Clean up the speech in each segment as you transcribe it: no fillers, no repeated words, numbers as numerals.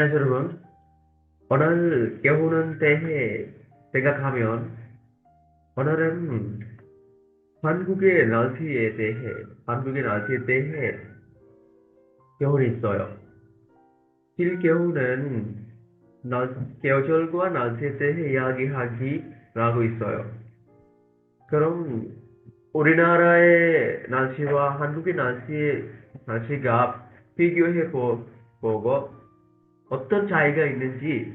안녕하세요, 오늘 겨울은 대해 생각하면 오늘은 한국의 날씨에 대해 한국의 날씨에 대해 겨울이 있어요. 실겨울은 계절과 날씨에 대해 이야기하기라고 있어요. 그럼 우리나라의 날씨와 한국의 날씨가 보고 어떤 차이가 있는지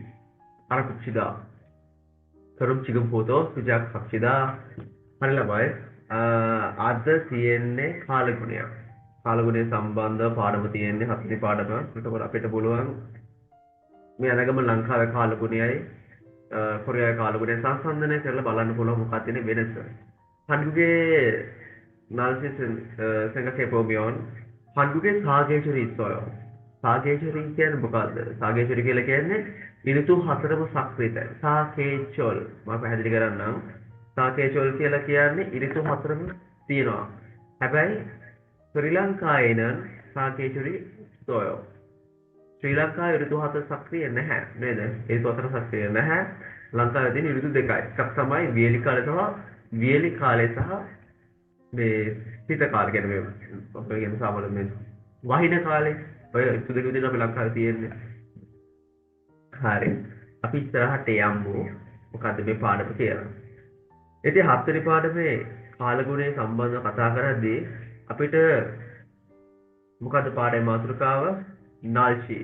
알아봅시다. 그럼 지금부터 시작합시다. 하늘라마이 ada තියෙන්නේ කාලගුණයක්. කාලගුණය සම්බන්ධ පාඩම තියෙන්නේ හතරේ පාඩම. එතකොට අපිට පුළුවන් මේ අනගම ලංකාවේ කාලගුණයයි කොරියාවේ කාලගුණය සංසන්දනය කරලා බලන්න පුළුවන් මොකක්ද තියෙන වෙනස. 한국의 날씨 생각해보면 한국의 사계절이 있어요. 사계절이 කියන්නේ මොකද්ද? 사계절이 කියලා කියන්නේ ඍතු හතරම සක්‍රියයි. 사계절 මම පැහැදිලි කරන්නම්. සාකේචොල් කියලා කියන්නේ ඍතු හතරම තියෙනවා. හැබැයි ශ්‍රී ලංකාවේ නම් සාකේචොලි තෝයෝ. ශ්‍රී ලංකාවේ ඍතු හතර සක්‍රිය නැහැ නේද? ඒ හතර සක්‍රිය නැහැ. ලංකාවේ තියෙන ඍතු දෙකයි. එකක් තමයි වියලි කාලය සහ මේ හිත කාලය කියන්නේ මේ අපේ කියන සාමාන්‍ය මේ වහින කාලේ ඔය ඍතු දෙක විදිහට අපි ලංකාවේ තියෙන්නේ. හරි. අපි ඉස්සරහට යමු. මොකද්ද මේ පාඩම කියලා. ඉතින් හත්වෙනි පාඩමේ කාලගුණය සම්බන්ධව කතා කරද්දී අපිට මොකද්ද පාඩමේ මාතෘකාව? නාල්ෂි.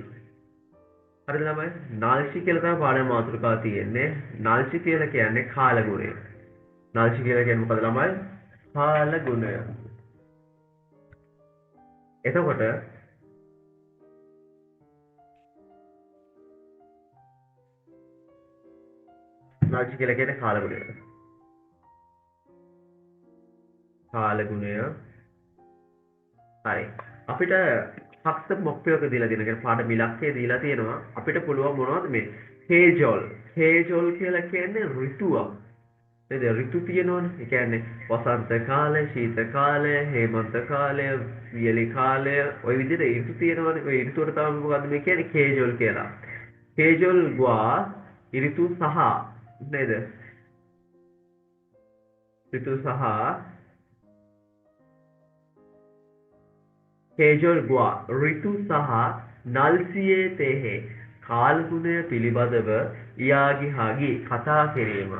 හරිද ළමයි? නාල්ෂි කියලා තමයි පාඩමේ මාතෘකාව තියෙන්නේ. නාල්ෂි කියලා කියන්නේ කාලගුණය. නාල්ෂි කියලා කියන්නේ මොකද ළමයි? කාලගුණය. එතකොට නාල්ෂි කියලා කියන්නේ කාලගුණය. කාලගුණය හරි අපිට හක්ස මොක්පියක දීලා තියෙන කියන්නේ පාඩම ඉලක්කය දීලා තියෙනවා අපිට පුළුවන් මොනවද මේ හේජොල් කියලා කියන්නේ ඍතුවක් නේද ඍතු තියෙනවනේ ඒ කියන්නේ වසන්ත කාලය ශීත කාලය හේමන්ත කාලය වියලි කාලය ওই විදිහට ඍතු තියෙනවනේ ওই ඍතුවට තමයි මොකද්ද මේ කියන්නේ හේජොල් කියලා හේජොල් ගවා ඍතු සහ නේද ඍතු සහ හේජොල් ගවා ඍතු සහ නල්සියේ තෙහෙ කාලගුණය පිළිබඳව ඉයාගිහාගි කතා කිරීම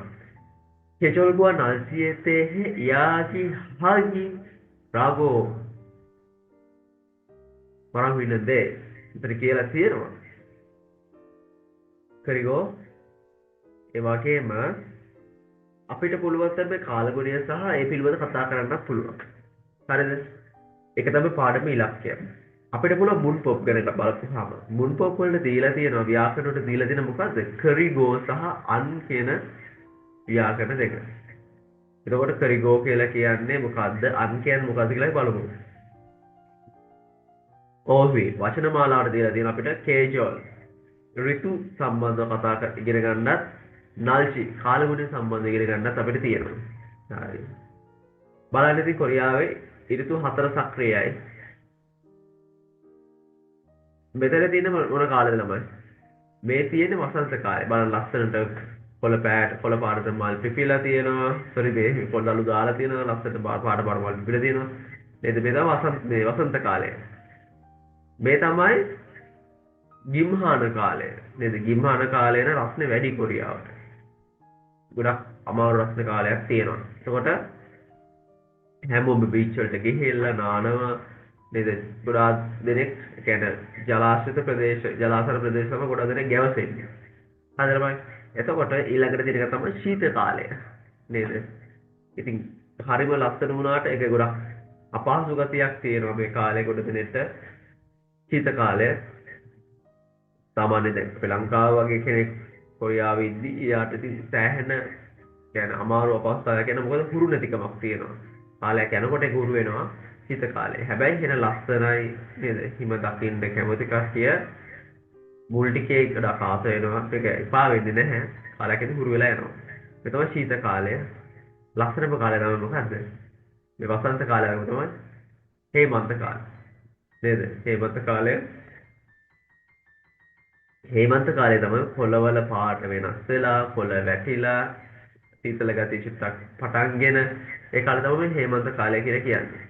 හේජොල් ගවා නල්සියේ තෙහෙ ඉයාගිහාගි රාගෝ වරන් විනදේ ඉතින් කියලා තියෙනවා කරිගෝ ඒ වගේම අපිට පුළුවන් තමයි කාලගුණය සහ ඒ පිළිබඳව කතා කරන්නත් පුළුවන් හරිද ඒක තමයි පාඩමේ ඉලක්කය. අපිට පුළුවන් මුන් පොප් ගැන බලපුවාම මුන් පොප් වලට දීලා තියෙනවා ව්‍යාකරණ වලට දීලා තියෙන මොකද්ද? කරිගෝ සහ අන් කියන ව්‍යාකරණ දෙක. එතකොට කරිගෝ කියලා කියන්නේ මොකද්ද? අන් කියන්නේ මොකද්ද කියලා බලමු. ඕවි වචන මාලාවට දීලා තියෙන අපිට කේජොල් ඍතු සම්බන්ධව කතා ඉගෙන ගන්නත් නල්චි කාලගුණය සම්බන්ධව ඉගෙන ගන්නත් අපිට තියෙනවා. හරි. බලන්න ඉතින් කොරියාවේ ඍතු හතර සක්‍රියයි. මෙතන තියෙන මොන කාලෙද ළමයි? මේ තියෙන්නේ වසන්ත කාලේ. බලන්න ලස්සනට කොළ පාට මල් පිපිලා තියෙනවා. සෝරි මේ පොල් අලු දාලා තියෙනවා. ලස්සනට පාට මල් පිපිලා තියෙනවා. නේද? මේ වසන්ත කාලය. මේ තමයි ගිම්හාන කාලය. නේද? ගිම්හාන කාලේ න රස්නේ වැඩි කොරියාවට. ගොඩක් අමාරු රස්නේ කාලයක් තියෙනවා. එතකොට හැමෝම බීච් වලට ගිහිල්ලා නානවා නේද ගොඩාක් දෙනෙක් කියන්නේ ජලාශය ප්‍රදේශවල ගොඩාක් දෙනෙක් ගැවසෙන්නේ හරියටම එතකොට ඊළඟට තියෙන එක තමයි ශීත කාලය නේද ඉතින් හරිම ලස්සන වුණාට ඒක ගොඩක් අපහසු ගතියක් තියෙනවා මේ කාලේ ගොඩ දෙනෙක්ට ශීත කාලය සාමාන්‍යයෙන් අපේ ලංකාව වගේ කෙනෙක් කොරියාවේ ඉඳි යාට ඉතින් සෑහෙන කියන්නේ අමාරු අපහසුතාවයක් කියන මොකද හුරු නැතිකමක් තියෙනවා කාලයක් යනකොට ඒක උරු වෙනවා හිත කාලේ. හැබැයි වෙන ලස්සනයි නේද? හිම දකින්න කැමති කට්ටිය මුල් ටිකේ ගොඩක් ආස වෙනවා. ඒක එපා වෙන්නේ නැහැ. කාලයකදී උරු වෙලා යනවා. ඒ තමයි ශීත කාලය. ලස්සනම කාලය තමයි මොකද්ද? මේ වසන්ත කාලය තමයි හේමන්ත කාලය. නේද? හේමන්ත කාලය හේමන්ත කාලේ තමයි කොළවල පාට වෙනස් වෙලා කොළ වැටිලා සීතල ගතිය චුට්ටක් පටන්ගෙන ඒ කාලේ තමයි හේමන්ත කාලය කියලා කියන්නේ.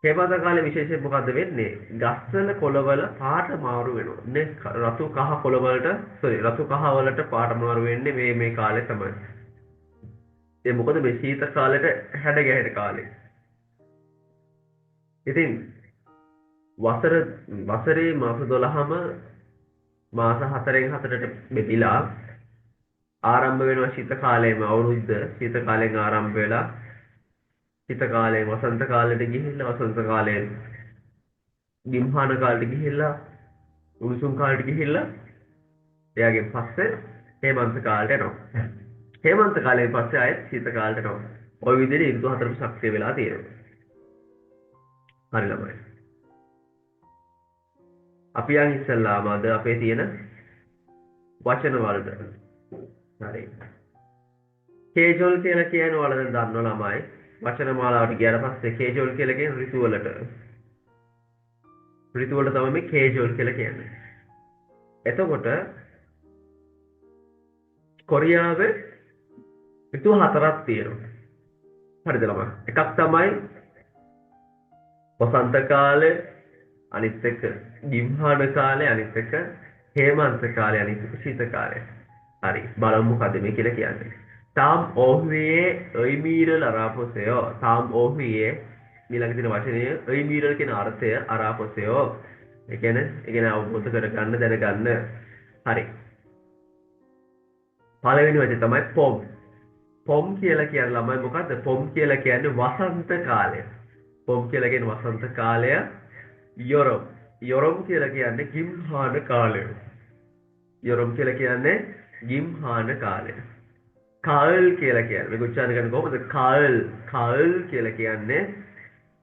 හේමන්ත කාලේ විශේෂයෙන් මොකද්ද වෙන්නේ? ගස්වල කොළවල පාට මාරු වෙනවා. නේ රතු කහ කොළවලට රතු කහ වලට පාට මාරු වෙන්නේ මේ කාලේ තමයි. ඒ මොකද මේ සීත කාලෙට හැඩ ගැහෙන කාලේ. ඉතින් වසරේ මාස 12ම මාස 4න් 4ට බෙදිලා ආරම්භ වෙනවා ශීත කාලයේම අවුරුද්ද ශීත කාලයෙන් ආරම්භ වෙලා ශීත කාලයෙන් වසන්ත කාලෙට ගිහිල්ලා වසන්ත කාලයෙන් ගිම්හාන කාලෙට ගිහිල්ලා උණුසුම් කාලෙට ගිහිල්ලා එයාගෙන් පස්සේ හේමන්ත කාලයට එනවා. හේමන්ත කාලයෙන් පස්සේ ආයෙත් ශීත කාලයට එනවා. ওই විදිහට ඍතු හතරම ශක්තිය වෙලා තියෙනවා. හරි ළමයි. අපි යන් ඉස්සල්ලාම අද අපේ තියෙන වචන වලට. හරි. කේජොල් කියලා කියන වල දැන් දන්නව ළමයි. වචන මාලාවට ගියාට පස්සේ කේජොල් කියලා කියන ඍතු වලට. ඍතු වලට තමයි මේ කේජොල් කියලා කියන්නේ. එතකොට කොරියාවේ ඍතු හතරක් තියෙනවා. හරිද ළමයි? එකක් තමයි වසන්ත කාලය, අනිත් එක ගිම්හාන කාලය, අනිත් එක හේමන්ත කාලය, අනිත් එක ශීත කාලය. හරි. බලමු මොකද මේ කියලා කියන්නේ. තාම් ඕහ්වියේ ඔයිමීරල් අරාපොසෙයෝ. තාම් ඕහ්වියේ ඊළඟ දින වචනය ඔයිමීරල් කියන අර්ථය අරාපොසෙයෝ. ඒ කියන්නේ අවබෝධ කරගන්න දැනගන්න. හරි. පළවෙනි වචනේ තමයි පොම්. පොම් කියලා කියන්නේ ළමයි මොකද්ද? පොම් කියලා කියන්නේ වසන්ත කාලය. පොම් කියලා කියන්නේ වසන්ත කාලය. යොරොම්. යොරොම් කියලා කියන්නේ ගිම්හාන කාලය. යොරොම් කියලා කියන්නේ ගිම්හාන කාලය. කාල් කියලා කියන්නේ මේක උච්චාරණය කරන්නේ කොහොමද? කාල් කියලා කියන්නේ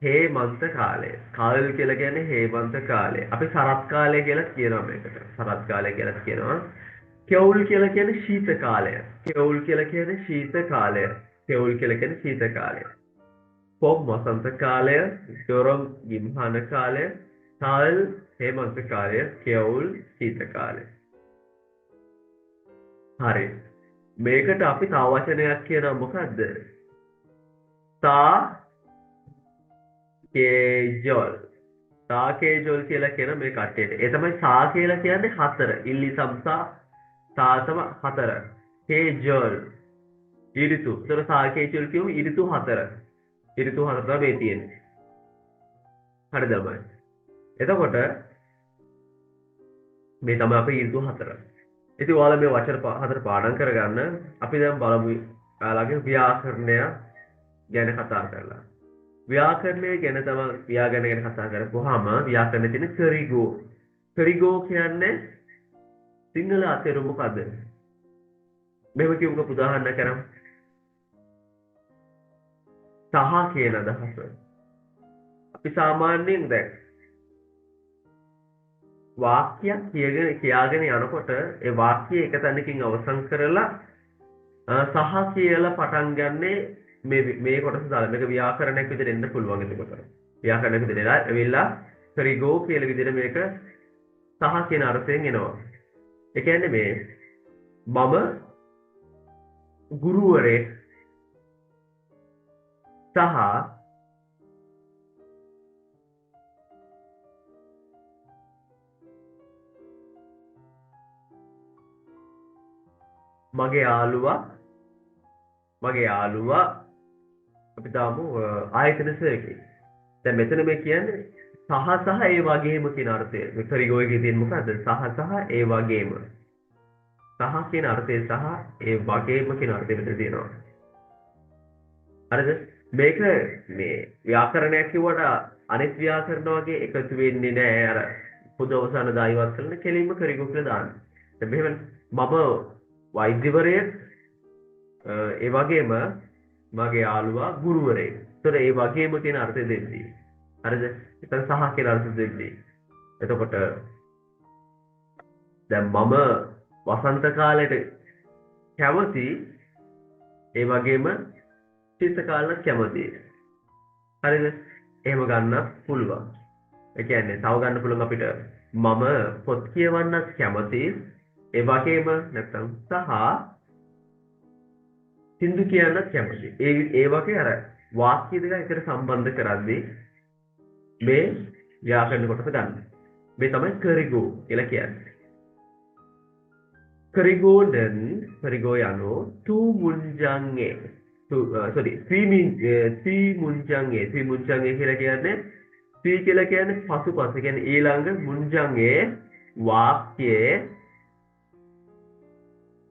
හේමන්ත කාලය. කාල් කියලා කියන්නේ හේමන්ත කාලය. අපි සරත් කාලය කියලා කියනවා මේකට. සරත් කාලය කියලා කියනවා. කෙවුල් කියලා කියන්නේ ශීත කාලය. කෙවුල් කියලා කියන්නේ ශීත කාලය. කෙවුල් කියලා කියන්නේ ශීත කාලය. පොම් වසන්ත කාලය, යොරොම් ගිම්හාන කාලය, කාල් හේමන්ත කාලය, කෙවුල් ශීත කාලය. හරි. මේකට අපි තව වචනයක් කියනවා මොකද්ද? තා කේජොල්. තා කේජොල් කියලා කියන මේ කට්ටියට. ඒ තමයි සා කියලා කියන්නේ 4. ඉල්ලි සම්සා සා තමයි 4. කේජොල් ඍතු. ඒතර සා කේජොල් කියමු ඍතු 4. ඍතු 4 තමයි තියෙන්නේ. හරිද ළමයි? එතකොට මේ තමයි අපේ ඍතු 4. ඉතින් ඔයාලා මේ වචන 4 පාඩම් කරගන්න. අපි දැන් බලමු ඔයාලගේ ව්‍යාකරණය ගැන කතා කරලා. ව්‍යාකරණය ගැන තමයි ව්‍යාකරණය ගැන කතා කරපුවාම ව්‍යාකරණයේ තියෙන කරිගෝ. කරිගෝ කියන්නේ සිංහල අතේරු මොකද්ද? මෙහෙම කියමුකෝ උදාහරණ කරමු. සහ කියන අදහස. අපි සාමාන්‍යයෙන් දැන් වාක්‍යයක් කියාගෙන යනකොට ඒ වාක්‍යය එක තැනකින් අවසන් කරලා සහ කියලා පටන් ගන්නේ මේ කොටස දාලා මේක ව්‍යාකරණයක් විදිහට එන්න පුළුවන් එතකොට. ව්‍යාකරණයක් විදිහට එවිලා ත්‍රිගෝ කියලා විදිහට මේක සහ කියන අර්ථයෙන් එනවා. ඒ කියන්නේ මේ මම ගුරුවරයෙක් සහ මගේ යාළුවා අපි දාමු ආයතන සේවකයෙක්. දැන් මෙතන මේ කියන්නේ සහ ඒ වගේම කියන අර්ථය. මේ ත්‍රිගෝයේ තියෙන මොකද්ද? සහ ඒ වගේම. සහ කියන අර්ථය සහ ඒ වගේම කියන අර්ථය මෙතන තියෙනවා. හරිද? මේක මේ ව්‍යාකරණයක් කිව්වට අනිත් ව්‍යාකරණ වගේ එකතු වෙන්නේ නැහැ. අර පොදු අවසාන දායිවත් කරන කෙලින්ම ත්‍රිගෝ කියලා දාන්න. දැන් මෙහෙම මම වෛද්‍යවරයෙක් ඒ වගේම මගේ යාළුවා ගුරුවරයෙක්. ඒතර ඒ වගේම කියන අර්ථය දෙන්නේ. හරිද? එතන සහ කියලා අර්ථය දෙන්නේ. එතකොට දැන් මම වසන්ත කාලයට කැමති ඒ වගේම ශීත කාලෙට කැමති. හරිද? එහෙම ගන්න පුළුවන්. ඒ කියන්නේ තව ගන්න පුළුවන් අපිට මම පොත් කියවන්නත් කැමති. ඒ වගේම නැත්නම් සහ සින්දු කියන්නත් කැමති. ඒ වගේ අර වාක්‍ය දෙක එකට සම්බන්ධ කරද්දී මේ ව්‍යාකරණ කොටස ගන්න. මේ තමයි කරිගෝ කියලා කියන්නේ. කරිගෝden කරිගෝ යනෝ තු මුංජංගේ ත්‍රි මුංජංගේ කියලා කියන්නේ ත්‍රි කියලා කියන්නේ පසුපස කියන්නේ ඊළඟ මුංජංගේ වාක්‍යයේ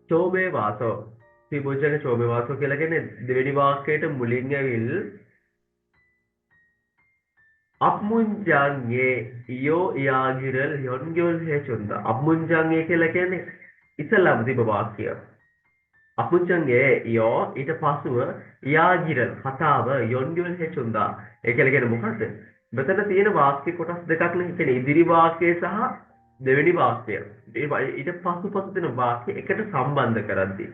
චෝමේ වාසෝ ත්‍රි මුංජංගේ චෝමේ වාසෝ කියලා කියන්නේ දෙවෙනි වාක්‍යයට මුලින් ඇවිල් අප්මුංජංගේ යෝ යාගිරල් යොන්ගොල් හේචුන්දා අප්මුංජංගේ කියලා කියන්නේ ඉස්සලම තිබ වාක්‍ය අප්මුංජංගේ යෝ ඊට පසුව යාගිරල් කතාව යොන්ගොල් හේචුන්දා ඒ කියලා කියන්නේ මොකද්ද මෙතන තියෙන වාක්‍ය කොටස් දෙකක් නේ කියන්නේ ඉදිරි වාක්‍යය සහ දෙවෙනි වාක්‍යය ඊට පසු තියෙන වාක්‍ය එකට සම්බන්ධ කරද්දී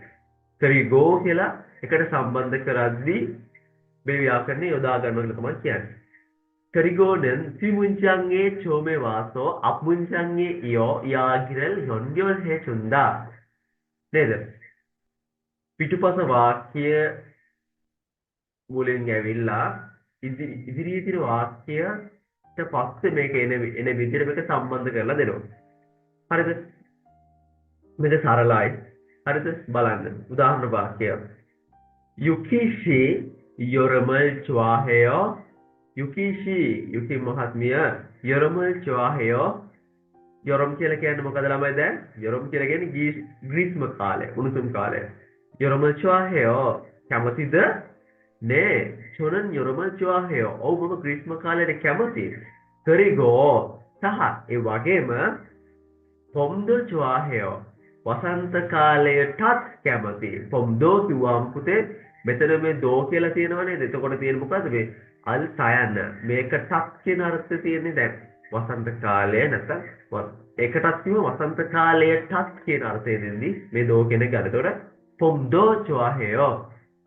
කරිගෝ කියලා එකට සම්බන්ධ කරද්දී මේ ව්‍යාකරණය යොදා ගන්නවා කියලා තමයි කියන්නේ කරිගෝden ත්‍රිමුංජංගේ චෝමේ වාසෝ අප්මුංජංගේ යෝ යාගිරල් යොන්ගොල් හේචුන්දා නේද පිටුපස වාක්‍ය මුලින් ඇවිල්ලා ඉදිරියේ තියෙන වාක්‍යයට පස්සේ මේක එන විදිහට මේක සම්බන්ධ කරලා දෙනවා හරිද මේක සරලයි හරිද බලන්න උදාහරණ වාක්‍යය යුකිෂි යොරමල් චවාහෙයෝ යුකි මහත්මිය යොරමල් චවාහෙයෝ යොරම් කියලා කියන්නේ මොකද ළමයි දැන් යොරම් කියලා කියන්නේ ග්‍රීස්ම කාලය උණුසුම් කාලය යොරමල් චවාහෙයෝ කැමතිද නේ චොනන් යොරමල් චවාහෙයෝ ඔව් මම ග්‍රීස්ම කාලයට කැමතියි කරිගෝ සහ ඒ වගේම පොම්දෝ චවාහෙයෝ වසන්ත කාලයටත් කැමතියි පොම්දෝ කිව්වම පුතේ මෙතන මේ දෝ කියලා තියෙනවා නේද එතකොට තියෙන මොකද්ද මේ අල් සයන මේක ටක් කියන අර්ථය තියෙන්නේ දැන් වසන්ත කාලය නැත්නම් ඒකටත් කියව වසන්ත කාලයටත් කියන අර්ථය දෙන්නේ මේ දෝ කියන එක. එතකොට පොම්දෝ චවාහෙයෝ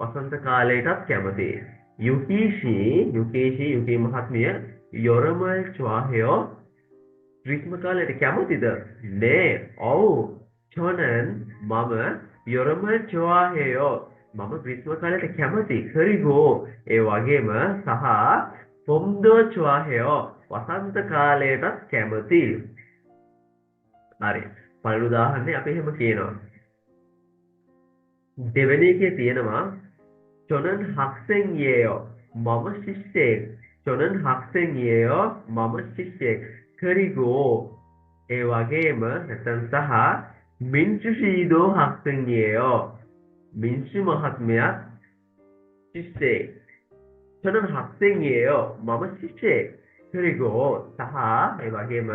වසන්ත කාලයටත් කැමතියි. යුකි මහත්මිය යොරමල් චවාහෙයෝ ග්‍රීස්ම කාලයට කැමතිද? නේ. ඔව්. චොනන් මම යොරමල් චවාහෙයෝ මම ග්‍රීස්ම කාලයට කැමති කරිගෝ ඒ වගේම සහ පොම්දෝ චවාහෙයෝ වසන්ත කාලයටත් කැමති. හරි. පළවෙනි උදාහරණේ අපි එහෙම කියනවා. දෙවෙනි එකේ තියෙනවා චොනන් හක්සෙන් යේයෝ මම ශිෂ්‍යෙක්. චොනන් හක්සෙන් යේයෝ මම ශිෂ්‍යෙක්. කරිගෝ ඒ වගේම නැත්නම් සහ මින්චු ශීදෝ හක්සෙන් යේයෝ මින්සු මහත්මයා ශිෂ්‍යෙක්. චොනන් හක්සෙන් යේයෝ මම ශිෂ්‍යෙක්. කරිගෝ සහ ඒ වගේම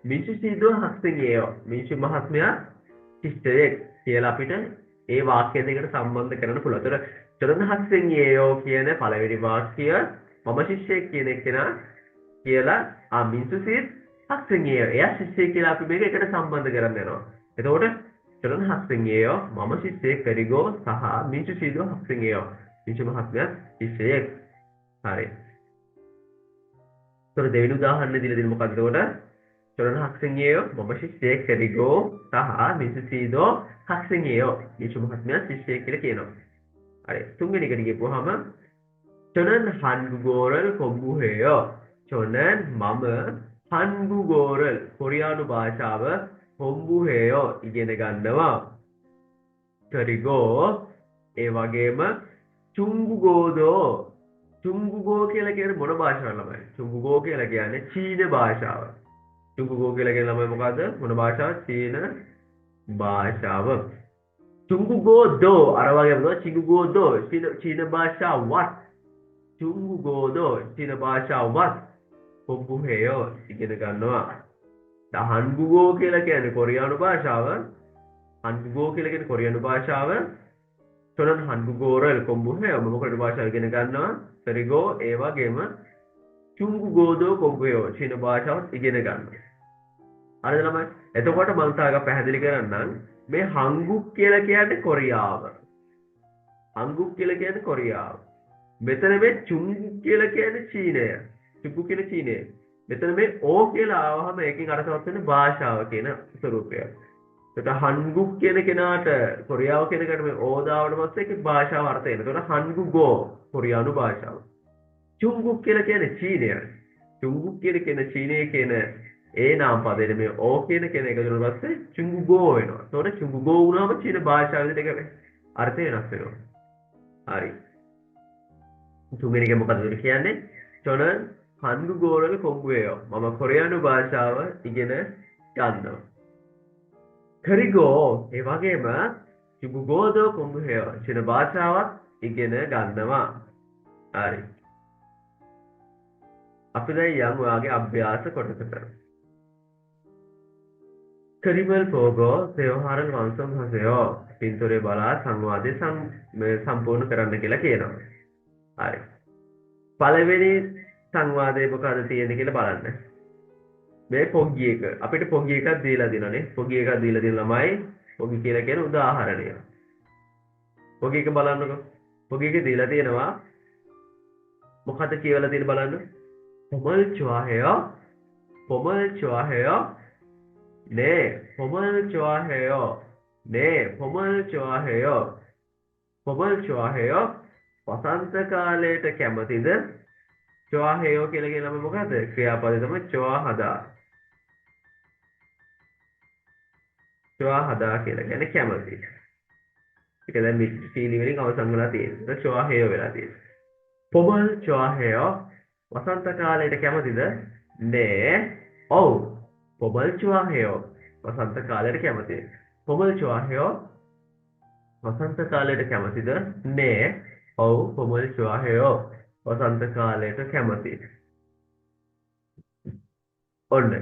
මින්සු ශීදෝ හක්සෙන් යේයෝ මින්සු මහත්මයා ශිෂ්‍යෙක් කියලා අපිට ඒ වාක්‍ය දෙකට සම්බන්ධ කරන්න පුළුවන්. ඒතර චොනන් හක්සෙන් යේයෝ කියන පළවෙනි වාක්‍ය මම ශිෂ්‍යෙක් කියන එක කියලා මින්සු ශීද හක්සෙන් යේයෝ එයා ශිෂ්‍යෙක් කියලා අපි මේක එකට සම්බන්ධ කරන්න යනවා. එතකොට චොනන් හක්සෙන් යේයෝ මම ශිෂ්‍යෙක් කරිගෝ සහ මින්සු ශීදෝ හක්සෙන් යේයෝ මින්සු මහත්මයා ශිෂ්‍යෙක්. හරි. ඒතර දෙවෙනි උදාහරණය දීලා දෙන්නේ මොකක්ද එතකොට? චොනන් හක්සෙන් යේයෝ මම ශිෂ්‍යෙක් කරිගෝ සහ මින්සු ශීදෝ හක්සෙන් යේයෝ මින්සු මහත්මයා ශිෂ්‍යෙක් කියලා කියනවා. හරි. තුන්වෙනි එකට ගියපුවාම චොනන් හන්ගුගෝරල් කොම්බුහෙයෝ චොනන් මම හන්ගුගෝරල් කොරියානු භාෂාව කොම්බුහෙයෝ ඉගෙන ගන්නවා. කරිගෝ ඒ වගේම චුංගුගෝදෝ චුංගුගෝ කියලා කියන්නේ මොන භාෂාවක්ද ළමයි? චුංගුගෝ කියලා කියන්නේ චීන භාෂාව. චුංගුගෝ කියලා කියන ළමයි මොකද්ද? මොන භාෂාව? චීන භාෂාව. චුංගුගෝදෝ අර වගේ මොකද? චිංගුගෝදෝ චීන භාෂාවත්. චුංගුගෝදෝ චීන භාෂාවත් කොම්බුහෙයෝ ඉගෙන ගන්නවා. හන්ගුගෝ කියලා කියන්නේ කොරියානු භාෂාව. හන්ගුගෝ කියලා කියන්නේ කොරියානු භාෂාව. චොනන් හන්ගුගෝරල් කොම්බුහෙයෝ මොකද භාෂාව ඉගෙන ගන්නවා. කරිගෝ ඒ වගේම චුංගුගෝදෝ කොම්බුහෙයෝ චීන භාෂාවත් ඉගෙන ගන්නවා. හරිද ළමයි? එතකොට මම තාග පැහැදිලි කරන්නම් මේ හංගුක් කියලා කියන්නේ කොරියාව. හංගුක් කියලා කියන්නේ කොරියාව. මෙතන මේ චුංගු කියලා කියන්නේ චීනය. චුංගු කියන්නේ චීනය. මෙතන මේ ඕ කියලා ආවහම ඒකෙන් අර්ථවත් වෙන්නේ භාෂාව කියන ස්වරූපය. ඒකට හන්ගුක් කියන කෙනාට කොරියාව කියන කෙනාට මේ ඕ දාවට පස්සේ ඒකේ භාෂාව අර්ථය එනවා. ඒකට හන්ගුගෝ කොරියානු භාෂාව. චුංගුක් කියලා කියන්නේ චීනය. චුංගුක් කියන චීනයේ කියන ඒ නාම පදේ මේ ඕ කියන කෙන එකතු වෙන පස්සේ චුංගුගෝ වෙනවා. ඒතකොට චුංගුගෝ වුණාම චීන භාෂාව විදිහට ඒක අර්ථය වෙනස් වෙනවා. හරි. තුන්වෙනි එක මොකද කියන්නේ? 저는 한국어를 공부해요. මම කොරියානු භාෂාව ඉගෙන ගන්නවා. 그리고 ඒ වගේම 중국어도 공부해요. චීන භාෂාවත් ඉගෙන ගන්නවා. හරි. අපි දැන් යමු වාගේ අභ්‍යාස කොටසට. 그림을 보고 대화를 완성하세요. 빈도를 බලලා සංවාදය සම්පූර්ණ කරන්න කියලා කියනවා. හරි. පළවෙනි සංවාදයේ මොකද තියෙන්නේ කියලා බලන්න. මේ පොග්ගි එක. අපිට පොග්ගි එකක් දීලා දෙනනේ. පොග්ගි එකක් දීලා දෙන ළමයි පොග්ගි කියලා කියන උදාහරණය. පොගි එක බලන්නකෝ. පොගි එක දීලා තියෙනවා. මොකද කියලා තියෙන බලන්න. 봄을 좋아해요? 봄을 좋아해요? 네, 봄을 좋아해요. 네, 봄을 좋아해요. 봄을 좋아해요? වසන්ත කාලයට කැමතිද? 좋아해요 කියලා කියනම මොකද? ක්‍රියාපදේ තමයි 좋아하다. 좋아하다 කියලා කියන්නේ කැමති. ඒක දැන් මේ සීනි වලින් අවසන් වෙලා තියෙනවා. 좋아해요 වෙලා තියෙනවා. 봄을 좋아해요? වසන්ත කාලයට කැමතිද? 네. ඔව්. 봄을 좋아해요. වසන්ත කාලයට කැමතියි. 봄을 좋아해요? වසන්ත කාලයට කැමතිද? 네. ඔව්. 봄을 좋아해요. වසන්ත කාලයට කැමතියි. ඔන්න.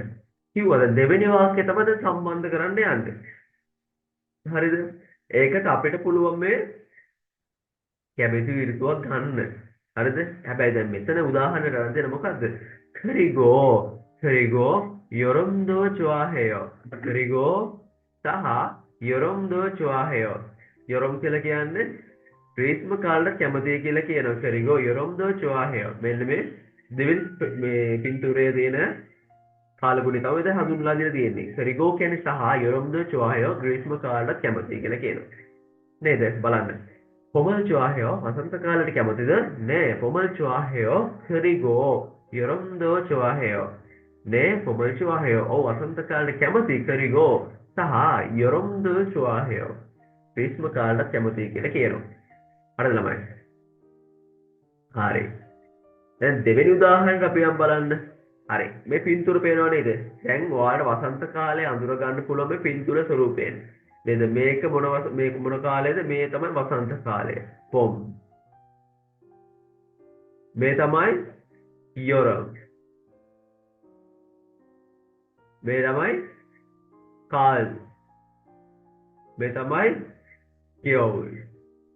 කිව්වද දෙවෙනි වාක්‍යය තමයි සම්බන්ධ කරන්න යන්නේ. හරිද? ඒකට අපිට පුළුවන් මේ කැමති විරුතුවක් ගන්න. හරිද? හැබැයි දැන් මෙතන උදාහරණ ගන්න දෙන මොකද්ද? 그리고 여름도 좋아해요. 그리고 සහ 여름도 좋아해요. 여름 කියලා කියන්නේ ග්‍රීස්ම කාලයට කැමතියි කියලා කියනවා. 그리고 여름도 좋아해요. මෙන්න මේ දෙවෙනි මේ පින්තූරයේ තියෙන කාලගුණය තමයි දැන් හඳුන්වලා දීලා තියෙන්නේ. 그리고 කියන්නේ සහ 여름도 좋아해요. ග්‍රීස්ම කාලයට කැමතියි කියලා කියනවා. නේද? බලන්න. 봄을 좋아해요. වසන්ත කාලයට කැමතිද? 네, 봄을 좋아해요. 그리고 여름도 좋아해요. 네, 봄을 좋아해요. වසන්ත කාලයට කැමති. 그리고 සහ 여름도 좋아해요. ග්‍රීස්ම කාලයට කැමතියි කියලා කියනවා. හරිද ළමයි? හරි. දැන් දෙවෙනි උදාහරණයක් අපි යම් බලන්න. හරි. මේ පින්තූර පේනව නේද? දැන් ඔයාලට වසන්ත කාලේ අඳුර ගන්න පුළුවන් මේ පින්තූර ස්වරූපයෙන්. නේද? මේක මොන කාලයේද? මේ තමයි වසන්ත කාලය. පොම්. මේ තමයි යොරම්. මේ තමයි කාල්. මේ තමයි කියවුල්.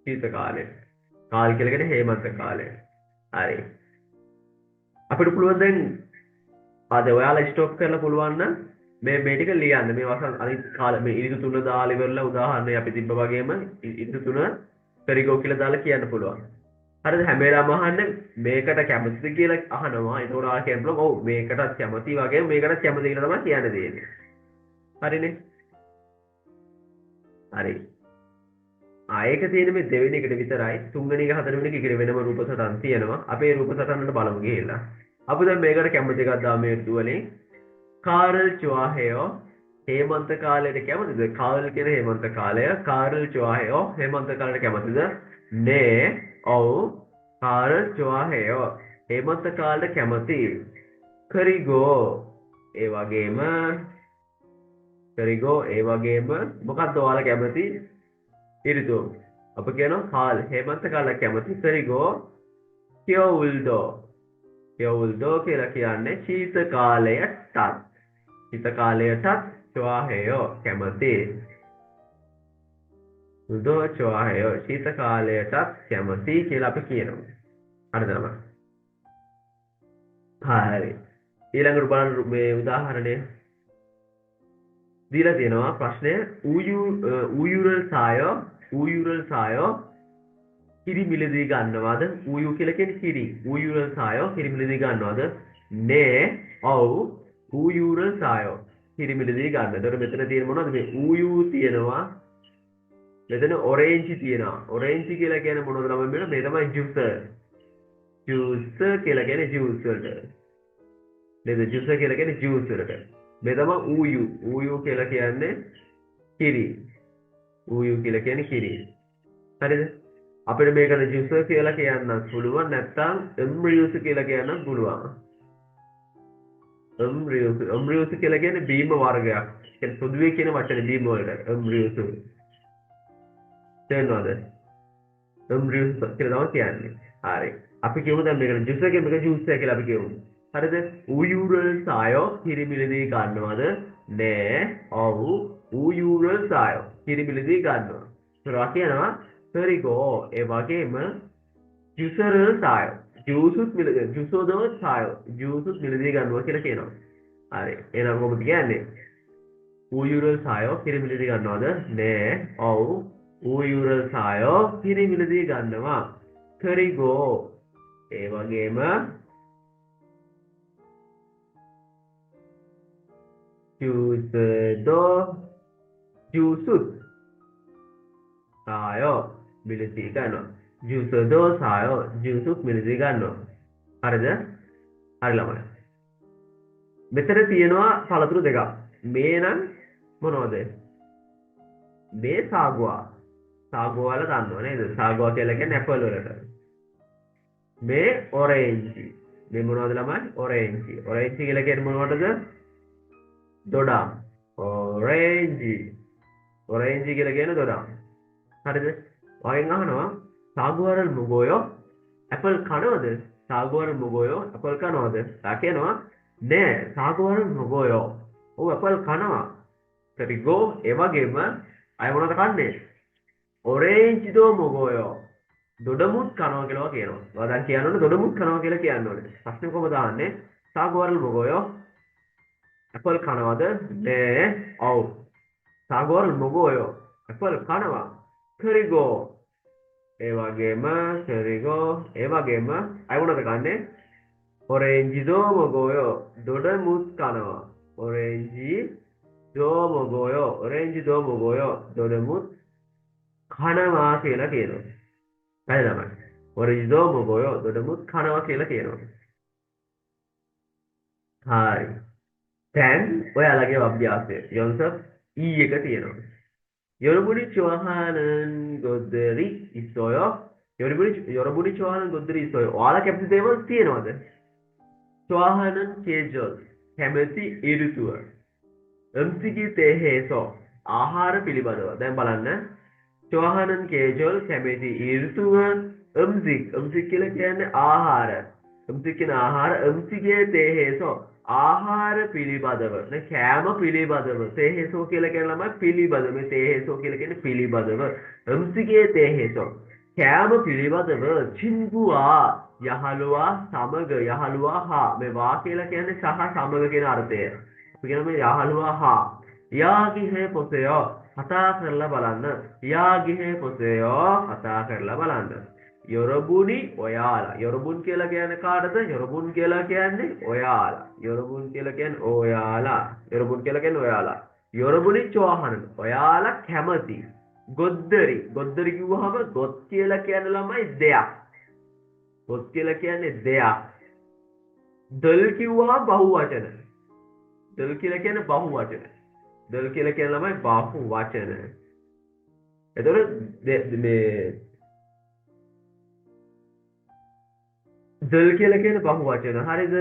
සීත කාලය. කාල් කියලා කියන්නේ හේමන්ත කාලය. හරි. අපිට පුළුවන් දැන් අද ඔයාලා ස්ටොප් කරලා පුළුවන් නම් මේ ටික ලියන්න. මේ වසන් අනිත් කාල මේ ඉරිදු තුන දාලා ඉවරලා උදාහරණයක් අපි තිබ්බ වගේම ඉරිදු තුන පෙරිගෝ කියලා දාලා කියන්න පුළුවන්. හරිද? හැම වෙලාවම අහන්නේ මේකට කැමතිද කියලා අහනවා. ඒක උනා කියන්න පුළුවන්. ඔව් මේකටත් කැමති වගේම මේකටත් කැමති කියලා තමයි කියන්න දෙන්නේ. හරිනේ? හරි. ආයක තියෙන මේ දෙවෙනි එකට විතරයි. තුන්වෙනි එක හතරවෙනි එක ඉතින් වෙනම රූප සටහන් තියෙනවා. අපේ රූප සටහනට බලමු ගිහිල්ලා. අපි දැන් මේකට කැමති එකක් දාමු මේ දුවලින්. කාරල් 좋아해요. හේමන්ත කාලයට කැමතිද? කාරල් කියන හේමන්ත කාලය. කාරල් 좋아해요. හේමන්ත කාලයට කැමතිද? 네. ඔව්. කාරල් 좋아해요. හේමන්ත කාලයට කැමති. 그리고 ඒ වගේම මොකක්ද ඔයාලා කැමති? ඉරිදු. අප කියනවා කාල් හේමන්ත කාලයට කැමති. 그리고 겨울도 කියලා කියන්නේ ශීත කාලයටත්. ශීත කාලයටත් 좋아해요. කැමති. උදෝ 좋아해요. ශීත කාලයටත් කැමති කියලා අපි කියනවා. හරිද නම? හරි. ඊළඟට බලන්න මේ උදාහරණය දීලා තියෙනවා ප්‍රශ්නය 우유를 사요. කිරි මිලදී ගන්නවද? 우유 කියලා කියන්නේ කිරි. 우유를 사요. කිරි මිලදී ගන්නවද? නේ ඔව් ඌයුර සායෝ කිරි මිලදී ගන්න. එතකොට මෙතන තියෙන මොනවද මේ ඌයු තියෙනවා. මෙතන ඔරේන්ජ් තියෙනවා. ඔරේන්ජ් කියලා කියන්නේ මොනවද ළමයි මෙන්න මේ තමයි ජූසර්. ජූසර් කියලා කියන්නේ ජූස් වලට. නේද ජූසර් කියලා කියන්නේ ජූස් වලට. මේ තමයි ඌයු. ඌයු කියලා කියන්නේ කිරි. ඌයු කියලා කියන්නේ කිරි. හරිද? අපිට මේකට ජූසර් කියලා කියන්නත් පුළුවන් නැත්නම් එම්බ්‍රියුස් කියලා කියන්නත් පුළුවන්. එම්බ්‍රියුස් කියලා කියන්නේ බීම වර්ගයක්. කියන්නේ පොදුවේ කියන වචනේ බීම වලට එම්බ්‍රියුස්. තේරෙනවද? එම්බ්‍රියුස් කියලා තමයි කියන්නේ. හරි. අපි කියමු දැන් මේකට ජූසර් කියන එක ජූස් එක කියලා අපි කියමු. හරිද? ඌයුරල් සායෝ කිරිමිලදී ගන්නවද? නෑ. ඔව්. ඌයුරල් සායෝ කිරිමිලදී ගන්නවා. ඒවා කියනවා හරිගෝ ඒ වගේම ජූසරල් සායෝ ජූසුත් මිලදී ජූසෝදව සායෝ ජූසුත් මිලදී ගන්නවා කියලා කියනවා. හරි. එහෙනම් කොහොමද කියන්නේ? ඌයුරල් සායෝ කිරිමිලදී ගන්නවද? නෑ. ඔව්. ඌයුරල් සායෝ කිරිමිලදී ගන්නවා. හරිගෝ ඒ වගේම ජූසුත් සායෝ මිලදී ගන්නවා. ජූසදෝ සායෝ ජූසුත් මිලදී ගන්නවා. හරිද? හරි ළමයි. මෙතන තියෙනවා පළතුරු දෙකක්. මේ නම් මොනවද? මේ සාගුවා. සාගුවා වල ගන්නව නේද? සාගුවා කියලා කියන්නේ ඇපල් වලට. මේ ඔරේන්ජි. මේ මොනවද ළමයි? ඔරේන්ජි. ඔරේන්ජි කියලා කියන්නේ මොනවටද? දොඩම්. ඔරේන්ජි. ඔරේන්ජි කියලා කියන්නේ දොඩම්. හරිද? ඔයෙන් අහනවා සාගුවරල් මුගෝයෝ ඇපල් කනවද? සාගුවරල් මුගෝයෝ ඇපල් කනවද? තා කියනවා නෑ සාගුවරල් මුගෝයෝ. ඔව් ඇපල් කනවා. හරිගෝ ඒ වගේම අය මොනවද කන්නේ? ඔරේන්ජි දෝ මුගෝයෝ. දොඩමුත් කනවා කියලා කියනවා. ඔයා දැන් කියනවනේ දොඩමුත් කනවා කියලා කියනවනේ. ප්‍රශ්නේ කොහොමද දාන්නේ? සාගුවරල් මුගෝයෝ ඇපල් කනවද? නෑ. ඔව්. සාගුවරල් මුගෝයෝ ඇපල් කනවා. හරිගෝ ඒ වගේම හරිගෝ ඒ වගේම අය මොනවද කන්නේ? ඔරේන්ජි දෝ මුගෝයෝ දොඩමුත් කනවා. ඔරේන්ජි දෝ මුගෝයෝ ඔරේන්ජි දෝ මුගෝයෝ දොඩමුත් කනවා කියලා කියනවා. හරි ළමයි. ඔරේන්ජි දෝ මුගෝයෝ දොඩමුත් කනවා කියලා කියනවා. හරි. දැන් ඔයාලගේ අභ්‍යාසය යොන්සප් E එක තියෙනවා. 여러분이 좋아하는 것들이 있어요? 여러분이 좋아하는 것들이 있어요. ඔයාලා කැමති දේවල් තියෙනවද? 좋아하는 계절, කැමති ඍතුව. 음식에 대해서 ආහාර පිළිබඳව. දැන් බලන්න. 좋아하는 계절, කැමති ඍතුව, 음식 කියලා කියන්නේ ආහාර. 음식 කියන ආහාර, 음식에 대해서 ආහාර පිළිබඳව නේ කෑම පිළිබඳව තේහෙසෝ කියලා කියන ළමයි පිළිබඳව මේ තේහෙසෝ කියලා කියන්නේ පිළිබඳව 음식에 대해서 කෑම පිළිබඳව 친구와 යහළුවා සමග යහළුවා හා මේ වා කියලා කියන්නේ සහ සමග කියන අර්ථය. අපි කියන මේ යහළුවා හා යාගිහෙ පොසෙයෝ කතා කරලා බලන්න. යාගිහෙ පොසෙයෝ කතා කරලා බලන්න. 여러분이 ඔයාලා. 여러분 කියලා කියන්නේ කාටද? 여러분 කියලා කියන්නේ ඔයාලා. 여러분 කියලා කියන්නේ ඔයාලා. 여러분 කියලා කියන්නේ ඔයාලා. 여러분이 좋아하는 ඔයාලා කැමති. ගොද්දරි. ගොද්දරි කිව්වහම ගොත් කියලා කියන්නේ ළමයි දෙයක්. ගොත් කියලා කියන්නේ දෙයක්. දල් කිව්වහම බහුවචන. දල් කියලා කියන්නේ බහුවචන. දල් කියලා කියන්නේ ළමයි බහුවචන. එතකොට මේ දල් කියලා කියන්නේ බහුවචන. හරිද?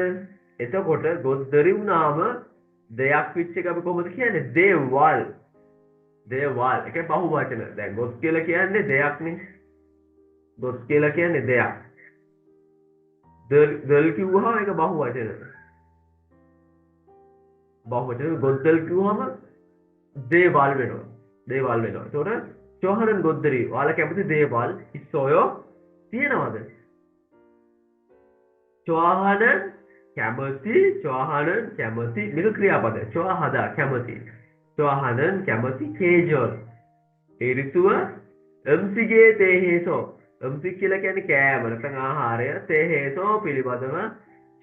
එතකොට ගොද්දරි වුණාම දෙයක් විච් එක අපි කොහොමද කියන්නේ? දේවල්. දේවල්. ඒකේ බහුවචන. දැන් ගොත් කියලා කියන්නේ දෙයක් නේ. ගොත් කියලා කියන්නේ දෙයක්. දල් කිව්වහම ඒක බහුවචන. බහුවචන ගොද්දල් කිව්වහම දේවල් වෙනවා. දේවල් වෙනවා. ඒතකොට චෝහරන් ගොද්දරි. ඔයාලා කැමති දේවල් ඉස්සෝයෝ තියෙනවද? 좋아하는 කැමති 좋아하는 කැමති මේක ක්‍රියාපද 좋아하다 කැමති 좋아하는 කැමති 계절 ඒ ඍතුව 음식에 대해서 음식 කියලා කියන්නේ කෑම නැත්නම් ආහාරය 대해서 පිළිබඳව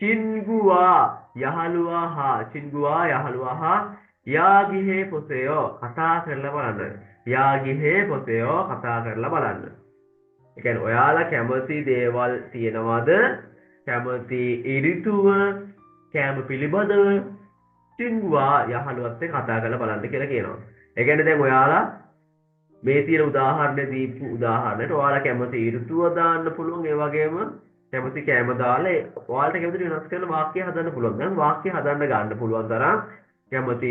친구와 야halluwa 친구와 야halluwa 이야기해 보세요. කතා කරලා බලන්න. 이야기해 보세요. කතා කරලා බලන්න. ඒ කියන්නේ ඔයාලා කැමති දේවල් තියෙනවද? කැමති ඍතුව කැම පිළිබඳව 친구와 야halluwaත් එක්ක කතා කරලා බලන්න කියලා කියනවා. ඒ කියන්නේ දැන් ඔයාලා මේ තියෙන උදාහරණ දීපු උදාහරණයට ඔයාලා කැමති ඍතුව දාන්න පුළුවන්. ඒ වගේම කැමති කැම දාලා ඔයාලට කැමති වෙනස් කරන වාක්‍ය හදන්න පුළුවන්. දැන් වාක්‍ය හදන්න ගන්න පුළුවන් තරම් කැමති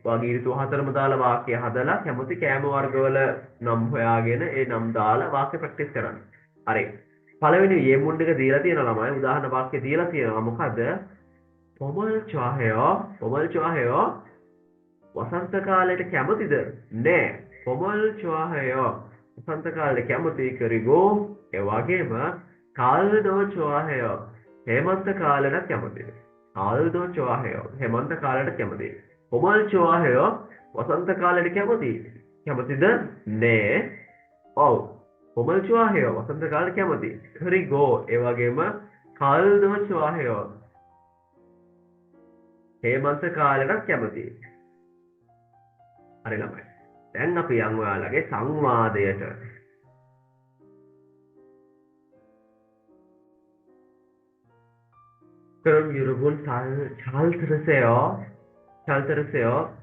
වගේ ඍතු හතරම දාලා වාක්‍ය හදලා කැමති කැම වර්ගවල නම් හොයාගෙන ඒ නම් දාලා වාක්‍ය ප්‍රැක්ටිස් කරන්න. හරි. පළවෙනි යෙමුන් එක දීලා තියෙනවා ළමයි. උදාහරණ වාක්‍ය දීලා තියෙනවා. මොකද? පොමල් 좋아해요. වසන්ත කාලයට කැමතිද? නෑ. පොමල් 좋아해요. වසන්ත කාලයට කැමති 그리고 ඒ වගේම 가을도 좋아해요. 해먼ත කාලයට කැමතිද? 가을도 좋아해요. 해먼ත කාලයට කැමතිද? 봄을 좋아해요. වසන්ත කාලයට කැමතිද? 네. ඔව්. 봄을 좋아해요. වසන්ත කාලයට කැමති. 그리고 ඒ වගේම 가을도 좋아해요. 해먼ත කාලයට කැමති. හරි ළමයි. දැන් අපි යන් ඔයාලගේ සංවාදයට. 그럼 여러분 잘 들으세요.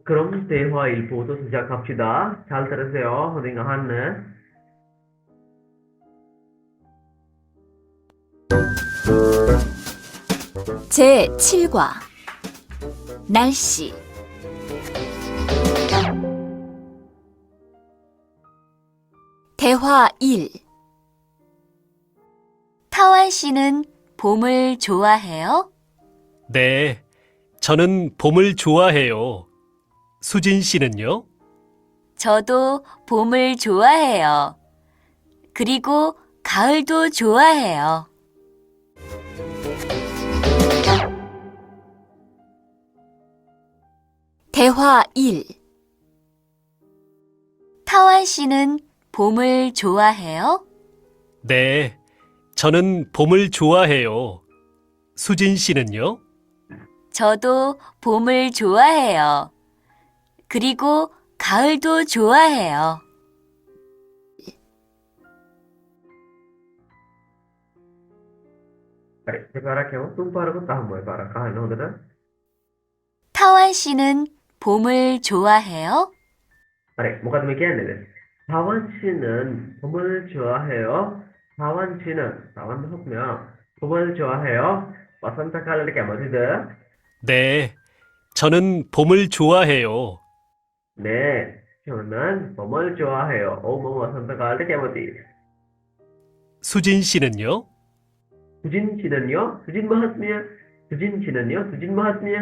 그럼 대화 1부터 시작합시다. 잘 들으세요. 선생님 하는 제7과 날씨 대화 1 타완 씨는 봄을 좋아해요? 네, 저는 봄을 좋아해요. 수진 씨는요? 저도 봄을 좋아해요. 그리고 가을도 좋아해요. 대화 1 타완 씨는 봄을 좋아해요? 네, 저는 봄을 좋아해요. 수진 씨는요? 저도 봄을 좋아해요. 그리고 가을도 좋아해요. හරි. දෙපාරක් යමු. තුන් පාරකුත් අහමු. ඒ පාරක් අහන්න හොඳට. 타완 씨는 봄을 좋아해요? හරි. මොකද මේ කියන්නේද? 타완 씨는 봄을 좋아해요. 타완 මහත්මයා 봄을 좋아해요. වසන්ත කාලයට කැමතිද? 네, 저는 봄을 좋아해요. 네. 저는 봄을 좋아해요. 오, මම වසන්ත කාලයට කැමතියි. 수진 씨는요? 수진 씨는요? 수진 මහත්මිය. 수진 씨는요? 수진 මහත්මිය.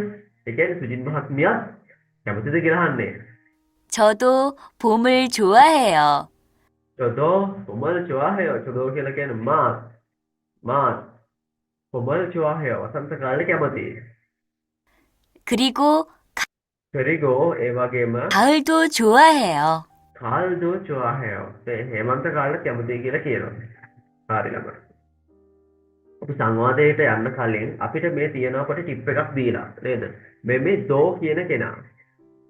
ඒ කියන්නේ 수진 මහත්මිය කැමතිද කියලා අහන්නේ. 저도 봄을 좋아해요. 저도 봄을 좋아해요. 저도 කියලා කියන්නේ මාත් 봄을 좋아해요. වසන්ත කාලයට කැමතියි. 그리고 그리고 ඒ වගේම 가을도 좋아해요. 가을도 좋아해요. 네, 해먼ත කාලයට කැමතියි කියලා කියනවා. හරි ළමයි. අපි සංවාදයට යන්න කලින් අපිට මේ තියෙනකොට ටිප් එකක් දීලා නේද? මේ දෝ කියන කෙනා.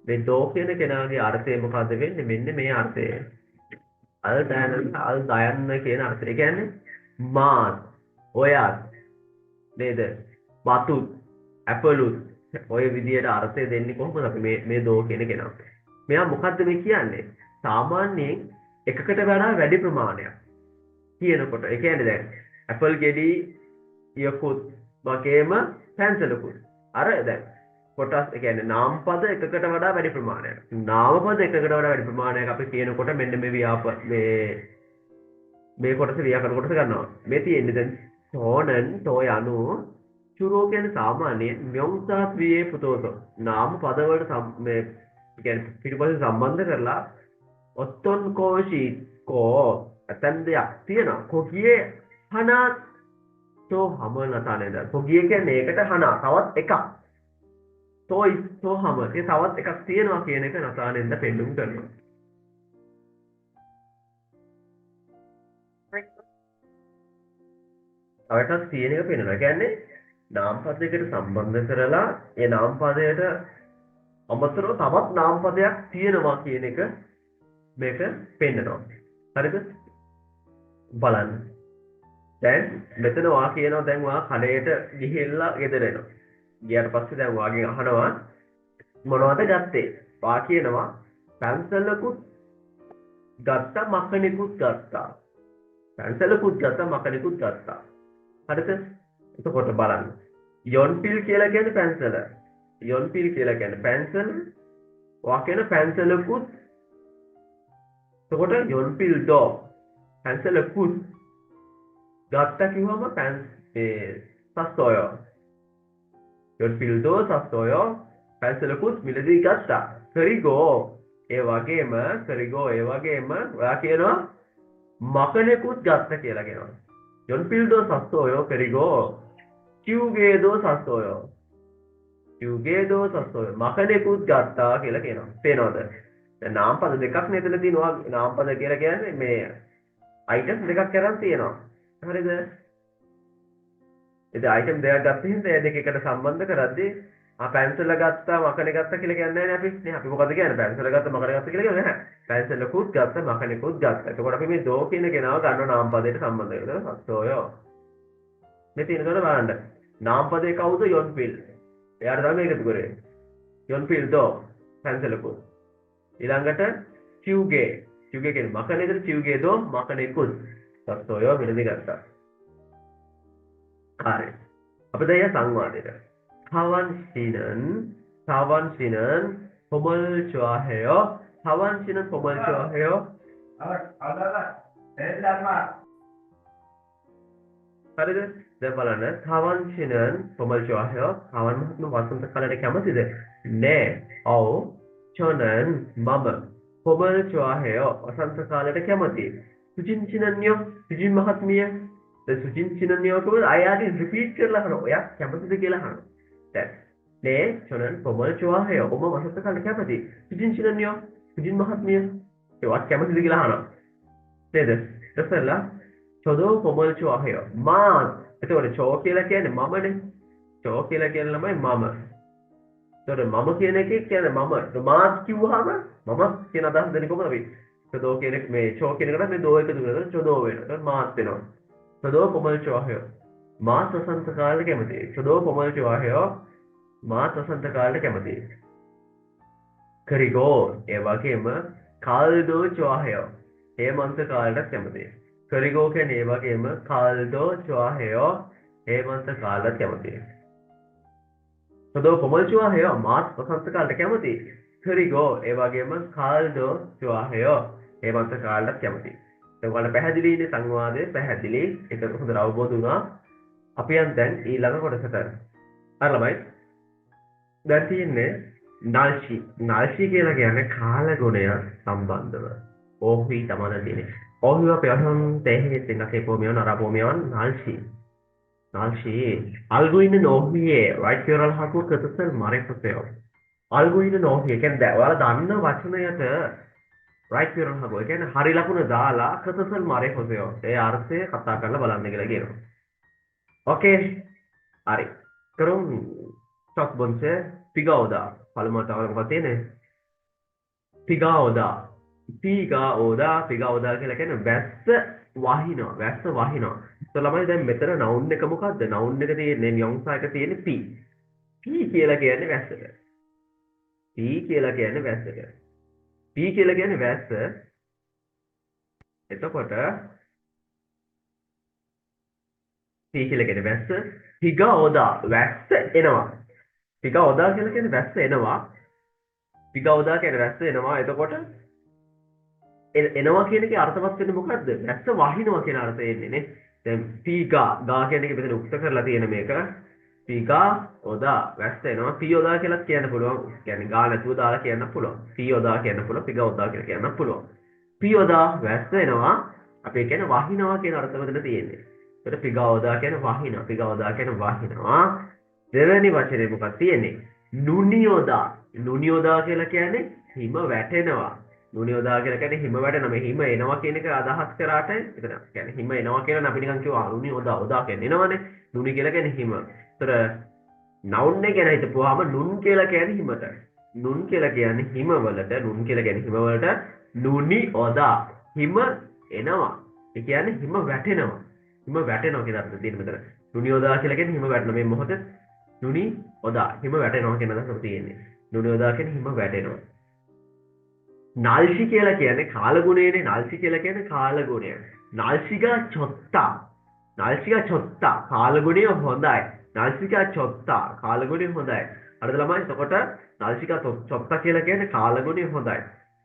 මේ දෝ කියන කෙනාගේ අර්ථය මොකද්ද වෙන්නේ? මෙන්න මේ අර්ථය. අල් දයන්න කියන අර්ථය. ඒ කියන්නේ මාත්, ඔයත් නේද? බතුත්, ඇපලුත් ඔය විදියට අර්ථය දෙන්නේ කොහොමද අපි මේ දෝ කියන කෙනා. මෙයා මොකද්ද මේ කියන්නේ? සාමාන්‍යයෙන් එකකට වඩා වැඩි ප්‍රමාණයක් කියනකොට. ඒ කියන්නේ දැන් ඇපල් ගෙඩි යකුත් වගේම පැන්සලකුත්. අර දැන් කොටස් ඒ කියන්නේ නාම පද එකකට වඩා වැඩි ප්‍රමාණයක්. නාම පද එකකට වඩා වැඩි ප්‍රමාණයක් අපි කියනකොට මෙන්න මේ කොටස ව්‍යාකරණ කොටස ගන්නවා. මේ තියෙන්නේ දැන් තෝනන් තෝය අනු චුරෝ කියන්නේ සාමාන්‍යයෙන් म्योंगसाත් වියේ පුතෝත නාම පද වලට මේ කියන්නේ පිටුපසින් සම්බන්ධ කරලා ඔත්තොන් කෝෂි කෝ ඇතන් දෙයක් තියෙනවා. කොකියේ හනා තෝ හම නතානේද. කොකියේ කියන්නේ ඒකට හනා තවත් එකක්. තෝයි තෝ හම ඒ තවත් එකක් තියෙනවා කියන එක නතානෙන්ද පෙන්නුම් කරනවා. තව එකක් තියෙන එක පේනවා. ඒ කියන්නේ නාම පදයකට සම්බන්ධ කරලා ඒ නාම පදයට අමතරව තවත් නාම පදයක් තියෙනවා කියන එක මේක පෙන්නනවා. හරිද? බලන්න. දැන් මෙතන වා කියනවා දැන් වා කඩේට ගිහිල්ලා ගෙදර එනවා. ගියාට පස්සේ දැන් වාගෙන් අහනවා මොනවද ගත්තේ? වා කියනවා පැන්සලකුත් ගත්තා මකණෙකුත් ගත්තා. පැන්සලකුත් ගත්තා මකණෙකුත් ගත්තා. හරිද? එතකොට බලන්න. යොන්පිල් කියලා කියන්නේ පැන්සල. යොන්පිල් කියලා කියන්නේ පැන්සල. වා කියන පැන්සලකුත් එතකොට යොන්පිල් දෝ පැන්සලකුත් ගත්තා කිව්වම සස්තෝය. යොන්පිල් දෝ සස්තෝය පැන්සලකුත් මිලදී ගත්තා. කරිගෝ ඒ වගේම ඔයා කියනවා මකණෙකුත් ගත්තා කියලා කියනවා. යොන්පිල් දෝ සස්තෝය කරිගෝ කිව්ගේ දෝ සස්තෝය. කිව්ගේ දෝ සස්තෝය මකණෙකුත් ගත්තා කියලා කියනවා. පේනවද? දැන් නාම පද දෙකක් නේදලා තියෙනවා. නාම පද කියලා කියන්නේ මේ අයිටම් දෙකක් කරන් තියෙනවා. හරිද? ඉතින් අයිටම් දෙකක් ගත්ත හින්දා ඒ දෙක එකට සම්බන්ධ කරද්දී පැන්සල ගත්තා මකණෙ ගත්තා කියලා කියන්නේ නැහැ නේ අපි. නේ අපි මොකද කියන්නේ? පැන්සල ගත්තා මකණෙ ගත්තා කියලා කියන්නේ නැහැ. පැන්සලකුත් ගත්තා මකණෙකුත් ගත්තා. එතකොට අපි මේ දෝ කියන කෙනාව ගන්න නාම පදයට සම්බන්ධ කරලා සත්‍යය. මේ තියෙනකොට බලන්න. නාම පදේ කවුද? යොන්පිල්. එයාට තමයි මේක දුරේ. යොන්පිල් දෝ පැන්සලකුත්. ඊළඟට චිව්ගේ කියන්නේ මකණෙද චිව්ගේ දෝ මකණෙකුත් සත්‍යය මෙලදී ගත්තා. හරි. අපි දැන් සංවාදයට. 타완씨는 봄을 좋아해요. 타완씨는 봄을 좋아해요. හරිද? දැන් බලන්න. 타완씨는 봄을 좋아해요. 타완 මහත්ම වසන්ත කාලයට කැමතිද? 네. ඔව්. 저는 봄을 좋아해요. වසන්ත කාලයට කැමතියි. 수진씨는요? 수진 මහත්මිය? දැන් 수진씨는요 කියවල අයගේ රිපීට් කරලා අහනවා. ඔයා කැමතිද කියලා අහනවා. 네, 저는 봄을 좋아해요. 엄마 වසන්ත කාලයට කැමතියි. 수진 씨는요? 수진 මහත්මිය? ඒවත් කැමතිද කියලා අහනවා. නේද? ඉතින්ලා 저도 봄을 좋아해요. එතකොට චෝ කියලා කියන්නේ මමනේ. චෝ කියලා කියන්නේ ළමයි මම. එතකොට මම කියන එකේ කියන්නේ මම. මාත් කිව්වහම මම කියන අදහස දෙන්නේ කොහොමද අපි? චෝ කියන එක මේ චෝ කියන එකට මේ දෝ එකතු කරලා චොදෝ වෙනවා. එතකොට මාත් වෙනවා. චොදෝ 봄을 좋아해요. මාත් වසන්ත කාලයට කැමතියි. චොදෝ 봄을 좋아해요. මාත් වසන්ත කාලයට කැමතියි. 그리고 ඒ වගේම කාල්දෝ 좋아해요. හේමන්ත කාලයට කැමතියි. 그리고 කියන්නේ ඒ වගේම කාල්දෝ 좋아해요. හේමන්ත කාලයට කැමතියි. 저도 봄을 좋아해요. මාත් වසන්ත කාලයට කැමතියි. 그리고 ඒ වගේම කාල්දෝ 좋아해요. හේමන්ත කාලයට කැමතියි. ඔයාලට පැහැදිලිනේ සංවාදය පැහැදිලි. ඒක හොඳට අවබෝධ වුණා. අපි යන් දැන් ඊළඟ කොටසට. හරි ළමයි. දැන් තියෙන්නේ නාල්ෂි. නාල්ෂි කියලා කියන්නේ කාල ගුණය සම්බන්ධව. ඕහි තමයි තියෙන්නේ. ඕහි අපයන් තේහේ තිනකේ පොමියන් අරපොමියන් නාල්ෂි. නාල්ෂි. algoine nohie right plural haku කතසල් මරෙකසෙව. algoine nohie කියන්නේ ඔයාලා දන්න වචනයට right plural haku. ඒ කියන්නේ හරි ලකුණ දාලා කතසල් මරෙකසෙව. ඒ අර්ථය කතා කරලා බලන්න කියලා කියනවා. ඕකේ. හරි. කරුම් 첫 번째 비가 오다. 발음을 따라하는 것 같네. 비가 오다. 비가 오다 කියලා කියන්නේ වැස්ස වහිනවා. වැස්ස වහිනවා. તો ළමයි දැන් මෙතන noun එක මොකද්ද? noun එක තියෙන්නේ නියොංසා එක තියෙන්නේ p. p කියලා කියන්නේ වැස්සට. p කියලා කියන්නේ වැස්සට. p කියලා කියන්නේ වැස්ස. එතකොට p කියලා කියන්නේ වැස්ස. 비가 오다. වැස්ස එනවා. 비가 오다 කියලා කියන්නේ වැස්ස එනවා. 비가 오다 කියන්නේ වැස්ස එනවා. එතකොට එනවා කියන එකේ අර්ථවත් වෙන්නේ මොකද්ද? වැස්ස වහිනවා කියන අර්ථය එන්නේ නේ. දැන් පීගා ගා කියන එක මෙතන උක්ත කරලා තියෙන මේක. පීගා oda වැස්ස එනවා. පී oda කියලා කියන්න පුළුවන්. කියන්නේ ගා නැතුව දාලා කියන්න පුළුවන්. පී oda කියන්න පුළුවන්. පීගා oda කියලා කියන්න පුළුවන්. පී oda වැස්ස එනවා. අපි කියන්නේ වහිනවා කියන අර්ථය මෙතන තියෙන්නේ. ඒකට පීගා oda කියන්නේ වහිනවා. පීගා oda කියන්නේ වහිනවා. දෙවෙනි වචනේ මොකක්ද තියෙන්නේ? නුනියෝදා. නුනියෝදා කියලා කියන්නේ හිම වැටෙනවා. නුනි යොදා කියලා කියන්නේ හිම වැටෙන මේ හිම එනවා කියන එක අදහස් කරාට එතන කියන්නේ හිම එනවා කියලා අපි නිකන් කිව්වා නුනි යොදා කියන්නේ එනවනේ නුනි කියලා කියන්නේ හිම. ඒතර noun එක ගැන හිතපුවාම නුන් කියලා කියන්නේ හිමට. නුන් කියලා කියන්නේ හිම වලට නුන් කියලා කියන්නේ හිම වලට නුනි යොදා හිම එනවා. ඒ කියන්නේ හිම වැටෙනවා. හිම වැටෙනවා කියන අර්ථය තියෙන මෙතන. නුනි යොදා කියලා කියන්නේ හිම වැටෙන මේ මොහොතේ නුනි යොදා හිම වැටෙනවා කියන අදහස තියෙන්නේ. නුනි යොදා කියන්නේ හිම වැටෙනවා. නාල්ෂි කියලා කියන්නේ කාලගුණයනේ නාල්ෂි කියලා කියන්නේ කාලගුණය. නාල්ෂිකා චොත්තා. නාල්ෂිකා චොත්තා කාලගුණය හොඳයි. නාල්ෂිකා චොත්තා කාලගුණය හොඳයි. හරිද ළමයි? එතකොට නාල්ෂිකා චොත්තා කියලා කියන්නේ කාලගුණය හොඳයි.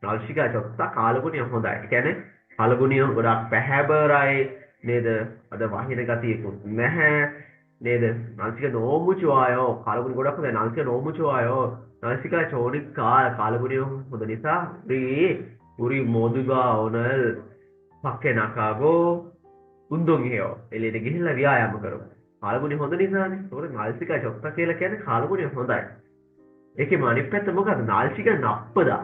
නාල්ෂිකා චොත්තා කාලගුණය හොඳයි. ඒ කියන්නේ කාලගුණය ගොඩක් පැහැබරයි නේද? අද වහින ගතියකුත් නැහැ නේද? නාල්ෂිකා නෝමුචුවායෝ කාලගුණය ගොඩක් හොඳයි. නාල්ෂිකා නෝමුචුවායෝ නාසිකා චෝනිකා කාලගුණය හොඳ නිසා උරි මොදුගා ඕනල් පක්කේ නකාගෝ උන්දුන් හේයෝ එළියට ගිහිල්ලා ව්‍යායාම කරමු. කාලගුණය හොඳ නිසානේ. ඒකට නාසිකා චොත්තා කියලා කියන්නේ කාලගුණය හොඳයි. ඒකේ අනිත් පැත්ත මොකද්ද? නාසිකා නප්පදා.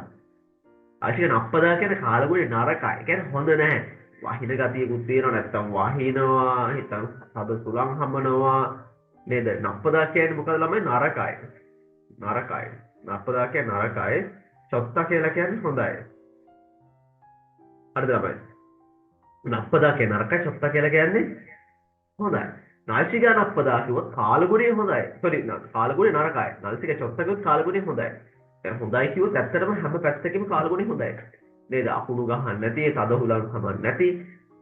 නාසිකා නප්පදා කියන්නේ කාලගුණය නරකයි. ඒ කියන්නේ හොඳ නැහැ. වහින ගතියකුත් තියෙනවා නැත්තම් වහිනවා හිතන් සද සුලං හමනවා නේද? නප්පදා කියන්නේ මොකද ළමයි? නරකයි. නරකයි. නප්පදා කියන්නේ නරකයි. චොත්තා කියලා කියන්නේ හොඳයි. හරිද ළමයි? නප්පදා කියන්නේ නරකයි. චොත්තා කියලා කියන්නේ හොඳයි. නාල්සිකා නප්පදා කිව්වොත් කාලගුණය හොඳයි. සෝරි කාලගුණය නරකයි. නාල්සිකා චොත්තා කිව්වොත් කාලගුණය හොඳයි. දැන් හොඳයි කිව්වොත් ඇත්තටම හැම පැත්තකින්ම කාලගුණය හොඳයි. නේද? අකුණු ගහන්න නැති, තද හුලං හමන්න නැති.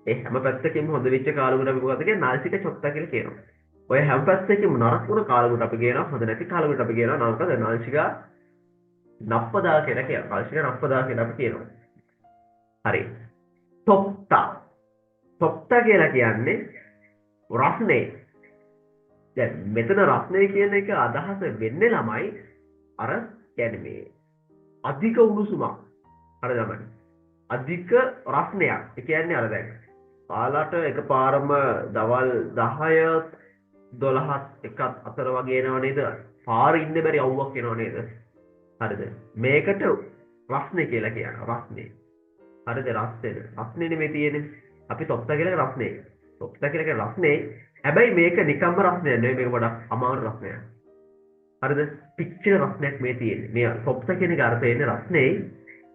ඒ හැම පැත්තකින්ම හොඳ වෙච්ච කාලගුණ අපි මොකද කියන්නේ? නාල්සිකා චොත්තා කියලා කියනවා. ඔය හැම පැත්තකින්ම නරක වුණ කාලගුණ අපි කියනවා. හොඳ නැති කාලගුණ අපි කියනවා. නරකද නාල්සිකා නප්පදා කියලා කියනවා. නාල්සිකා නප්පදා කියලා අපි කියනවා. හරි. තොප්තා. තොප්තා කියලා කියන්නේ රස්නේ. දැන් මෙතන රස්නේ කියන එක අදහස වෙන්නේ ළමයි අර කියන්නේ මේ අධික උණුසුමක්. හරි ළමයි. අධික රස්නයක්. ඒ කියන්නේ අර දැන් පාලට එකපාරම දවල් 10 12ත් එකත් අතර වගේ එනව නේද? පාරේ ඉන්න බැරි අවුවක් එනව නේද? හරිද? මේකට රස්නේ කියලා කියනවා. රස්නේ. හරිද? රස්නේ මේ තියෙන්නේ. අපි තොප්තා කියලා රස්නේ. තොප්තා කියලා කියන රස්නේ. හැබැයි මේක නිකම්ම රස්නයක් නෙවෙයි. මේක වඩා අමාරු රස්නයක්. හරිද? පිච්චෙන රස්නයක් මේ තියෙන්නේ. මේ තොප්තා කියන එක අර්ථය එන්නේ රස්නේ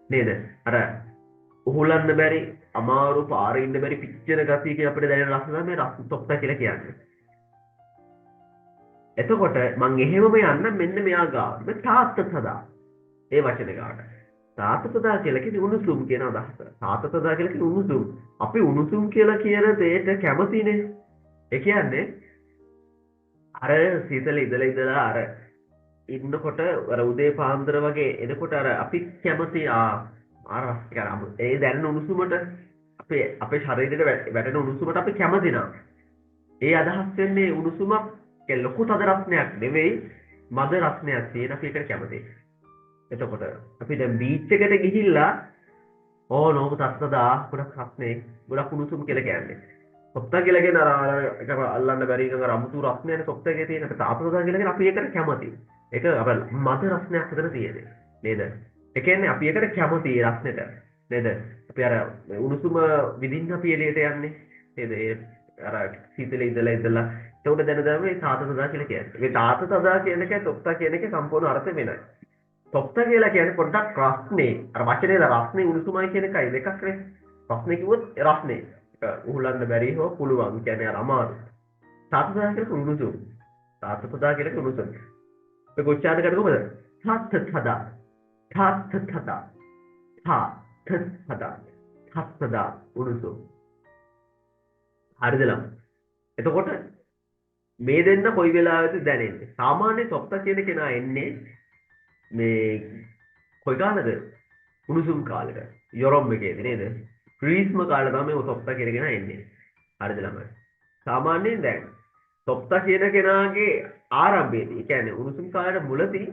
නේද? අර උහුලන්න බැරි අමාරු පාරේ ඉන්න බැරි පිච්චෙන ගතිය කියන අපිට දැනෙන රස්න මේ තොප්තා කියලා කියන්නේ. එතකොට මං එහෙමම යන්න මෙන්න මෙයා ගාව. මේ තාත්තසදා. ඒ වචනේ ගාවට. තාත්තසදා කියලා කියන්නේ උණුසුම් කියන අදහස. තාත්තසදා කියලා කියන්නේ උණුසුම්. අපි උණුසුම් කියලා කියන දෙයට කැමතිනේ. ඒ කියන්නේ අර සීතල ඉඳලා අර ඉන්නකොට අර උදේ පාන්දර වගේ එනකොට අර අපි කැමති ඒ දැනෙන උණුසුමට අපේ ශරීරයට වැටෙන උණුසුමට අපි කැමති නා. ඒ අදහස් වෙන්නේ උණුසුමක් ලොකු තද රස්නයක් නෙවෙයි මද රස්නයක් තියෙන අපි එකට කැමතියි. එතකොට අපි දැන් බීච් එකට ගිහිල්ලා නෝම තත්ත්වදා ගොඩක් රස්නේ ගොඩක් උණුසුම් කියලා කියන්නේ. තොප්තා කියලා කියන එක අල්ලන්න බැරි එක අමුතු රස්නයනේ තොප්තා එකේ තියෙන. තාපසදා කියලා කියන අපි එකට කැමතියි. ඒක අපේ මද රස්නයක් විතර තියෙන්නේ. නේද? ඒ කියන්නේ අපි එකට කැමතියි රස්නෙට. නේද? අපි අර උණුසුම විඳින්න අපි එළියට යන්නේ. නේද? ඒ අර සීතල ඉඳලා එතකොට දැන මේ තාතසදා කියලා කියන්නේ. මේ තාතසදා කියන එක තොප්තා කියන එක සම්පූර්ණ අර්ථය වෙනයි. තොප්තා කියලා කියන්නේ පොඩ්ඩක් රස්නේ. අර වචනේ රස්නේ උණුසුමයි කියන එකයි දෙකක් නේ. රස්නේ කිව්වොත් රස්නේ. උහුලන්න බැරි හෝ පුළුවන් කියන්නේ අර අමාරු. තාතසදා කියලා උණුසුම්. තාතසදා කියලා උණුසුම්. මේ කොච්චාද කරේ කොහොමද? තාතසදා. තාතසදා. තාතසදා උණුසුම්. හරිද ළම? එතකොට මේ දෙන්න කොයි වෙලාවෙද දැනෙන්නේ? සාමාන්‍ය තොප්තා කියන කෙනා එන්නේ මේ කොයි කාලෙද? උණුසුම් කාලෙට. යුරෝප් එකේදී නේද? ග්‍රීස්ම කාලේ තමයි ඔය තොප්තා කියන කෙනා එන්නේ. හරිද ළමයි? සාමාන්‍යයෙන් දැන් තොප්තා කියන කෙනාගේ ආරම්භයේදී, ඒ කියන්නේ උණුසුම් කාලේ මුලදී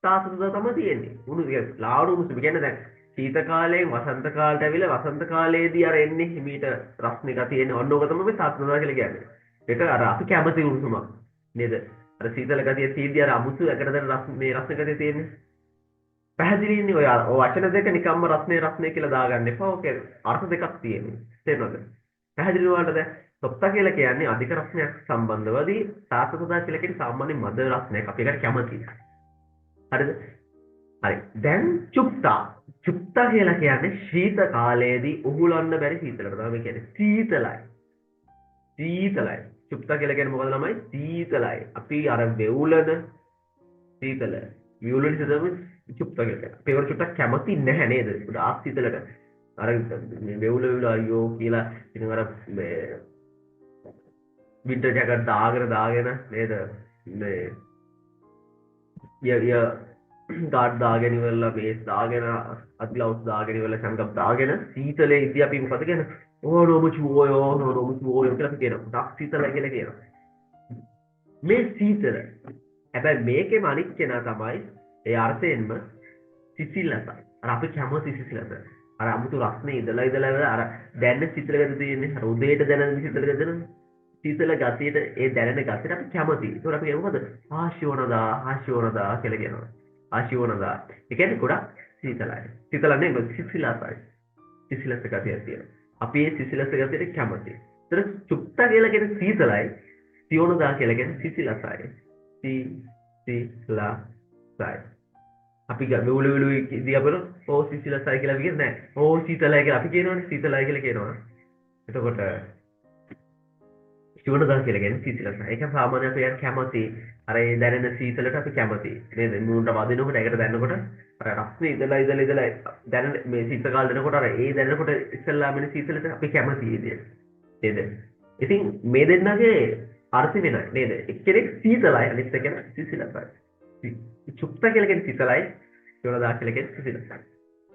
තාතසදා තමයි තියෙන්නේ. ලාවඩ උණුසුම කියන්නේ දැන් සීත කාලයෙන් වසන්ත කාලයට ඇවිල්ලා වසන්ත කාලයේදී අර එන්නේ හිමීට රස්නේ ගතිය එන්නේ. ඔන්න ඕක තමයි මේ තාතසදා කියලා කියන්නේ. ඒක අර අපි කැමති උණුසුමක් නේද? අර සීතල ගතිය තියෙද්දි අර අමුතු එකකට දැන් මේ රස්නේ ගතිය තියෙන්නේ. පැහැදිලිනේ ඔය වචන දෙක නිකම්ම රත්නේ කියලා දාගන්න එපා. ඕකේ අර්ථ දෙකක් තියෙනවා. තේරෙනවද? පැහැදිලි වුණාට දැන් සොත්තා කියලා කියන්නේ අධික රත්නයක් සම්බන්ධවදී තාත්තදා කියලා කියන සාමාන්‍ය මද රත්නයක් අපි ඒකට කැමතියි. හරිද? හරි. දැන් චුප්තා කියලා කියන්නේ ශීත කාලයේදී උහුලන්න බැරි සීතලකට තමයි කියන්නේ. සීතලයි. චුප්තා කියලා කියන්නේ මොකද ළමයි? සීතලයි. අපි අර වෙවුලන සීතල. වියුලන සීතල චුප්තා කියලා කියනවා. අපි ඒකට චුට්ටක් කැමති නැහැ නේද? ගොඩාක් සීතලට. අර මේ වෙවුල අයියෝ කියලා ඉතින් අර මේ වින්ටර් ජැකට් දාගෙන නේද? මේ ය ගාඩ් දාගෙන ඉවරලා බේස් දාගෙන අත් ග්ලව්ස් දාගෙන ඉවරලා සංගම් දාගෙන සීතලේ ඉඳි අපි මොකද කියන්නේ? ඕනෝම චුවෝ කියලා අපි කියනවා. ඩක් සීතලයි කියලා කියනවා. මේ සීතල. හැබැයි මේකේම අනිත් කෙනා තමයි ඒ අර්ථයෙන්ම සිසිලස. අර අපි කැමති සිසිලස. අර අමුතු රස්නේ ඉදලා අර දැනෙන සීතල ගතිය තියෙන්නේ. අර උදේට දැනෙන සීතල ගතිය සීතල ගතියට ඒ දැනෙන ගතියට අපි කැමතියි. ඒකෝර අපි කියමු මොකද? ආශිවනදා කියලා කියනවා. ආශිවනදා. ඒ කියන්නේ ගොඩක් සීතලයි. සීතල නෙමෙයි සිසිලසයි. සිසිලස ගතියක් තියෙනවා. අපි මේ සිසිලස ගතියට කැමතියි. ඒතර චුප්තා කියලා කියන්නේ සීතලයි. සිවනදා කියලා කියන්නේ සිසිලසයි. සිසිලසයි. අපි ගමෙවුලු ඉදී අපර ඕ සිසිලසයි කියලා කියන්නේ නැහැ. ඕ සීතලයි කියලා අපි කියනවනේ සීතලයි කියලා කියනවා. එතකොට සිවනදා කියලා කියන්නේ සීතලසයි. ඒක සාමාන්‍යයෙන් අපි යන කැමති අර ඒ දැනෙන සීතලට අපි කැමති. නේද? මූණට වදිනකොට ඒකට දැනනකොට අර රස්නේ ඉදලා දැනෙන මේ සීතල කාල දෙනකොට අර ඒ දැනනකොට ඉස්සල්ලාම එන සීතලට අපි කැමති ඉතින්. නේද? ඉතින් මේ දෙන්නගේ අර්ථ වෙනයි නේද? එක්කෙනෙක් සීතලයි අනිත් කෙනා සිසිලසයි. චුප්තා කියලා කියන්නේ සීතලයි, සිවනදා කියලා කියන්නේ සිසිලසයි.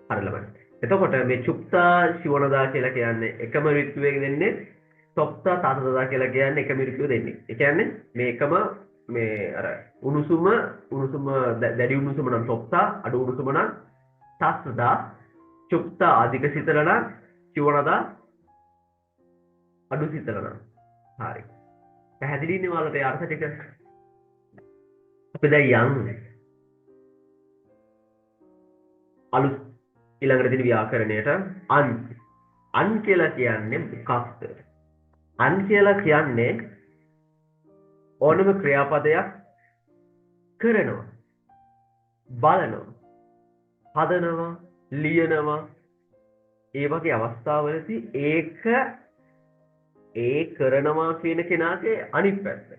හරි ළමයි. එතකොට මේ චුප්තා සිවනදා කියලා කියන්නේ එකම ඍතුවේ දෙන්නේ සොප්තා තාතදා කියලා කියන්නේ එකම ඍතුවේ දෙන්නේ. ඒ කියන්නේ මේකම මේ අර උණුසුම දැඩි උණුසුම නම් සොප්තා, අඩු උණුසුම නම් තාතදා, චුප්තා අධික සීතල නම් සිවනදා අඩු සීතල නම්. හරි. පැහැදිලිනේ ඔයාලට ඒ අර්ථ ටික. අපි දැන් යන්නේ අලුත් ඊළඟට තියෙන ව්‍යාකරණයට අන් කියලා කියන්නේ මොකක්ද? අන් කියලා කියන්නේ ඕනම ක්‍රියාපදයක් කරනවා, බලනවා, හදනවා, ලියනවා. ඒ වගේ අවස්ථාවලදී ඒක ඒ කරනවා කියන කෙනාගේ අනිත් පැත්ත.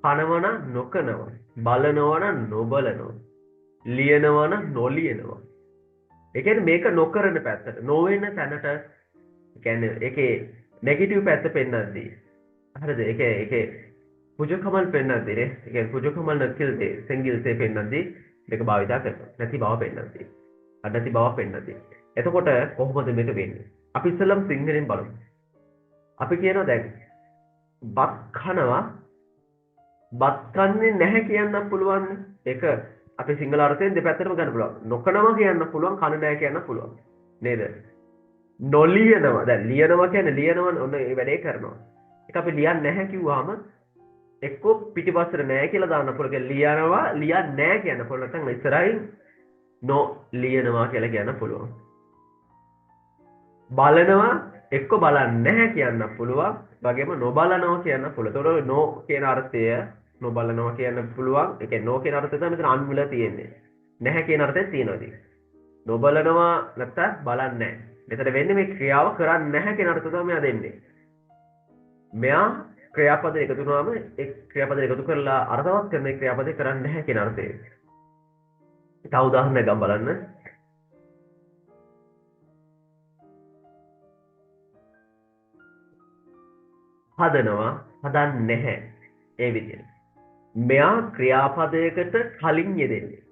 කනවන නොකනවා, බලනවන නොබලනවා, ලියනවන නොලියනවා. ඒ කියන්නේ මේක නොකරන පැත්තට, නොවන තැනට කියන්නේ ඒකේ නෙගටිව් පැත්ත පෙන්වද්දී. හරිද? ඒකේ පුජකමල් පෙන්වද්දී නේ. ඒ කියන්නේ පුජකමල් නැතිල්තේ, සිංගල්තේ පෙන්වද්දී මේක භාවිතා කරනවා. නැති බව පෙන්වද්දී. අඩති බව පෙන්වද්දී. එතකොට කොහොමද මේක වෙන්නේ? අපි ඉස්සෙල්ලම සිංහලෙන් බලමු. අපි කියනවා දැන් බත් කනවා බත් කන්නේ නැහැ කියන්න පුළුවන්. ඒක අපි සිංහල අර්ථයෙන් දෙපැත්තටම ගන්න පුළුවන්. නොකනවා කියන්න පුළුවන්, කන නැහැ කියන්න පුළුවන්. නේද? නොලියනවා. දැන් ලියනවා කියන්නේ ලියනවනේ ඔන්න ඒ වැඩේ කරනවා. ඒක අපි ලියන්නේ නැහැ කිව්වහම එක්කෝ පිටිපස්සට නැහැ කියලා දාන්න පුළුවන්. ලියනවා, ලියන්නේ නැහැ කියන්න පුළුවන්. නැත්නම් ඉස්සරහින් ලියනවා කියලා කියන්න පුළුවන්. බලනවා එක්ක බලන්නේ නැහැ කියන්න පුළුවන්. වගේම නොබලනවා කියන්න පුළුවන්. ඒතකොට නෝ කියන අර්ථය නොබලනවා කියන්න පුළුවන්. ඒ කියන්නේ නෝ කියන අර්ථය තමයි මෙතන අන් වල තියෙන්නේ. නැහැ කියන අර්ථය තියෙනවා ඉතින්. නොබලනවා නැත්නම් බලන්නේ නැහැ. මෙතන වෙන්නේ මේ ක්‍රියාව කරන්නේ නැහැ කියන අර්ථය තමයි මෙයා දෙන්නේ. මෙයා ක්‍රියාපද එකතු වුණාම ඒ ක්‍රියාපද එකතු කරලා අර්ථවත් කරන ඒ ක්‍රියාපදේ කරන්නේ නැහැ කියන අර්ථය. තව උදාහරණයක් ගන්න බලන්න. හදනවා, හදන්නේ නැහැ. ඒ විදිහට. මෙයා ක්‍රියාපදයකට කලින් යෙදෙන්නේ.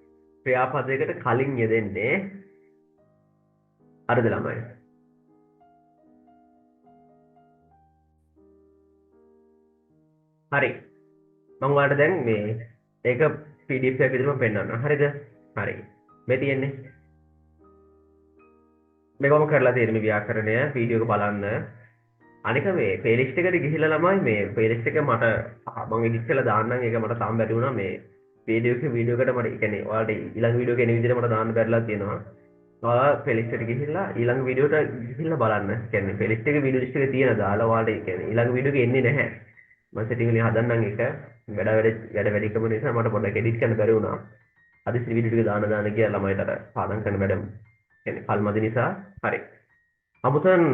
ක්‍රියාපදයකට කලින් යෙදෙන්නේ අරද ළමයි. හරි. මම ඔයාලට දැන් මේ ඒක PDF එකක් විදිහට පෙන්නන්න. හරිද? හරි. මේ තියෙන්නේ. මේකම කරලා තියෙන මේ ව්‍යාකරණය වීඩියෝ එක බලන්න. අනික මේ ප්ලේලිස්ට් එකට ගිහිල්ලා ළමයි මේ ප්ලේලිස්ට් එක මට මම එඩිට් කරලා දාන්නම්. ඒක මට තාම බැරි වුණා මේ වීඩියෝ එකට මට කියන්නේ ඔයාලට ඊළඟ වීඩියෝ එක එන විදිහට මට දාන්න බැරිලා තියෙනවා. ඔයාලා playlist එකට ගිහිල්ලා ඊළඟ වීඩියෝට ගිහිල්ලා බලන්න. කියන්නේ playlist එකේ වීඩියෝ ලිස්ට් එකේ තියෙන දාලා ඔයාලට කියන්නේ ඊළඟ වීඩියෝ එක එන්නේ නැහැ. මම setting වලින් හදන්නම් ඒක. වැඩ වැඩිකම නිසා මට පොඩ්ඩක් edit කරන්න බැරි වුණා. අදිසි වීඩියෝ ටික දාන කියලා ළමයිට අර පාඩම් කරන්න වැඩ කියන්නේ කල්මදි නිසා හරි. අමුතෙන්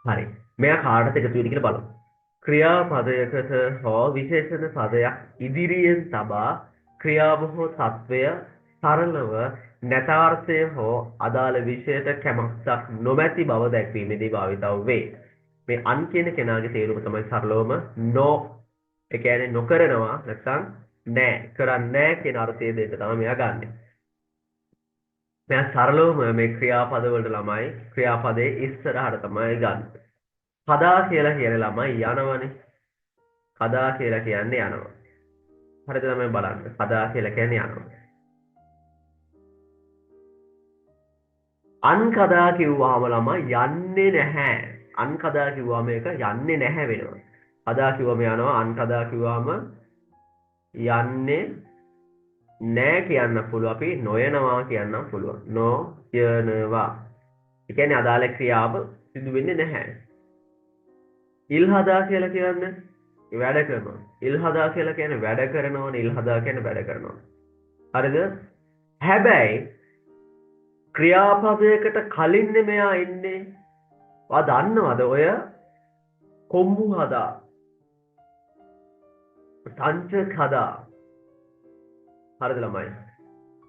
හරි. මෙයා කාටද එකතු වෙන්නේ කියලා බලමු. ක්‍රියාපදයකට හෝ විශේෂණ පදයක් ඉදිරියෙන් තබා ක්‍රියාව හෝ තත්වය සරලව නැතාර්ථය හෝ අදාළ විෂයට කැමැත්තක් නොමැති බව දැක්වීමේදී භාවිතව වේ. මේ අන් කියන කෙනාගේ තේරුම තමයි සරලවම no. ඒ කියන්නේ නොකරනවා නැත්නම් නෑ කරන්නේ නෑ කියන අර්ථයේ දෙක තමයි මෙයා ගන්නෙ. මෙයා සරලවම මේ ක්‍රියාපද වලට ළමයි ක්‍රියාපදයේ ඉස්සරහට තමයි ගන්න. කදා කියලා කියන ළමයි යනවනේ. කදා කියලා කියන්නේ යනවා. හරිද ළමයි බලන්න. කදා කියලා කියන්නේ යනවා. අන් කදා කිව්වහම ළමයි යන්නේ නැහැ. අන් කදා කිව්වම මේක යන්නේ නැහැ වෙනවා. කදා කිව්වම යනවා. අන් කදා කිව්වම යන්නේ නෑ කියන්න පුළුවන්. අපි නොයනවා කියන්න පුළුවන්. නොයනවා. ඒ කියන්නේ අදාළ ක්‍රියාව සිදු වෙන්නේ නැහැ. ඉල් හදා කියලා කියන්නේ වැඩ කරනවා. ඉල් හදා කියලා කියන්නේ වැඩ කරනවනේ. ඉල් හදා කියන්නේ වැඩ කරනවා. හරිද? හැබැයි ක්‍රියාපදයකට කලින් මෙයා ඉන්නේ. ඔයා දන්නවද ඔය කොම්බු හදා තංච හදා හරිද ළමයි?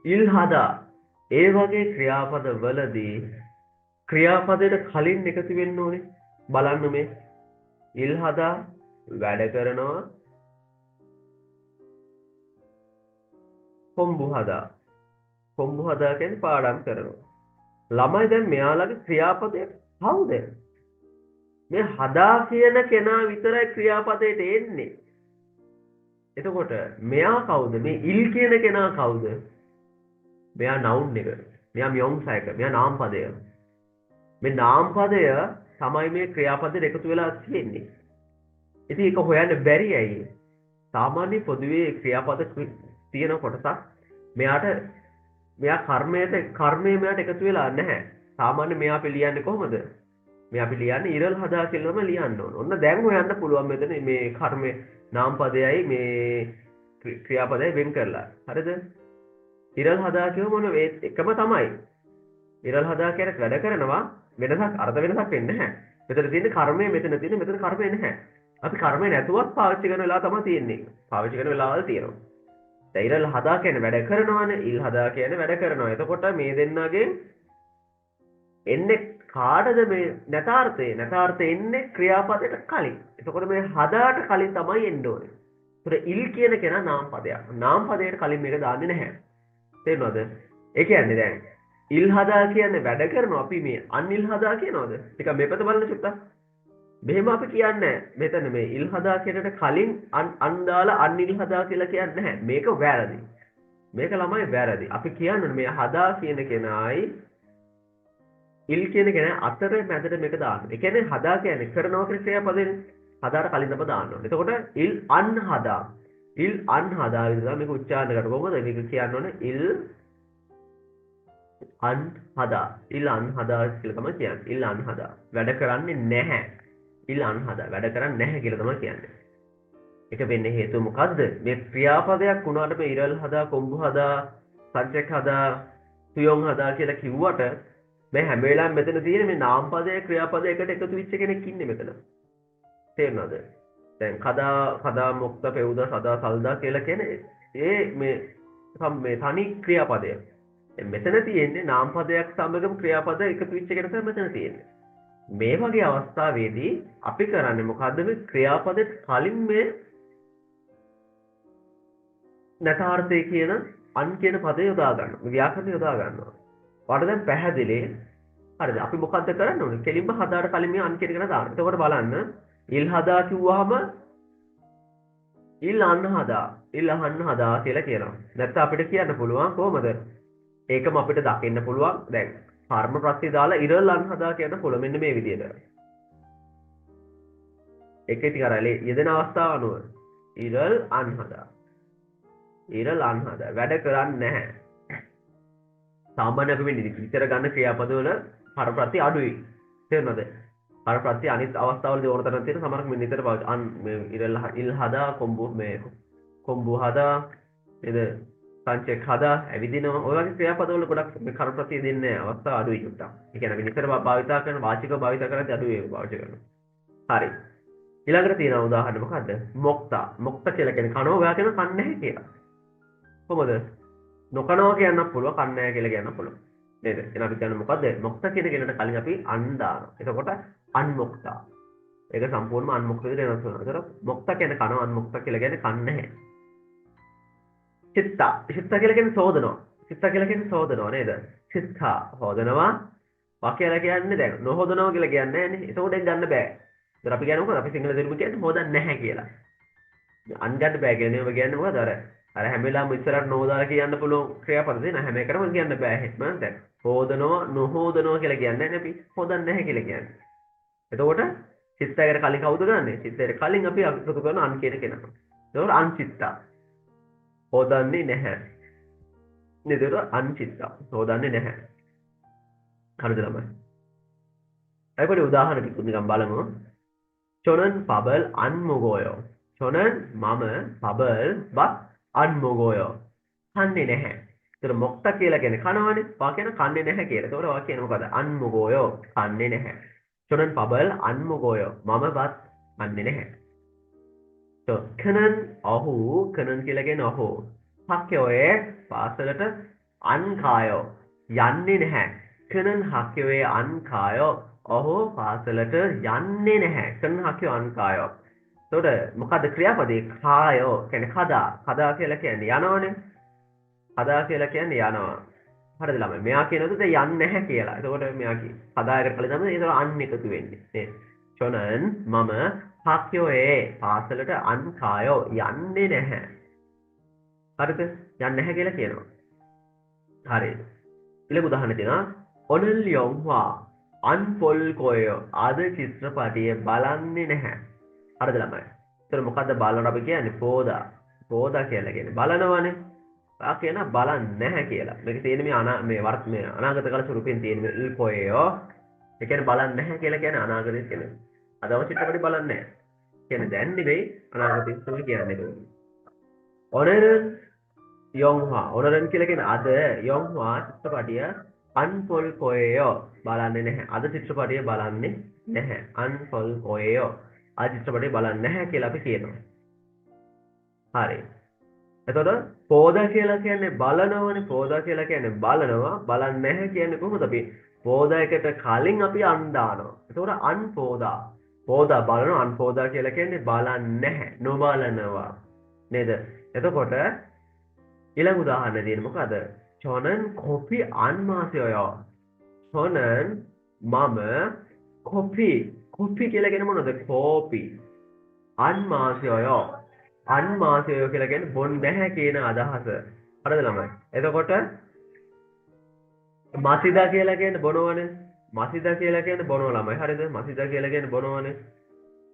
ඉල් හදා ඒ වගේ ක්‍රියාපද වලදී ක්‍රියාපදයට කලින් එකතු වෙන්න ඕනේ. බලන්න මේ ඉල් හදා වැඩ කරනවා. කොම්බු හදා කියන්නේ පාඩම් කරනවා. ළමයි දැන් මෙයාලගේ ක්‍රියාපදය කවුද? මේ හදා කියන කෙනා විතරයි ක්‍රියාපදයට එන්නේ. එතකොට මෙයා කවුද? මේ ඉල් කියන කෙනා කවුද? මෙයා noun එක. මෙයා මියොන්සයක. මෙයා නාම පදය. මේ නාම පදය තමයි මේ ක්‍රියාපදයට එකතු වෙලා තියෙන්නේ. ඉතින් ඒක හොයන්න බැරි ඇයි? සාමාන්‍ය පොදුවේ ක්‍රියාපද තියෙන කොටසක් මෙයා කර්මයේ මෙයාට එකතු වෙලා නැහැ. සාමාන්‍ය මෙයා අපි ලියන්නේ කොහොමද? මේ අපි ලියන්නේ ඉරල් හදා කියලාම ලියන්න ඕන. ඔන්න දැන් හොයන්න පුළුවන් මෙතන මේ කර්මයේ නාම පදයයි මේ ක්‍රියාපදයයි වෙන් කරලා. හරිද? ඉරල් හදා කියව මොන එකම තමයි. ඉරල් හදා කියන්නේ වැඩ කරනවා. වෙනසක් අර්ථ වෙනසක් වෙන්නේ නැහැ. මෙතන තියෙන්නේ කර්මය මෙතන කර්මය නැහැ. අපි කර්මය නැතුවත් පාවිච්චි කරන වෙලාව තමයි තියෙන්නේ. පාවිච්චි කරන වෙලාවල් තියෙනවා. දැන් ඉරල් හදා කියන්නේ වැඩ කරනවානේ. ඉල් හදා කියන්නේ වැඩ කරනවා. එතකොට මේ දෙන්නගේ එන්නේ කාටද මේ නැතාර්ථය එන්නේ ක්‍රියාපදයට කලින්. එතකොට මේ හදාට කලින් තමයි එන්න ඕනේ. ඒතර ඉල් කියන කෙනා නාම පදයක්. නාම පදයට කලින් මේක දාන්නේ නැහැ. තේරුණාද? ඒ කියන්නේ දැන් ඉල් හදා කියන්නේ වැඩ කරනවා. අපි මේ අන්ඉල් හදා කියනවද? ටික මේ පැත්ත බලන්න චුට්ටක්. මෙහෙම අපි කියන්නේ මෙතන මේ ඉල් හදා කියනට කලින් අන් දාලා අන්ඉල් හදා කියලා කියන්නේ නැහැ. මේක වැරදි. මේක ළමයි වැරදි. අපි කියන්නේ මේ හදා කියන කෙනායි ඉල් කියන කෙනා අතර මැදට මේක දාන්න. ඒ කියන්නේ හදා කියන්නේ කරනවා කියන ක්‍රියාපදෙනේ. හදාට කලින් තමයි දාන්න ඕනේ. එතකොට ඉල් අන් හදා. ඉල් අන් හදා විදිහට මේක උච්චාරණය කරලා කොහොමද මේක කියන්න ඕනේ? ඉල් අන් හදා. ඉල් අන් හදා කියලා තමයි කියන්නේ. ඉල් අන් හදා. වැඩ කරන්නේ නැහැ. ඉල් අන් හදා. වැඩ කරන්නේ නැහැ කියලා තමයි කියන්නේ. ඒක වෙන්නේ හේතුව මොකද්ද? මේ ක්‍රියාපදයක් වුණාට මේ ඉරල් හදා, කොම්බු හදා, සංචක හදා, තුයොන් හදා කියලා කිව්වට මේ හැම වෙලාවෙම මෙතන තියෙන මේ නාම පදයේ ක්‍රියාපද එකට එකතු වෙච්ච කෙනෙක් ඉන්නේ මෙතන. තේරුණාද? දැන් කදා මොක්ත පෙවුදා සදා සල්දා කියලා කියන්නේ මේ තනි ක්‍රියාපදය. මෙතන තියෙන්නේ නාම පදයක් සමගම ක්‍රියාපද එකතු වෙච්ච එකට තමයි මෙතන තියෙන්නේ. මේ වගේ අවස්ථාවේදී අපි කරන්නේ මොකද්ද? මේ ක්‍රියාපදයට කලින් මේ නැතාර්ථය කියන අන් කියන පදේ යොදා ගන්නවා. ව්‍යාකරණ යොදා ගන්නවා. ඔයාලට දැන් පැහැදිලි. හරිද? අපි මොකද්ද කරන්න ඕනේ? කෙලින්ම හදාට කලින් මේ අන් කියන එක දාන්න. එතකොට බලන්න ඉල් හදා කිව්වහම ඉල් අන් හදා, ඉල් අහන්න හදා කියලා කියනවා. නැත්නම් අපිට කියන්න පුළුවන් කොහමද? ඒකම අපිට දකින්න පුළුවන්. දැන් කර්ම ප්‍රත්‍ය දාලා ඉරල් අන් හදා කියන පුළුවන් මෙන්න මේ විදිහට. ඒක ඉතින් අර යෙදෙන අවස්ථාව අනුව ඉරල් අන් හදා. ඉරල අන් හදා. වැඩ කරන්නේ නැහැ. සාමාන්‍ය අපි මේ විතර ගන්න ක්‍රියාපදවල පරප්‍රත්‍ය අඩුයි. තේරුණාද? පරප්‍රත්‍ය අනිත් අවස්ථාවලදී ඕන තරම් තියෙන සමහරක් මේ නිතර අන් මේ ඉල් හදා කොම්බු හදා නේද? සංචේක් හදා ඇවිදිනවා. ඔය වගේ ක්‍රියාපදවල ගොඩක් මේ කර්මප්‍රත්‍ය දෙන්නේ අවස්ථා අඩුයි චුට්ටක්. ඒ කියන්නේ අපි නිතර භාවිතා කරන වාචිකව භාවිතා කරද්දී අඩුයි ඒක භාවිත කරනවා. හරි. ඊළඟට තියෙන උදාහරණ මොකද්ද? මොක්තා. මොක්තා කියලා කියන්නේ කනවා ඔයා කියන කන්නේ නැහැ කියලා. කොහොමද? නොකනවා කියන්න පුළුවන් කන්නේ නැහැ කියලා කියන්න පුළුවන්. නේද? එහෙනම් අපි කියන්නේ මොකද්ද? මොක්තා කියන කෙනට කලින් අපි අන් දානවා. එතකොට අන්මුක්තා. ඒක සම්පූර්ණයෙන්ම අන්මුක්ත විදිහට වෙනස් වෙනවා. ඒතර මොක්තා කියන කනවා අන්මුක්තා කියලා කියන්නේ කන්නේ නැහැ. චිත්තා. චිත්තා කියලා කියන්නේ සෝදනවා. චිත්තා කියලා කියන්නේ සෝදනවා නේද? චිත්තා හොදනවා. වාක්‍යය කියන්නේ දැන් නොහොදනවා කියලා කියන්නේ නැහැ නේ. ඒක උඩෙන් ගන්න බෑ. ඒතර අපි කියන්නේ මොකද? අපි සිංහල දෙරුම කියන්නේ හොදන්නේ නැහැ කියලා. අන් ගන්න බෑ කියලා නේ ඔබ කියන්නේ මොකද? අර හැම වෙලාවෙම ඉස්සරහට නොදාලා කියන්න පුළුවන් ක්‍රියාපද දෙන හැම එකටම කියන්න බෑ එහෙම දැන් හොදනවා නොහොදනවා කියලා කියන්නේ නැහැ අපි හොදන්නේ නැහැ කියලා කියන්නේ. එතකොට චිත්තයකට කලින් කවුද ගන්නෙ? චිත්තයට කලින් අපි අකුතු කරන අන් කියන කෙනා. එතකොට අන්චිත්තා. හොදන්නේ නැහැ. නේද? අන්චිත්තා. හොදන්නේ නැහැ. හරිද ළමයි? අයිපොඩි උදාහරණ ටිකක් නිකන් බලමු. චොනන් පබල් අන්මුගෝයෝ. චොනන් මම පබල් බත් අන්මුගෝයෝ. කන්නේ නැහැ. ඒතර මොක්තා කියලා කියන්නේ කනවනේ. වා කියන කන්නේ නැහැ කියලා. ඒතකොට වා කියන මොකද? අන්මුගෝයෝ කන්නේ නැහැ. චොනන් පබල් අන්මුගෝයෝ. මම බත් කන්නේ නැහැ. කනන් ඔහු කනන් කියලා කියන්නේ ඔහු හක්කෝයේ පාසලට අන්කායෝ යන්නේ නැහැ. කනන් හක්කෝයේ අන්කායෝ ඔහු පාසලට යන්නේ නැහැ. කනන් හක්කෝ අන්කායෝ. එතකොට මොකද්ද ක්‍රියාපදේ? කායෝ කියන්නේ කදා. කදා කියලා කියන්නේ යනවනේ. කදා කියලා කියන්නේ යනවා. හරිද ළමයි? මෙයා කියනද යන්නේ නැහැ කියලා. එතකොට මෙයා කදායකට කලින් තමයි ඒක අන් එකතු වෙන්නේ. නේද? චොනන් මම හක්කෝයේ පාසලට අන්කායෝ යන්නේ නැහැ. හරිද? යන්නේ නැහැ කියලා කියනවා. හරිද? ඊළඟ උදාහරණ දෙනවා. ඔනල් යොන්වා අන්පොල් කොයෝ අද චිත්‍රපටිය බලන්නේ නැහැ. හරිද ළමයි? ඒතර මොකද්ද බලන අපි කියන්නේ? පෝදා. පෝදා කියලා කියන්නේ බලනවනේ. ආ කියන බලන්නේ නැහැ කියලා. මේක තියෙන්නේ මේ අනාගත කාල ස්වරූපයෙන් තියෙන මේ ඉල් කොයෝ. ඒ කියන්නේ බලන්නේ නැහැ කියලා කියන්නේ අනාගතයේ කියන්නේ. අදව චිත්‍රපටි බලන්නේ නැහැ. කියන්නේ දැන් නෙවෙයි අනාගතයේ තමයි කියන්නේ ඒක. ඔනරන් යොන්හා ඔනරන් කියලා කියන්නේ අද යොන්හා චිත්‍රපටිය අන්පොල් කොයෝ බලන්නේ නැහැ. අද චිත්‍රපටිය බලන්නේ නැහැ. අන්පොල් කොයෝ අද චිත්‍රපටිය බලන්නේ නැහැ කියලා අපි කියනවා. හරි. එතකොට පෝදා කියලා කියන්නේ බලනවනේ. පෝදා කියලා කියන්නේ බලනවා. බලන්නේ නැහැ කියන්නේ කොහොමද අපි? පෝදා එකට කලින් අපි අන් දානවා. එතකොට අන්පෝදා. පෝදා බලනවා. අන්පෝදා කියලා කියන්නේ බලන්නේ නැහැ. නොබලනවා. නේද? එතකොට ඊළඟ උදාහරණ දෙන්න මොකද? චොනන් කොපි අන්මාසයෝ. චොනන් මම කොපි. කොපි කියලා කියන්නේ මොනවද? කෝපි. අන්මාසයෝ. අන්මාසයෝ කියලා කියන්නේ බොන් නැහැ කියන අදහස. හරිද ළමයි? එතකොට මසිදා කියලා කියන්නේ බොනවනේ. මසිදා කියලා කියන්නේ බොනව ළමයි. හරිද? මසිදා කියලා කියන්නේ බොනවනේ.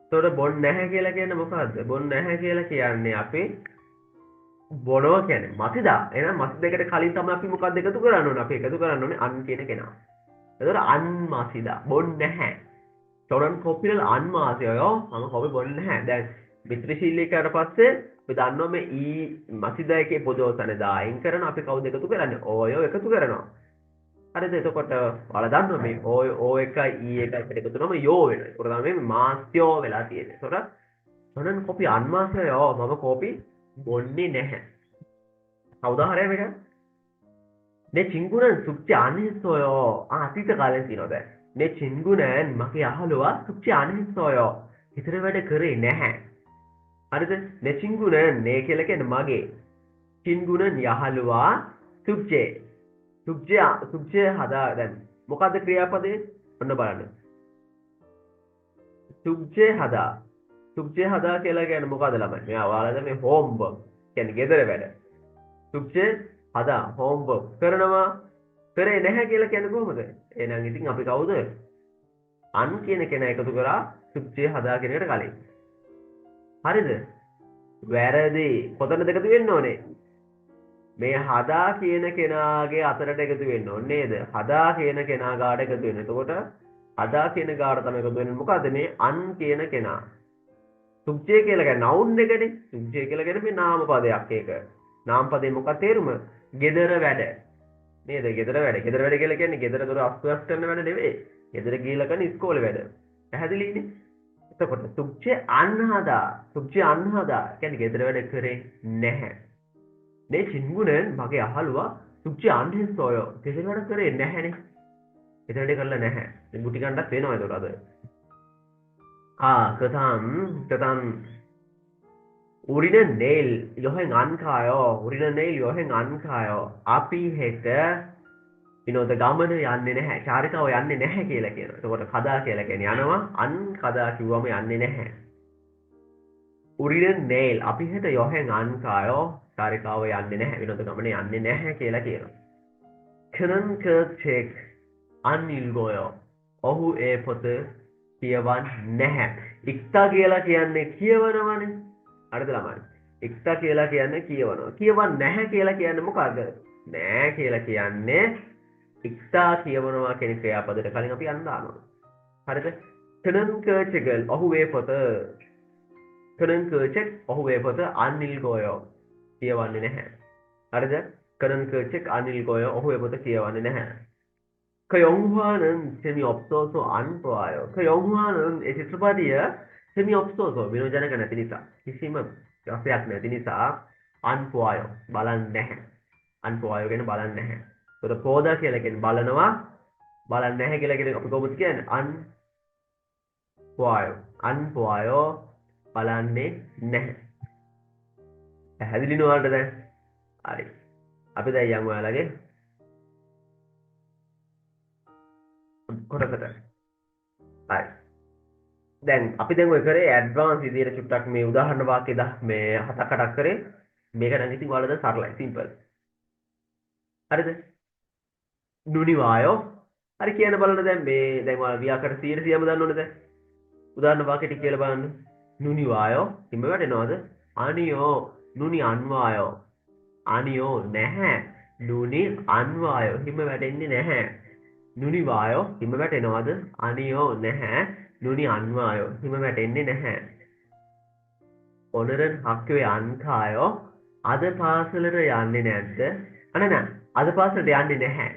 එතකොට බොන් නැහැ කියලා කියන්නේ මොකද්ද? බොන් නැහැ කියලා කියන්නේ අපි බොනවා කියන්නේ මසිදා. එහෙනම් මසිදයකට කලින් තමයි අපි මොකක්ද එකතු කරන්න ඕනේ? අපි එකතු කරන්න ඕනේ අන් කියන කෙනා. එතකොට අන් මසිදා බොන් නැහැ. චොරන් කොපිරල් අන් මාසයෝ මම කොපි බොන්නේ නැහැ. දැන් මිත්‍රශීලී කරලා පස්සේ අපි දන්නවා මේ ඊ මසිදා එකේ පොදෝසන දායින් කරන අපි කවුද එකතු කරන්නේ? ඕයෝ එකතු කරනවා. හරිද? එතකොට ඔයාලා දන්නවා මේ ඕ එකයි ඊ එකයි එකට එකතු කරනම යෝ වෙනවා. ඒක තමයි මේ මාස්යෝ වෙලා තියෙන්නේ. එතකොට චොරන් කොපි අන් මාසයෝ මම කොපි බොන්නේ නැහැ. උදාහරණයක් මේක. නේ චින්ගුනන් සුක්ති අනිස්සෝයෝ. අතීත කාලේ තියෙනවා දැන්. නේ චින්ගුනන් මගේ අහලුවා සුක්ති අනිස්සෝයෝ. හිතර වැඩ කරේ නැහැ. හරිද? නේ චින්ගුනන් නේ කියලා කියන්නේ මගේ. චින්ගුනන් යහලුවා සුක්ජේ. සුක්ජේ හදා දැන් මොකද්ද ක්‍රියාපදේ? ඔන්න බලන්න. සුක්ජේ හදා. සුක්ජේ හදා කියලා කියන්නේ මොකද ළමයි? මෙයා ඔයාලද මේ හෝම්වර්ක් කියන්නේ ගෙදර වැඩ. සුක්ජේ හදා හෝම්වර්ක් කරනවා. කරේ නැහැ කියලා කියන්නේ කොහොමද? එහෙනම් ඉතින් අපි කවුද? අන් කියන කෙනා එකතු කරා සුක්ජේ හදා කියන එකට කලින්. හරිද? වැරදි. කොතනද එකතු වෙන්න ඕනේ? මේ හදා කියන කෙනාගේ අතරට එකතු වෙන්න ඕනේ නේද? හදා කියන කෙනා ගාඩ එකතු වෙන්න. එතකොට හදා කියන ගාඩ තමයි එකතු වෙන්නේ. මොකද්ද මේ අන් කියන කෙනා? සුභ්ජය කියලා කියන්නේ නවුන් එකනේ. සුභ්ජය කියලා කියන්නේ මේ නාම පදයක් ඒක. නාම පදේ මොකක්ද තේරුම? gedara වැඩ. නේද? gedara වැඩ. gedara වැඩ කියලා කියන්නේ gedara දොර අස්තුවක් කරන වැඩ නෙවෙයි. gedara ගිහලා කරන ඉස්කෝලේ වැඩ. පැහැදිලිනේ? එතකොට සුභ්ජය අන්හදා. සුභ්ජය අන්හදා කියන්නේ gedara වැඩ කරේ නැහැ. මේ චින්ගුණන් මගේ අහලුවා සුභ්ජය අන්හෙන්සෝය. gedara වැඩ කරේ නැහැනේ. gedara වැඩ කරලා නැහැ. මේ බුටි ගන්නත් වෙනවා ඒකට අද. 그다음 우리는 내일 여행 안 가요. 우리는 내일 여행 안 가요. අපි හෙට විනෝද ගමන යන්නේ නැහැ. චාරිකාව යන්නේ නැහැ කියලා කියනවා. එතකොට කදා කියලා කියන්නේ යනවා. අන් කදා කිව්වම යන්නේ නැහැ. 우리는 내일 අපි හෙට 여행 안 가요. චාරිකාව යන්නේ නැහැ. විනෝද ගමන යන්නේ නැහැ කියලා කියනවා. 그는 그 책 안 읽어요. ඔහු ඒ පොත කියවන්නේ නැහැ. ඉක්තා කියලා කියන්නේ කියවනවනේ. හරිද ළමයි? ඉක්තා කියලා කියන්නේ කියවනවා. කියවන්නේ නැහැ කියලා කියන්නේ මොකද්ද? නෑ කියලා කියන්නේ ඉක්තා කියවනවා කියන ක්‍රියාපදයට කලින් අපි යන්න දානවා. හරිද? කනන් කර්චෙගල් ඔහු ඒ පොත කනන් කර්චෙක් ඔහු ඒ පොත අනිල් ගෝයෝ කියවන්නේ නැහැ. හරිද? කනන් කර්චෙක් අනිල් ගෝයෝ ඔහු ඒ පොත කියවන්නේ නැහැ. 그 영화는 재미없어서 안 봐요. 그 영화는 이 චිත්‍රපටිය 재미없어서 විනෝදජනක නැති නිසා කිසිම රසයක් නැති නිසා 안 봐요. බලන්නේ නැහැ. 안 봐요 කියන්නේ බලන්නේ නැහැ. ඒකට පොදා කියලා කියන්නේ බලනවා බලන්නේ නැහැ කියලා කියන්නේ අපි කොහොමද කියන්නේ? 안 봐요. 안 봐요 බලන්නේ නැහැ. පැහැදිලි නෝවලට දැන්? හරි. අපි දැන් යමු ඔයාලගේ කොටකට. හරි. දැන් අපි දැන් ඔය කරේ ඇඩ්වාන්ස් විදියට චුට්ටක් මේ උදාහරණ වාක්‍ය මේ 7-8ක් කරේ. මේක නම් ඉතින් ඔයාලට සරලයි සිම්පල්. හරිද? නුනිවායෝ. හරි කියන්න බලන්න දැන් මේ දැන් ඔයාලා ව්‍යාකරණ 100%ම දන්න ඕනේ දැන්. උදාහරණ වාක්‍ය ටික කියලා බලන්න. නුනිවායෝ හිම වැටෙනවද? අනියෝ නුනි අන්වායෝ. අනියෝ නැහැ. නුනි අන්වායෝ හිම වැටෙන්නේ නැහැ. නුනිවායෝ හිම වැටෙනවද? අනියෝ නැහැ. නුනි අන්වායෝ හිම වැටෙන්නේ නැහැ. 오늘은 학교에 안 가요. අද පාසලට යන්නේ නැද්ද? නෑ අද පාසලට යන්නේ නැහැ.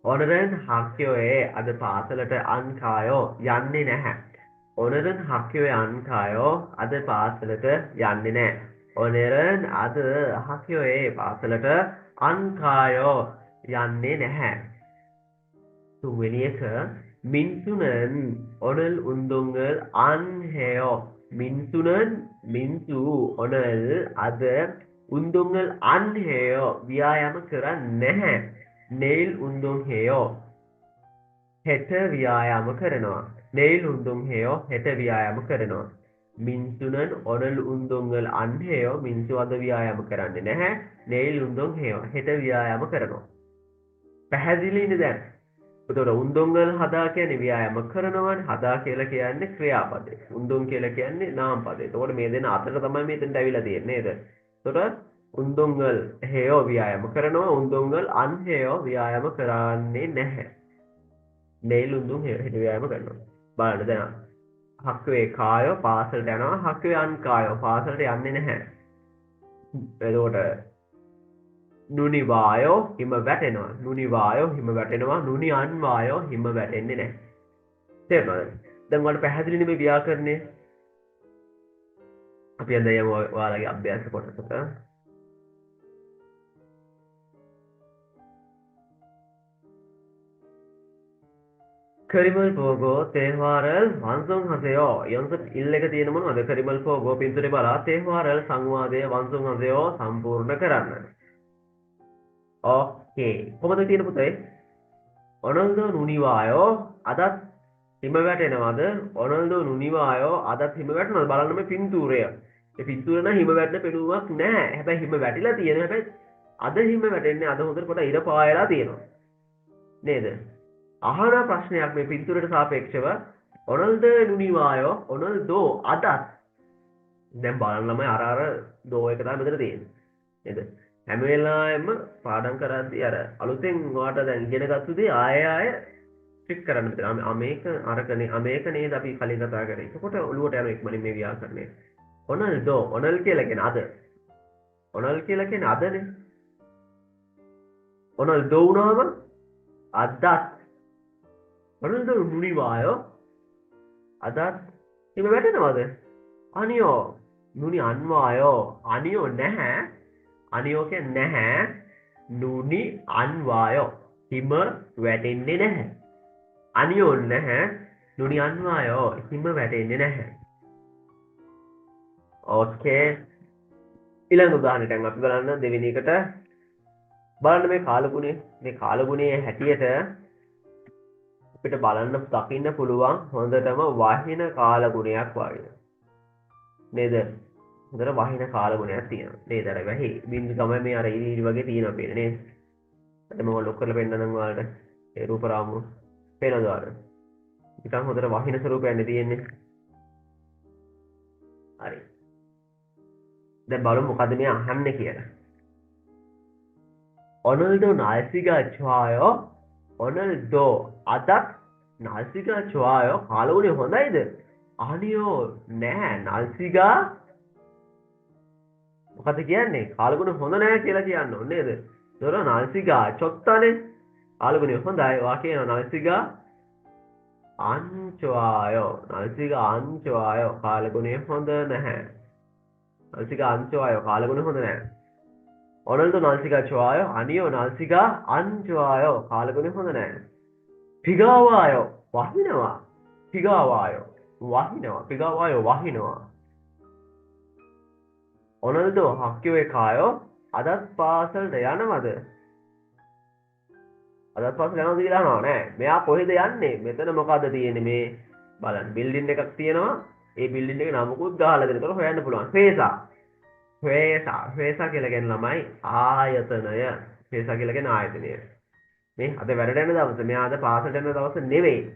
오늘은 학교에 අද පාසලට 안 가요. යන්නේ නැහැ. 오늘은 학교에 안 가요. අද පාසලට යන්නේ නැහැ. 오늘은 අද 학교에 පාසලට 안 가요. යන්නේ නැහැ. තුන්වෙනි එක 민සු는 오늘 운동을 안 해요. 민수는 민수 오늘 අද 운동을 안 해요. ව්‍යායාම කරන්නේ නැහැ. 내일 운동해요. හෙට ව්‍යායාම කරනවා. 내일 운동해요. හෙට ව්‍යායාම කරනවා. 민수는 오늘 운동을 안 해요. 민수 අද ව්‍යායාම කරන්නේ නැහැ. 내일 운동해요. හෙට ව්‍යායාම කරනවා. පැහැදිලිද දැන්? එතකොට උන්දුංගල් හදා කියන්නේ ව්‍යායාම කරනවනේ. හදා කියලා කියන්නේ ක්‍රියාපදේ. උන්දුං කියලා කියන්නේ නාම පදේ. එතකොට මේ දෙන අතර තමයි මෙතෙන්ට ඇවිල්ලා තියෙන්නේ නේද? එතකොට උන්දුංගල් හේයෝ ව්‍යායාම කරනවා. උන්දුංගල් අන් හේයෝ ව්‍යායාම කරන්නේ නැහැ. neil උන්දුං හේයෝ හෙට ව්‍යායාම කරනවා. බලන්න දැන් හක්වේ කායෝ පාසලට යනවා. හක්වේ අන් කායෝ පාසලට යන්නේ නැහැ. එතකොට නුනිවායෝ හිම වැටෙනවා. නුනිවායෝ හිම වැටෙනවා. නුනි අන්වායෝ හිම වැටෙන්නේ නැහැ. තේරුණාද? දැන් ඔයාලට පැහැදිලිනේ මේ ව්‍යාකරණය. අපි අද යමු ඔයාලගේ අභ්‍යාස කොටසට. කරිමල් පෝගෝ තේවාරල් වංසුංහසයෝ යොන්සත් ඉල්ලක තියෙන මොනවද? කරිමල් පෝගෝ පින්තූරේ බලා තේවාරල් සංවාදය වංසුංහසයෝ සම්පූර්ණ කරන්න. ඕකේ කොහොමද තියෙන පුතේ? ඔනල්දෝ නුනිවායෝ අදත් හිම වැටෙනවද? ඔනල්දෝ නුනිවායෝ අදත් හිම වැටෙනවද? බලන්න මේ පින්තූරය. මේ පින්තූරේ නම් හිම වැටෙන පෙනුමක් නැහැ. හැබැයි හිම වැටිලා තියෙන හැබැයි අද හිම වැටෙන්නේ අද හොඳට කොට ඉර පායලා තියෙනවා. නේද? අහන ප්‍රශ්නයක් මේ පින්තූරයට සාපේක්ෂව ඔනල්ද නුනිවායෝ ඔනල්දෝ අදත් දැන් බලන්න ළමයි අර දෝ එක තමයි මෙතන තියෙන්නේ. නේද? හැම වෙලාවෙම පාඩම් කරද්දී අර අලුතෙන් ඔයාට දැන් ඉගෙන ගත්ත දේ ආයෙ ටික් කරන්න බෑ. මේක අරකනේ මේක නේද අපි කලින් කතා කරේ. එතකොට ඔළුවට යන ඉක්මනින් මේ ව්‍යාකරණය. ඔනල්ඩෝ ඔනල් කියලා කියන්නේ අද. ඔනල් කියලා කියන්නේ අදනේ. ඔනල්ඩෝ වුණාම අදත්. ඔනල්ඩෝ නුනිවායෝ අදත් ඉම වැටෙනවද? අනියෝ නුනි අන්වායෝ අනියෝ නැහැ. අනියෝ කියන්නේ නැහැ. නුනි අන්වායෝ හිම වැටෙන්නේ නැහැ. අනියෝ නැහැ. නුනි අන්වායෝ හිම වැටෙන්නේ නැහැ. ඕකේ. ඊළඟ උදාහරණයක් අපි බලන්න දෙවෙනි එකට. බලන්න මේ කාලගුණය. මේ කාලගුණයේ හැටියට අපිට බලන්න දකින්න පුළුවන් හොඳටම වහින කාලගුණයක් වගේ. නේද? හොඳට වහින කාලගුණයක් තියෙනවා. නේද? අර වැහි බින්දු තමයි මේ අර ඉරි වගේ තියෙනවා පේන්නේ නේද? අද මම ලොක් කරලා පෙන්නනම් ඔයාලට ඒ රූප රාමුව පේනවද ඔයාලට? නිකන් හොඳට වහින ස්වරූපයක් තියෙන්නේ. හරි. දැන් බලමු මොකද මේ අහන්නේ කියලා. ඔනල්ඩෝ නාසිකා ඡායෝ ඔනල්ඩෝ අදත් නාසිකා ඡායෝ කාලගුණය හොඳයිද? අනියෝ නෑ නාසිකා මොකද කියන්නේ? කාලගුණ හොඳ නෑ කියලා කියන්න ඕනේ නේද? ඒතර නාසිකා චොත්තනේ කාලගුණය හොඳයි. වා කියනවා නාසිකා අංචවායෝ නාසිකා අංචවායෝ කාලගුණය හොඳ නැහැ. නාසිකා අංචවායෝ කාලගුණය හොඳ නැහැ. ඔනල්ඩෝ නාසිකා ඡායෝ අනියෝ නාසිකා අංචවායෝ කාලගුණය හොඳ නැහැ. පිගාවායෝ වහිනවා. පිගාවායෝ වහිනවා. පිගාවායෝ වහිනවා. ඔනල්ඩෝ හක්කියෝ කායෝ අදත් පාසලට යනවද? අදත් පාසලට යනවද කියලා අහනවා නෑ. මෙයා කොහෙද යන්නේ? මෙතන මොකද්ද තියෙන්නේ මේ බලන්න බිල්ඩින් එකක් තියෙනවා. ඒ බිල්ඩින් එකේ නමකුත් ගහලා දෙනකොට හොයන්න පුළුවන්. හේසා කියලා කියන ළමයි ආයතනය. හේසා කියලා කියන ආයතනය. මේ අද වැඩට යන දවසේ මෙයා අද පාසලට යන දවස් නෙවෙයි.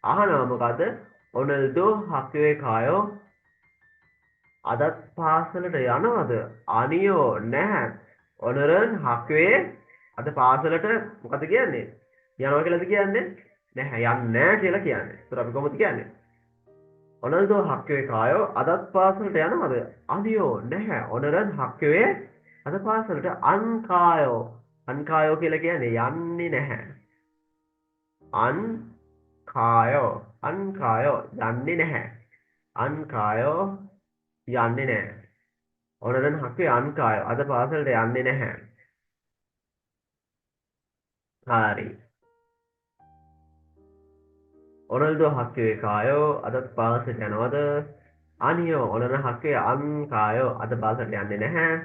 අහනවා මොකද? ඔනල්ඩෝ හක්කියෝ කායෝ අදත් පාසලට යනවද? අනියෝ නැහැ. ඔනරන් හක්වේ අද පාසලට මොකද කියන්නේ? යනවා කියලාද කියන්නේ? නැහැ යන්නේ නැහැ කියලා කියන්නේ. ඒතර අපි කොහොමද කියන්නේ? ඔනල්ඩෝ හක්වේ කායෝ අදත් පාසලට යනවද? අනියෝ නැහැ. ඔනරන් හක්වේ අද පාසලට අන්කායෝ අන්කායෝ කියලා කියන්නේ යන්නේ නැහැ. අන්කායෝ යන්නේ නැහැ. අන්කායෝ යන්නේ නැහැ. ඔනරන් හක්වේ අන්කායෝ අද පාසලට යන්නේ නැහැ. හරි. ඔනල්ඩෝ හක්වේ කායෝ අදත් පාසලට යනවද? අනියෝ ඔනරන් හක්වේ අන්කායෝ අද පාසලට යන්නේ නැහැ.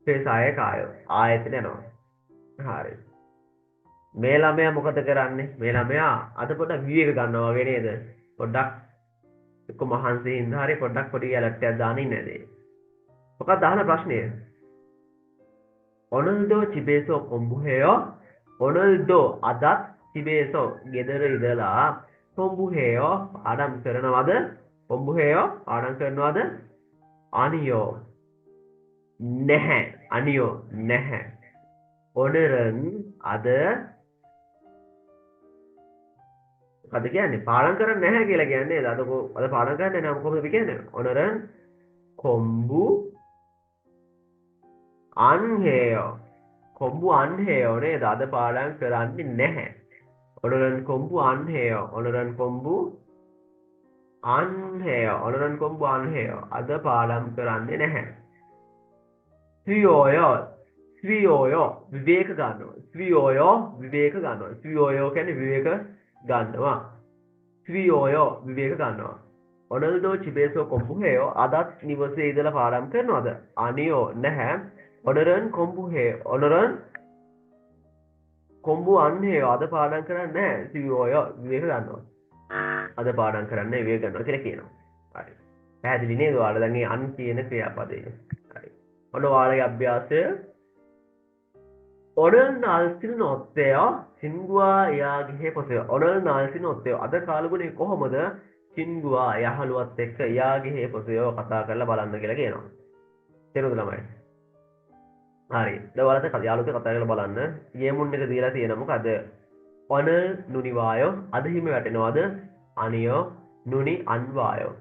පේසාය කායෝ ආයතන යනවා. හරි. මේ ළමයා මොකද කරන්නේ? මේ ළමයා අද පොඩ්ඩක් විවේක ගන්නවා වගේ නේද? පොඩ්ඩක් එක්ක මහන්සි හින්දා හරි පොඩ්ඩක් පොඩි ගැලට්ටයක් දාන්න ඉන්නේ නේද? මොකක්ද අහන ප්‍රශ්නය? ඔනල්ඩෝ චිබේසෝ කොම්බුහෙයෝ ඔනල්ඩෝ අදත් චිබේසෝ ගෙදර ඉඳලා කොම්බුහෙයෝ ආඩම් කරනවද? කොම්බුහෙයෝ ආඩම් කරනවද? අනියෝ නැහැ. අනියෝ නැහැ. ඔනරන් අද මොකද කියන්නේ? පාඩම් කරන්නේ නැහැ කියලා කියන්නේ. අද පාඩම් කරන්නේ නැහැ කොහොමද අපි කියන්නේ? ඔනරන් කොම්බු අන්හෙයෝ කොම්බු අන්හෙයෝ නේද? අද පාඩම් කරන්නේ නැහැ. ඔනරන් කොම්බු අන්හෙයෝ ඔනරන් කොම්බු අන්හෙයෝ ඔනරන් කොම්බු අන්හෙයෝ අද පාඩම් කරන්නේ නැහැ. ස්වියෝයෝ විවේක ගන්නවා. ස්වියෝයෝ විවේක ගන්නවා. ස්වියෝයෝ කියන්නේ විවේක ගන්නවා. ස්වියෝයෝ විවේක ගන්නවා. ඔනල්ඩෝ චිබේසෝ කොම්බුහෙයෝ අදත් නිවසේ ඉඳලා පාඩම් කරනවද? අනියෝ නැහැ. ඔනරන් කොම්බුහෙයෝ ඔනරන් කොම්බු අන්හෙයෝ අද පාඩම් කරන්නේ නැහැ. ස්වියෝයෝ විවේක ගන්නවා. අද පාඩම් කරන්නේ විවේක ගන්නවා කියලා කියනවා. හරි. පැහැදිලි නේද? ඔයාලා දැන් මේ අන් කියන ක්‍රියාපදේ. හරි. ඔන්න ඔයාලගේ අභ්‍යාසය ඔනල් නාල්සින ඔත්තේය සින්ගුවා යාගේ පොතේ ඔනල් නාල්සින ඔත්තේය අද කාලගුණේ කොහොමද සින්ගුවා යහළුවත් එක්ක යාගේ පොතේ කතා කරලා බලන්න කියලා කියනවා. තේරුණාද ළමයි? හරි. දැන් ඔයාලට යාළුවෝ කතා කරලා බලන්න. ගේමුන් එක දීලා තියෙනවා මොකද? ඔනල් නුනිවායෝ අද හිම වැටෙනවද? අනියෝ නුනි අන්වායෝ.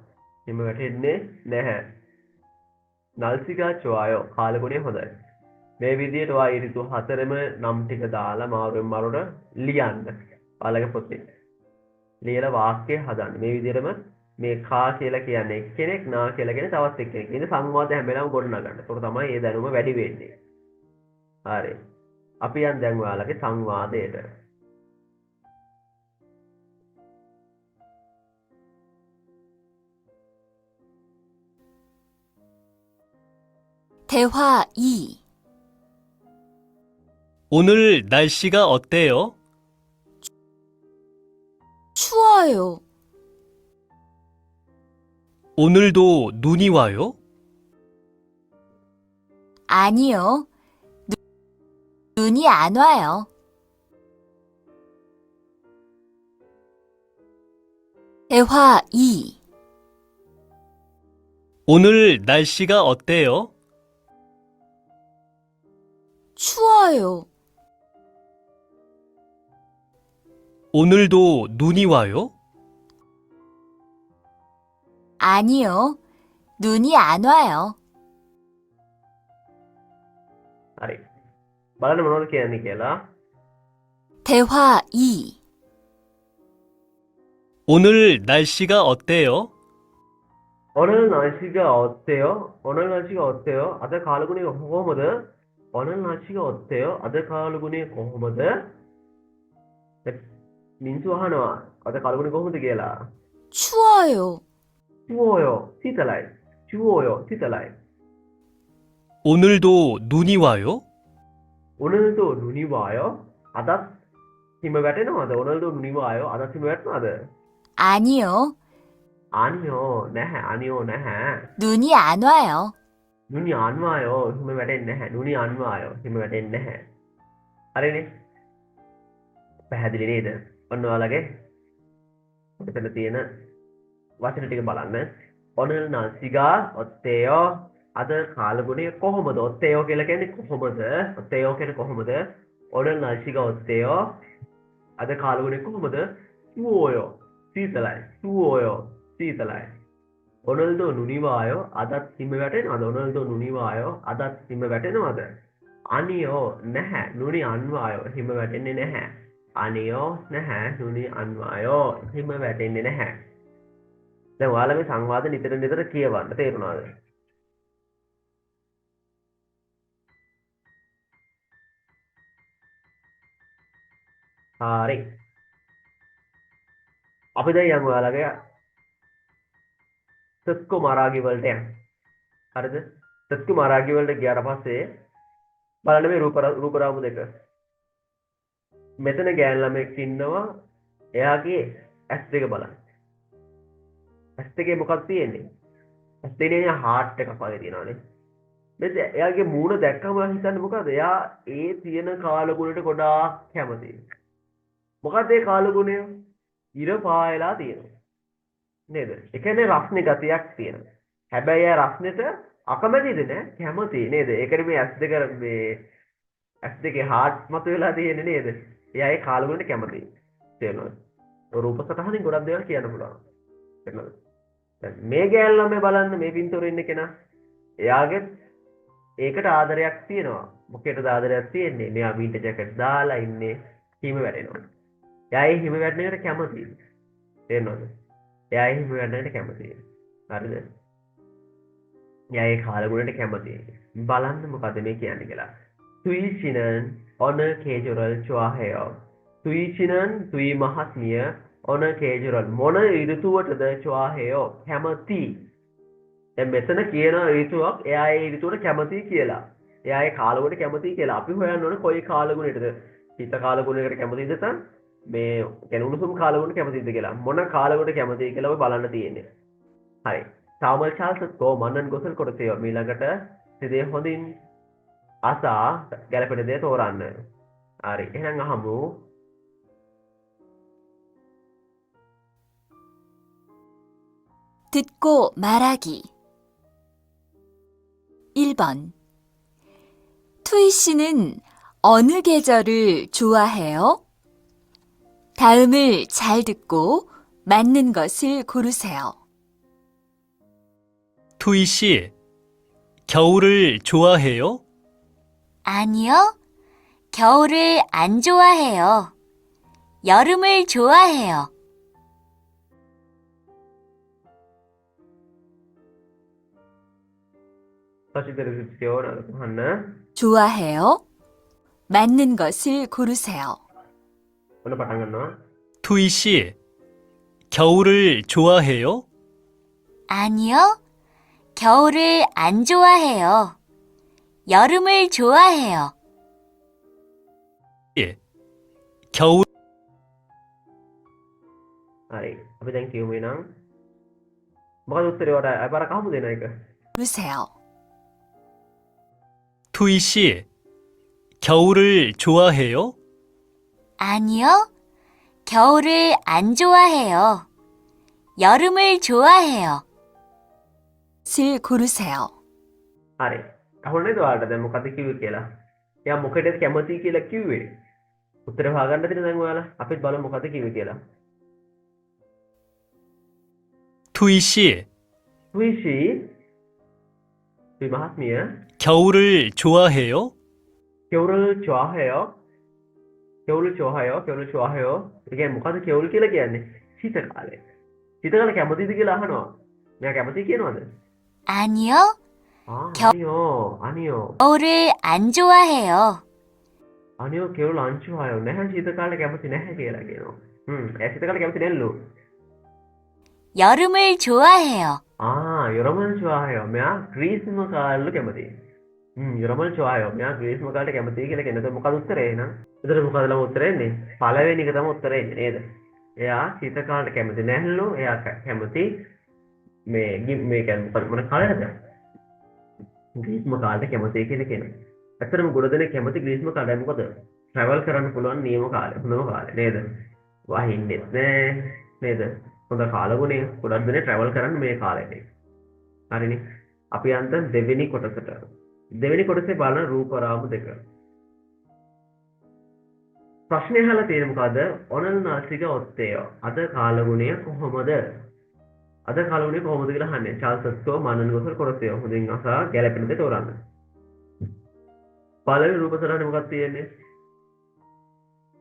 හිම වැටෙන්නේ නැහැ. නල්සිකා චෝයෝ කාලගුණය හොඳයි. මේ විදිහට ඔයා ඍතු හතරෙම නම් ටික දාලා මාරුවෙන් මාරුවට ලියන්න. ඔයාලගේ පොතේ. ලියලා වාක්‍ය හදන්න. මේ විදිහටම මේ කා කියලා කියන්නේ කෙනෙක් නා කියලා කියන්නේ තවත් එක්කෙනෙක්. ඉතින් සංවාදය හැම වෙලාවෙම ගොඩනගන්න. ඒක තමයි මේ දැනුම වැඩි වෙන්නේ. හරි. අපි යන් දැන් ඔයාලගේ සංවාදයට. '대화 2 오늘 날씨가 어때요? 추워요. 오늘도 눈이 와요? 아니요. 눈이 안 와요. 대화 2 오늘 날씨가 어때요? 추워요. 오늘도 눈이 와요? 아니요. 눈이 안 와요. හරි. බලන්න මොනවද කියන්නේ කියලා. 대화 2 오늘 날씨가 어때요? 오늘 날씨가 어때요? 오늘 날씨가 어때요? අද කාලගුණය කොහොමද? 오늘 날씨가 어때요? අද කාලගුණය කොහොමද? මිනිස්සු අහනවා අද කාලගුණය කොහොමද කියලා. 추워요. 추워요. 시තර라이. 추워요. 시තර라이. 오늘도 눈이 와요? 오늘도 눈이 와요? අදත් හිම වැටෙනවද? 오늘도 눈이 와요? අදත් හිම වැටෙනවද? 아니요. 아니요. නැහැ. 아니요. නැහැ. 눈이 안 와요. 눈이 안 와요. හිම වැටෙන්නේ නැහැ. 눈이 안 와요. හිම වැටෙන්නේ නැහැ. හරිනේ? පැහැදිලි නේද? ඔන්න ඔයාලගේ මෙතන තියෙන වචන ටික බලන්න. 오늘 날씨가 어때요? අද කාලගුණය කොහොමද? 어때요 කියලා කියන්නේ කොහොමද? 어때요 කියන්නේ කොහොමද? 오늘 날씨가 어때요? අද කාලගුණය කොහොමද? 추워요. 시තර라이. 추워요. 시තර라이. 오늘도 눈이 와요. අදත් හිම වැටෙනවද? 오늘도 눈이 와요. අදත් හිම වැටෙනවද? 아니요. නැහැ. 눈이 안 와요. හිම වැටෙන්නේ නැහැ. 아니요. නැහැ. 눈이 안 와요. හිම වැටෙන්නේ නැහැ. දැන් ඔයාලා මේ සංවාද නිතර නිතර කියවන්න තේරුණාද? හරි. අපි දැන් යමු ඔයාලගේ සත්කු මාරාගි වලට යන්න. හරිද? සත්කු මාරාගි වලට ගියාට පස්සේ බලන්න මේ රූප රාමු දෙක. මෙතන ගෑන් ළමෙක් ඉන්නවා. එයාගේ ඇස් දෙක බලන්න. ඇස් දෙකේ මොකක්ද තියෙන්නේ? ඇස් දෙකේ හાર્ට් එකක් වගේ තියෙනවානේ. මෙතන එයාගේ මූණ දැක්කම හිතන්නේ මොකද? එයා ඒ තියෙන කාලගුණයට ගොඩාක් කැමතියි. මොකද ඒ කාලගුණය ඉර පායලා තියෙනවා. නේද? ඒ කියන්නේ රස්නේ ගතියක් තියෙනවා. හැබැයි ඒ රස්නෙට අකමැතිද නෑ? කැමතියි නේද? ඒකට මේ ඇස් දෙකේ හાર્ට් මත වෙලා තියෙන්නේ නේද? එයා ඒ කාලගුණයට කැමතියි. තේරෙනවද? රූප සටහනින් ගොඩක් දේවල් කියන්න පුළුවන්. තේරෙනවද? දැන් මේ ගෑල් ළමයි බලන්න මේ පින්තූරේ ඉන්න කෙනා. එයාගේ ඒකට ආදරයක් තියෙනවා. මොකේද ආදරයක් තියෙන්නේ? මෙයා මීට ජැකට් දාලා ඉන්නේ හිම වැටෙනවා. එයා ඒ හිම වැටෙන එකට කැමතියි. තේරෙනවද? එයා ඒ හිම වැටෙන එකට කැමතියි. හරිද? එයා ඒ කාලගුණයට කැමතියි. බලන්න මොකද මේ කියන්නේ කියලා. තුයිචිනන් ඔන කේජුරල් චුවාහෙයෝ. තුයිචිනන් තුයි මහත්මිය ඔන කේජුරල් මොන ඍතුවටද චුවාහෙයෝ කැමති. දැන් මෙතන කියන ඍතුවක් එයා ඒ ඍතුවට කැමති කියලා. එයා ඒ කාලගුණයට කැමති කියලා. අපි හොයන්න ඕනේ කොයි කාලගුණයටද? හිත කාලගුණයකට කැමතිද නැත්නම් මේ කියන්නේ උණුසුම් කාලගුණයට කැමතිද කියලා. මොන කාලගුණයට කැමතිද කියලා ඔය බලන්න තියෙන්නේ. හරි. සාමල් චාල්ස් කෝ මන්නන් ගොසල් කොටසේ ඊළඟට සිදේ හොඳින් අසා ගැලපෙන දේ තෝරන්න. හරි. එහෙනම් අහමු. 듣고 말하기 1번 투이 씨는 어느 계절을 좋아해요? 다음을 잘 듣고 맞는 것을 고르세요. 투이 씨, 겨울을 좋아해요? 아니요. 겨울을 안 좋아해요. 여름을 좋아해요. 다시 들으십시오. 하나. 좋아해요? 맞는 것을 고르세요. 오늘 පටන් ගන්නවා. 투이 씨, 겨울을 좋아해요? 아니요. 겨울을 안 좋아해요. 여름을 좋아해요. 예, 겨울, හරි. අපි දැන් කියමු එහෙනම්. මොකද උත්තරේ වඩා අපාරක් අහමු දෙන එක. 고르세요. 투이 씨, 겨울을 좋아해요? 아니요. 겨울을 안 좋아해요. 여름을 좋아해요. 을 고르세요. හරි. අහුන්නේ නේද ඔයාලට දැන් මොකද කිව්වේ කියලා? එයා මොකටද කැමති කියලා කිව්වේ? උත්තරේ හොයාගන්න තියෙන දැන් ඔයාලා. අපිත් බලමු මොකද කිව්වේ කියලා. 투이 씨, විශි 위 මහත්මිය 겨울을 좋아해요? 겨울을 좋아해요? 겨울을 좋아해요? 겨울을 좋아해요? 이게 මොකද 겨울 කියලා කියන්නේ? શીත කාලය. શීත කාලේ කැමතිද කියලා අහනවා. මෙයා කැමති කියනවද? 아니요. 아니요. 겨울을 안 좋아해요. 아니요, 겨울 안 좋아요. නැහැ શීත කාලේ කැමති නැහැ කියලා කියනවා. එයා શීත කාලේ කැමති නැල්ලු. 여름을 좋아해요. 여름을 좋아해요. මෙයා ග්‍රීස්ම කාලෙ කැමති. 여름을 좋아해요. මෙයා ග්‍රීස්ම කාලේ කැමති කියලා කියනද මොකද උත්තරේ එහෙනම්? එතකොට මොකද ළම උත්තරේ එන්නේ? පළවෙනි එක තමයි උත්තරේ එන්නේ නේද? එයා શීත කාලේ කැමති නැල්ලු. එයා කැමති මේ කියන්නේ මොන කාලයකද? ග්‍රීස්ම කාලේ කැමති කියලා කියනවා. ඇත්තටම ගොඩ දෙනෙක් කැමති ග්‍රීස්ම කාලේ මොකද? ට්‍රැවල් කරන්න පුළුවන් නියම කාලේ. හොඳම කාලේ නේද? වහින්නෙත් නෑ නේද? හොඳ කාලගුණය ගොඩක් දෙනෙක් ට්‍රැවල් කරන්න මේ කාලේදී. හරිනේ. අපි යන්න දෙවෙනි කොටසට. දෙවෙනි කොටසේ බලන රූප රාමු දෙක. ප්‍රශ්නය අහලා තියෙන මොකද? ඔනල්නාසික ඔත්තේය. අද කාලගුණය කොහොමද? අද කාලගුණය කොහොමද කියලා අහන්නේ. චාල්සස්කෝ මනන් ගොසල් කොටසය. හොඳින් අසා ගැලපෙන දේ තෝරන්න. පළවෙනි රූප සටහනේ මොකක්ද තියෙන්නේ?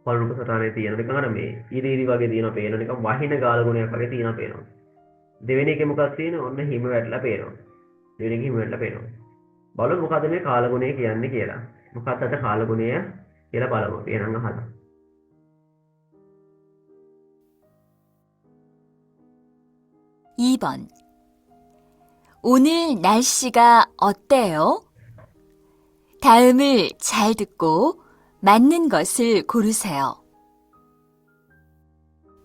පළවෙනි රූප සටහනේ තියෙන නිකන් අර මේ ඉරිරි වගේ තියෙනවා පේනවා. නිකන් වහින කාලගුණයක් වගේ තියෙනවා පේනවා. දෙවෙනි එකේ මොකක්ද තියෙන්නේ? ඔන්න හිම වැටලා පේනවා. දෙවෙනි එකේ හිම වැටලා පේනවා. බලමු මොකද මේ කාලගුණය කියන්නේ කියලා. මොකක්ද අද කාලගුණය කියලා බලමු. එහෙනම් අහලා. 2번. 오늘 날씨가 어때요? 다음을 잘 듣고 맞는 것을 고르세요.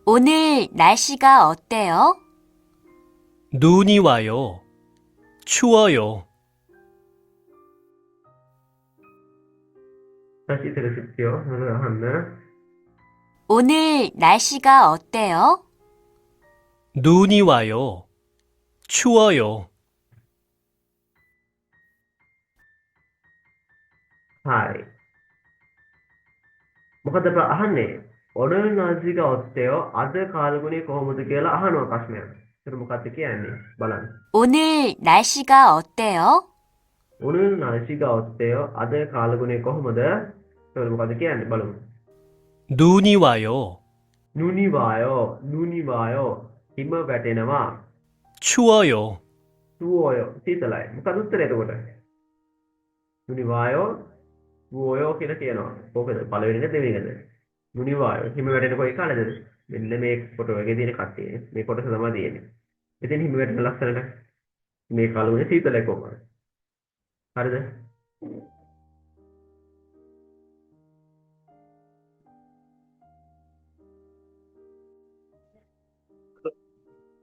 오늘 날씨가 어때요? 눈이 와요. 추워요. 다시 들으십시오. 하나. 오늘 날씨가 어때요? 눈이 와요. 추워요. හරි. මොකද අහන්නේ? ඔනල් නාසික ඔත්තේය අද කාලගුණය කොහොමද කියලා අහනවා ප්‍රශ්නයක්. ඒක මොකක්ද කියන්නේ? බලන්න. 오늘 날씨가 어때요? 오늘 날씨가 어때요? අද කාලගුණය කොහොමද? ඒක මොකක්ද කියන්නේ? බලමු. 눈이 와요. 눈이 와요. 눈이 와요. හිම වැටෙනවා. 추워요. 추워요. සීතලයි. මොකද උත්තරේ එතකොට? 눈이 와요. 추워요 කියලා කියනවා. කොහොමද? පළවෙනි එක දෙවෙනි එකද? 눈이 와요. හිම වැටෙන කොයි කාලෙද? මෙන්න මේ ෆොටෝ එකේ තියෙන කට්ටිය. මේ කොටස තමයි තියෙන්නේ. ඉතින් හිම වැටෙන ලස්සනට මේ කාලෙ සීතලයි කොහොමද? හරිද?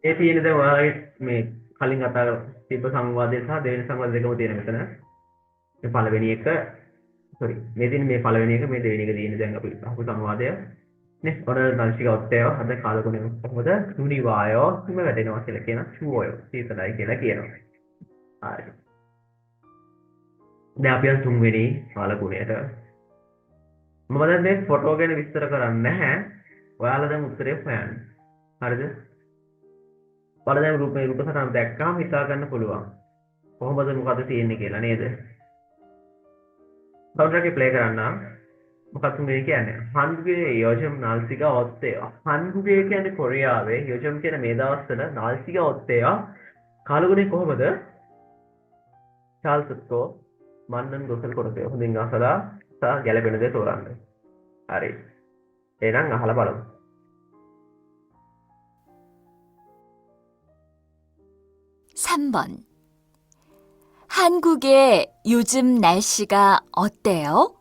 ඒ තියෙන දැන් ඔයාලගේ මේ කලින් කතා තිබ්බ සංවාදය සහ දෙවෙනි සංවාද දෙකම තියෙන මෙතන. මේ පළවෙනි එක sorry මේ තියෙන මේ පළවෙනි එක මේ දෙවෙනි එක තියෙන දැන් අපි අහපු සංවාදය නේ ඔනල් නාසික ඔත්තේය අද කාලගුණය කොහොමද? 눈이 와요. හිම වැටෙනවා කියලා කියන 추워요. සීතලයි කියලා කියනවා. හරි. දැන් අපි යන තුන්වෙනි කාල ගුණයට. මම දැන් මේ ෆොටෝ ගැන විස්තර කරන්නේ නැහැ. ඔයාලා දැන් උත්තරේ හොයන්න. හරිද? ඔයාලා දැන් රූප සටහන දැක්කම හිතා ගන්න පුළුවන්. කොහොමද මොකද තියෙන්නේ කියලා නේද? කවුරුත් එකේ ප්ලේ කරන්න. මොකක්ද මේ කියන්නේ? 한국의 요즘 날씨가 어때요? 한국에 කියන්නේ කොරියාවේ 요즘 කියන මේ දවස්වල 날씨가 어때요? කාලගුණේ කොහොමද? චාල්ස්කෝ මන්නන් ගොසල් කරතේ. හොඳින් අහලා ගැලපෙන දේ තෝරන්න. හරි. එහෙනම් අහලා බලමු. 3번. 한국의 요즘 날씨가 어때요?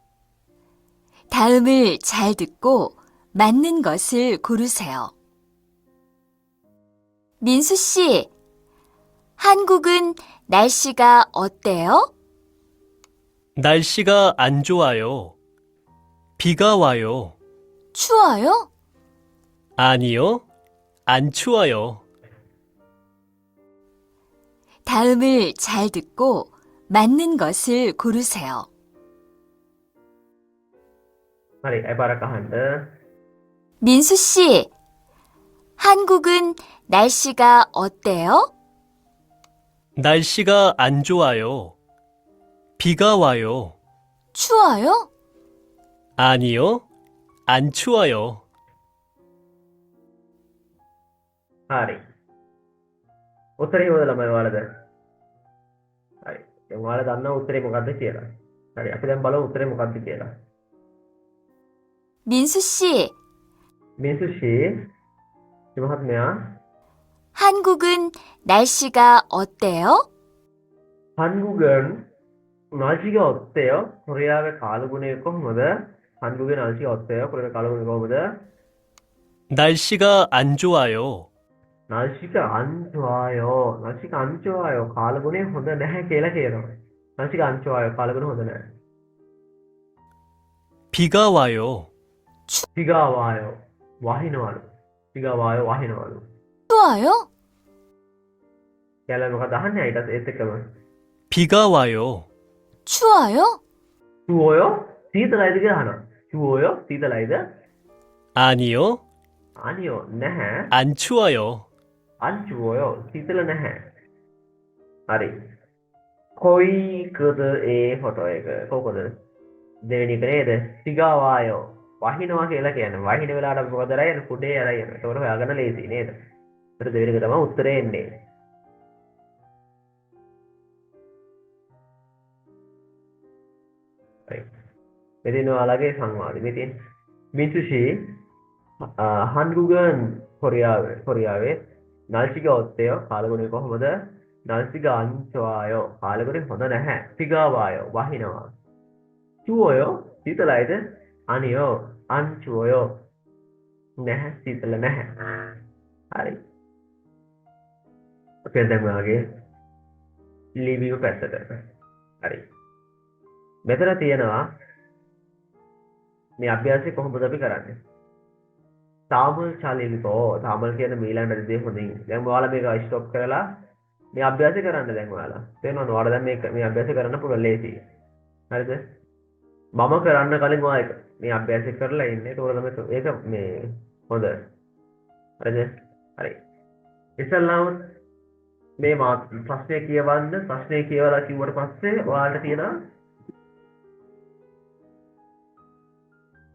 다음을 잘 듣고 맞는 것을 고르세요. 민수 씨, 한국은 날씨가 어때요? 날씨가 안 좋아요. 비가 와요. 추워요? 아니요, 안 추워요. 다음을 잘 듣고 맞는 것을 고르세요. හරි. එපාරක් අහන්න. 민수 씨, 한국은 날씨가 어때요? 날씨가 안 좋아요. 비가 와요. 추워요? 아니요, 안 추워요. හරි. උත්තරේ හොයලා ළමයි ඔයාලද? හරි. දැන් ඔයාලා දන්නා උත්තරේ මොකද්ද කියලා. හරි. අපි දැන් බලමු උත්තරේ මොකද්ද කියලා. 민수 씨, 민수 씨, 이 මහත්මයා, 한국은 날씨가 어때요? 한국은 날씨가 어때요? 코리아의 කාලගුණය කොහොමද? 한국의 날씨가 어때요? 코리아의 කාලගුණය කොහොමද? 날씨가 안 좋아요. 날씨가 안 좋아요. 날씨가 안 좋아요. කාලගුණය හොඳ නැහැ කියලා කියනවා. 날씨가 안 좋아요. කාලගුණය හොඳ නැහැ. 비가 와요. 비가 와요. 와හිනවලු. 비가 와요. 와හිනවලු. 추워요? කියලා මොකද අහන්නේ ඊටත් ඒත් එක්කම. 비가 와요. 추워요? 추워요? සීතලයිද කියලා අහනවා. 추워요? සීතලයිද? 아니요, 아니요. නැහැ. 안 추워요. 안 추워요. සීතල නැහැ. හරි. කොයිකද ඒ ෆොටෝ එක? කොකද? දෙවෙනි එක නේද? 비가 와요. වහිනවා කියලා කියන්නේ. වහින වෙලාවට අපි මොකද කරන්නේ? කුඩේ අරගෙන යනවා. ඒකට හොයාගන්න ලේසි නේද? ඒතර දෙවෙනි එක තමයි උත්තරේ එන්නේ. මෙතන ඔයාලගේ සංවාදෙ. මෙතන 민සුෂි 한국은 코리아වේ 날씨가 어때요? කාලගුණය කොහොමද? 날씨가 안 좋아요. කාලගුණය හොඳ නැහැ. 비가 와요. වහිනවා. 추워요? සීතලයිද? 아니요. 안 추워요. නැහැ. සීතල නැහැ. හරි. අපි දැන් ඔයාගේ ලිවීම පැත්තට. හරි. මෙතන තියෙනවා මේ අභ්‍යාසය කොහොමද අපි කරන්නේ? තාමල් චාලිලිකෝ තාමල් කියන මීලඟ දෙදේ හොඳින්. දැන් ඔයාලා මේක ස්ටොප් කරලා මේ අභ්‍යාසය කරන්න දැන් ඔයාලා. තේරෙනවද? ඔයාලා දැන් මේ අභ්‍යාසය කරන්න පුළුවන් ලේසි. හරිද? මම කරන්න කලින් ඔයා මේ අභ්‍යාසය කරලා ඉන්නේ. ඒකෝර තමයි ඒක මේ හොඳ. හරිද? හරි. ඉතින්ලාම මේ ප්‍රශ්නය කියවන්න. ප්‍රශ්නය කියවලා කිව්වට පස්සේ ඔයාලට තියෙනවා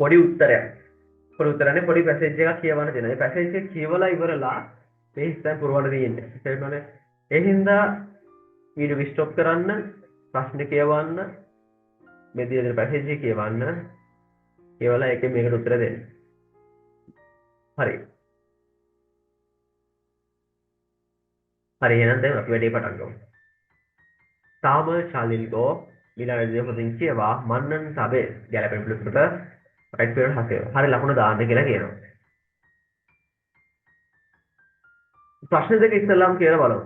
පොඩි උත්තරයක්. පොඩි උත්තරනේ පොඩි පැසේජ් එකක් කියවන්න තියෙනවා. ඒ පැසේජ් එක කියවලා ඉවරලා මේ හිතෙන් පුරවන්න තියෙන්නේ. තේරුණානේ? ඒ හින්දා වීඩියෝ ස්ටොප් කරන්න, ප්‍රශ්න කියවන්න, මේ දින පැසේජ් එක කියවන්න. කියවලා ඒකෙන් මේකට උත්තර දෙන්න. හරි. හරි එහෙනම් දැන් අපි වැඩේ පටන් ගමු. තාම ශාලිල්ගෝ ඊළඟ විදිය හොඳින් කියවා මන්නන් සබේ ගැලපෙන පිළිතුරට රයිට් පෙරට හසෙව. හරි ලකුණ දාන්න කියලා කියනවා. ප්‍රශ්න දෙක ඉස්සෙල්ලාම කියලා බලමු.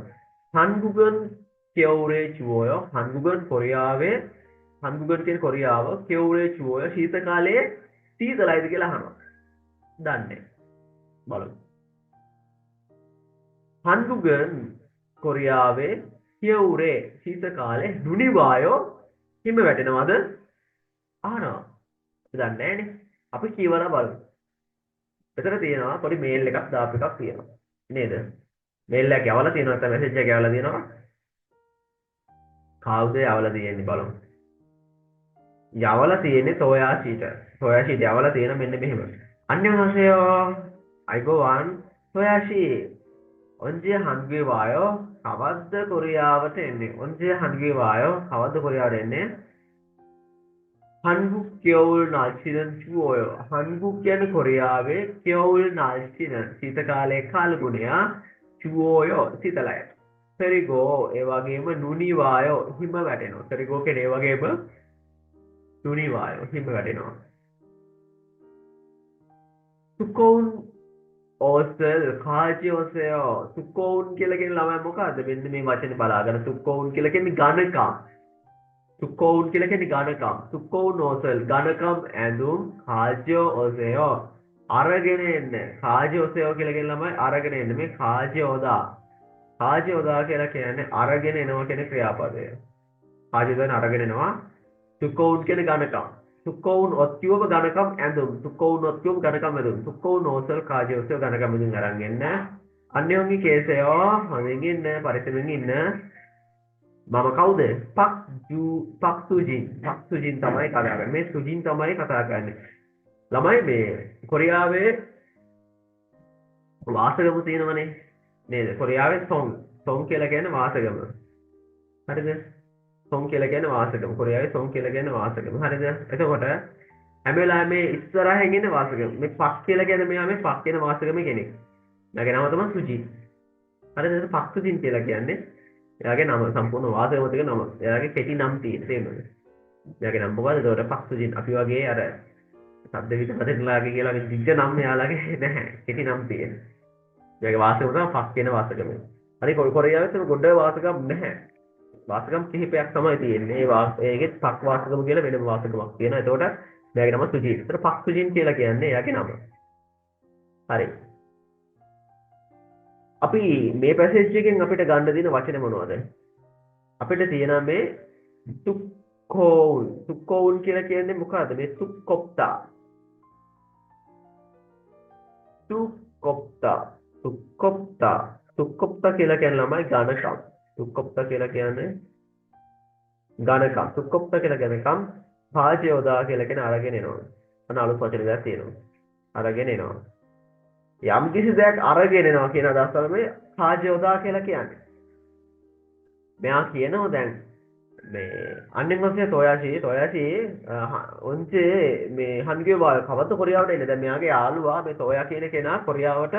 한국은 겨울에 추워요. 한국은 코리아වේ 한국은 කියන කොරියාව 겨울에 추워요. ශීත කාලයේ සීතලයිද කියලා අහනවා. දන්නේ. බලමු. 한국은 코리아වේ 겨울에 ශීත කාලේ 눈이 와요. හිම වැටෙනවද? අහනවා. අපි දන්නේ නැහනේ. අපි කියවලා බලමු. එතන තියෙනවා පොඩි මේල් එකක් දාපු එකක් තියෙනවා. නේද? මේල් එකක් යවලා තියෙනවා නැත්නම් මැසේජ් එකක් යවලා තියෙනවා. කවුද යවලා තියෙන්නේ බලමු. යවලා තියෙන්නේ සෝයාෂීට. සෝයාෂීට යවලා තියෙන මෙන්න මෙහෙම. 안녕하세요. අයිබෝවන් සෝයාෂී. 언제 한국에 와요? කවද්ද කොරියාවට එන්නේ? 언제 한국에 와요? කවද්ද කොරියාවට එන්නේ? 한국 겨울 날씨는 추워요. 한국 කියන්නේ කොරියාවේ 겨울 날씨는 ಶೀತ කාලයේ කාලගුණය 추워요. શીතලයි. 그리고 ඒ වගේම 눈이 와요. හිම වැටෙනවා. 그리고 කියන්නේ ඒ වගේම 눈이 와요. හිම වැටෙනවා. 두꺼운 옷을 가져오세요. 두꺼운 කියලා කියන ළමයි මොකද්ද? මෙන්න මේ වචනේ බලාගෙන 두꺼운 කියලා කියන්නේ ඝනකම්. 두꺼운 කියලා කියන්නේ ඝනකම්. 두꺼운 옷을 ඝනකම් ඇඳුම් 가져오세요. අරගෙන එන්න. 가져오세요 කියලා කියන ළමයි අරගෙන එන්න. මේ 가져오다. 가져오다 කියලා කියන්නේ අරගෙන එනවා කියන ක්‍රියාපදය. 가져오다න අරගෙන එනවා. 두꺼운 කියන්නේ ඝනකම්. 두꺼운 옷 කිව්වම ඝනකම් ඇඳුම්. 두꺼운 옷 කිව්වම ඝනකම් ඇඳුම්. 두꺼운 옷을 가져오세요. ඝනකම් ඇඳුම් අරන් එන්න. 안녕히 계세요. හොඳින් ඉන්න. පරිස්සමෙන් ඉන්න. මම කවුද? පක් සුජින් තමයි කතා කරන්නේ. මේ සුජින් තමයි කතා කරන්නේ. ළමයි මේ කොරියාවේ වාසගම තියෙනවනේ නේද? කොරියාවේ සොන් කියලා කියන්නේ වාසගම. හරිද? සොන් කියලා කියන්නේ වාසගම. කොරියාවේ සොන් කියලා කියන්නේ වාසගම. හරිද? එතකොට හැම වෙලාවෙම මේ ඉස්සරහින් ඉන්න වාසගම. මේ පක් කියලා කියන්නේ මෙයා මේ පක් කියන වාසගමේ කෙනෙක්. එයාගේ නම තමයි සුජින්. හරිද? පක් සුජින් කියලා කියන්නේ එයාගේ නම සම්පූර්ණ වාසගම තික නම. එයාගේ කෙටි නම් තියෙන තේරුණාද? එයාගේ නම මොකද්ද? ඒකට පක් සුජින්. අපි වගේ අර සද්ද විතරලාගේ කියලා දිග්ග නම් එයාලගේ නැහැ. කෙටි නම් තියෙන. එයාගේ වාසගම තමයි පක් කියන වාසගම. හරි කොරියාවේ තියෙන ගොඩ වාසගම් නැහැ. වාසගම් කිහිපයක් තමයි තියෙන්නේ. ඒකෙත් පක් වාසගම කියලා වෙනම වාසගමක් තියෙනවා. එතකොට එයාගේ නම සුජින්. ඒතර පක් සුජින් කියලා කියන්නේ එයාගේ නම. හරි. අපි මේ පැසේජ් එකෙන් අපිට ගන්න දෙන වචන මොනවද? අපිට තියෙනවා මේ තුක්කෝන් කියලා කියන්නේ මොකද්ද? මේ තුක්කොප්තා කියලා කියන්නේ ළමයි ඝනකම්. තුක්කොප්තා කියලා කියන්නේ ඝනකම්. තුක්කොප්තා කියලා ඝනකම්. පාජයෝදා කියලා කියන්නේ අරගෙන එනවා. අන්න අලුත් වචන දෙයක් තියෙනවා. අරගෙන එනවා. යම් කිසි දෙයක් අරගෙන එනවා කියන අදහස තමයි පාජයෝදා කියලා කියන්නේ. මෙයා කියනවා දැන් මේ අන්නෙන්වසේ තෝයාෂී 언제 මේ 한국에 와요. කවද්ද කොරියාවට එන්නේ? දැන් මෙයාගේ යාළුවා මේ තෝයා කියන කෙනා කොරියාවට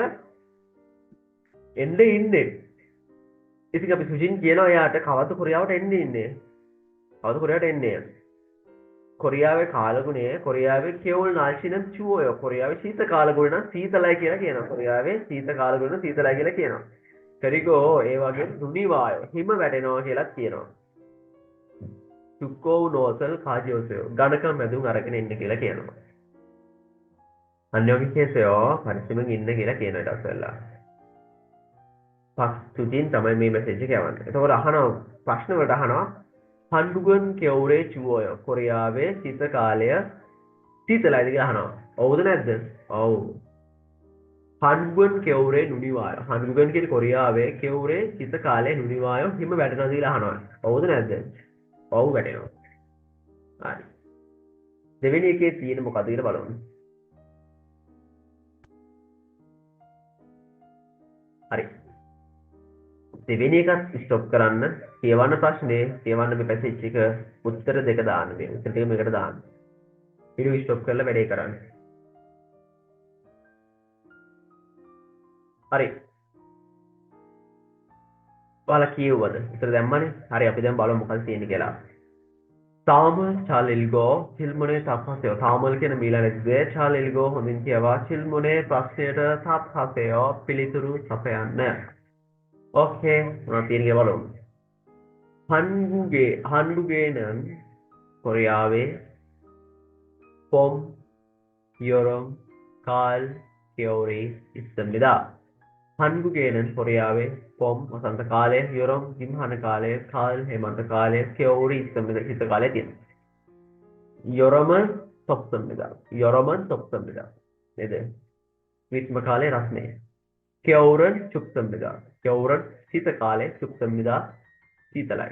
එන්නේ ඉන්නේ. ඉතින් අපි සුජින් කියනවා එයාට කවද්ද කොරියාවට එන්නේ? කවද්ද කොරියාවට එන්නේ? කොරියාවේ කාලගුණය කොරියාවේ කියවල් නාල්ෂිනම් චුවය. කොරියාවේ ශීත කාලගුණ නම් සීතලයි කියලා කියනවා. කොරියාවේ ශීත කාලගුණ සීතලයි කියලා කියනවා. කරිගෝ ඒ වගේ දුනිවාය හිම වැටෙනවා කියලා කියනවා. තුක්කෝ නෝසල් කාජියෝසයෝ ඝනකම් ඇඳුම් අරගෙන ඉන්න කියලා කියනවා. අන්‍යෝන්‍ය කේසයෝ පරිස්සමෙන් ඉන්න කියලා කියන ඊට අස්සෙල්ලා. පස් තුජින් තමයි මේ මැසේජ් එක යවන්නේ. එතකොට අහනවා ප්‍රශ්න වලට අහනවා 한국은 겨울에 추워요. කොරියාවේ ශීත කාලය සීතලයිද කියලා අහනවා. ඔව්ද නැද්ද? ඔව්. 한국은 겨울에 눈이 와요. 한국은 කියන්නේ කොරියාවේ 겨울에 ශීත කාලේ 눈이 와요. හිම වැටෙනවද කියලා අහනවා. ඔව්ද නැද්ද? ඔව් වැටෙනවා. හරි. දෙවෙනි එකේ තියෙන මොකද කියලා බලමු. හරි. දෙවෙනි එකත් ස්ටොප් කරන්න. කියවන්න ප්‍රශ්නේ කියවන්න මේ පැසේජ් එක උත්තර දෙක දාන්න මේ උත්තර දෙක මේකට දාන්න. වීඩියෝ ස්ටොප් කරලා වැඩේ කරන්න. හරි. ඔයාලා කියවුවද? උත්තර දැම්මනේ. හරි අපි දැන් බලමු මොකක්ද තියෙන්නේ කියලා. තාම චාලෙල්ගෝ චිල්මුනේ තප්පසයෝ තාමල් කියන මීලනේද්වේ චාලෙල්ගෝ හොඳින් කියවා චිල්මුනේ ප්‍රශ්නයට තප්පසයෝ පිළිතුරු සපයන්න. ඕකේ මොනවද තියෙන්නේ බලමු. 한국에는 코리아의 봄, 여름, 가을, 겨울이 있습니다. 한국에는 코리아වේ 봄 වසන්ත කාලය 여름 김하는 කාලය 가을 해만ත කාලය 겨울이 있습니다. 시ත කාලය තියෙනවා. 여름은 덥습니다. 여름은 덥습니다. නේද? ग्रीष्म කාලය රස්නේ. 겨울은 춥습니다. 겨울은 시ත කාලය 춥습니다. 시තලයි.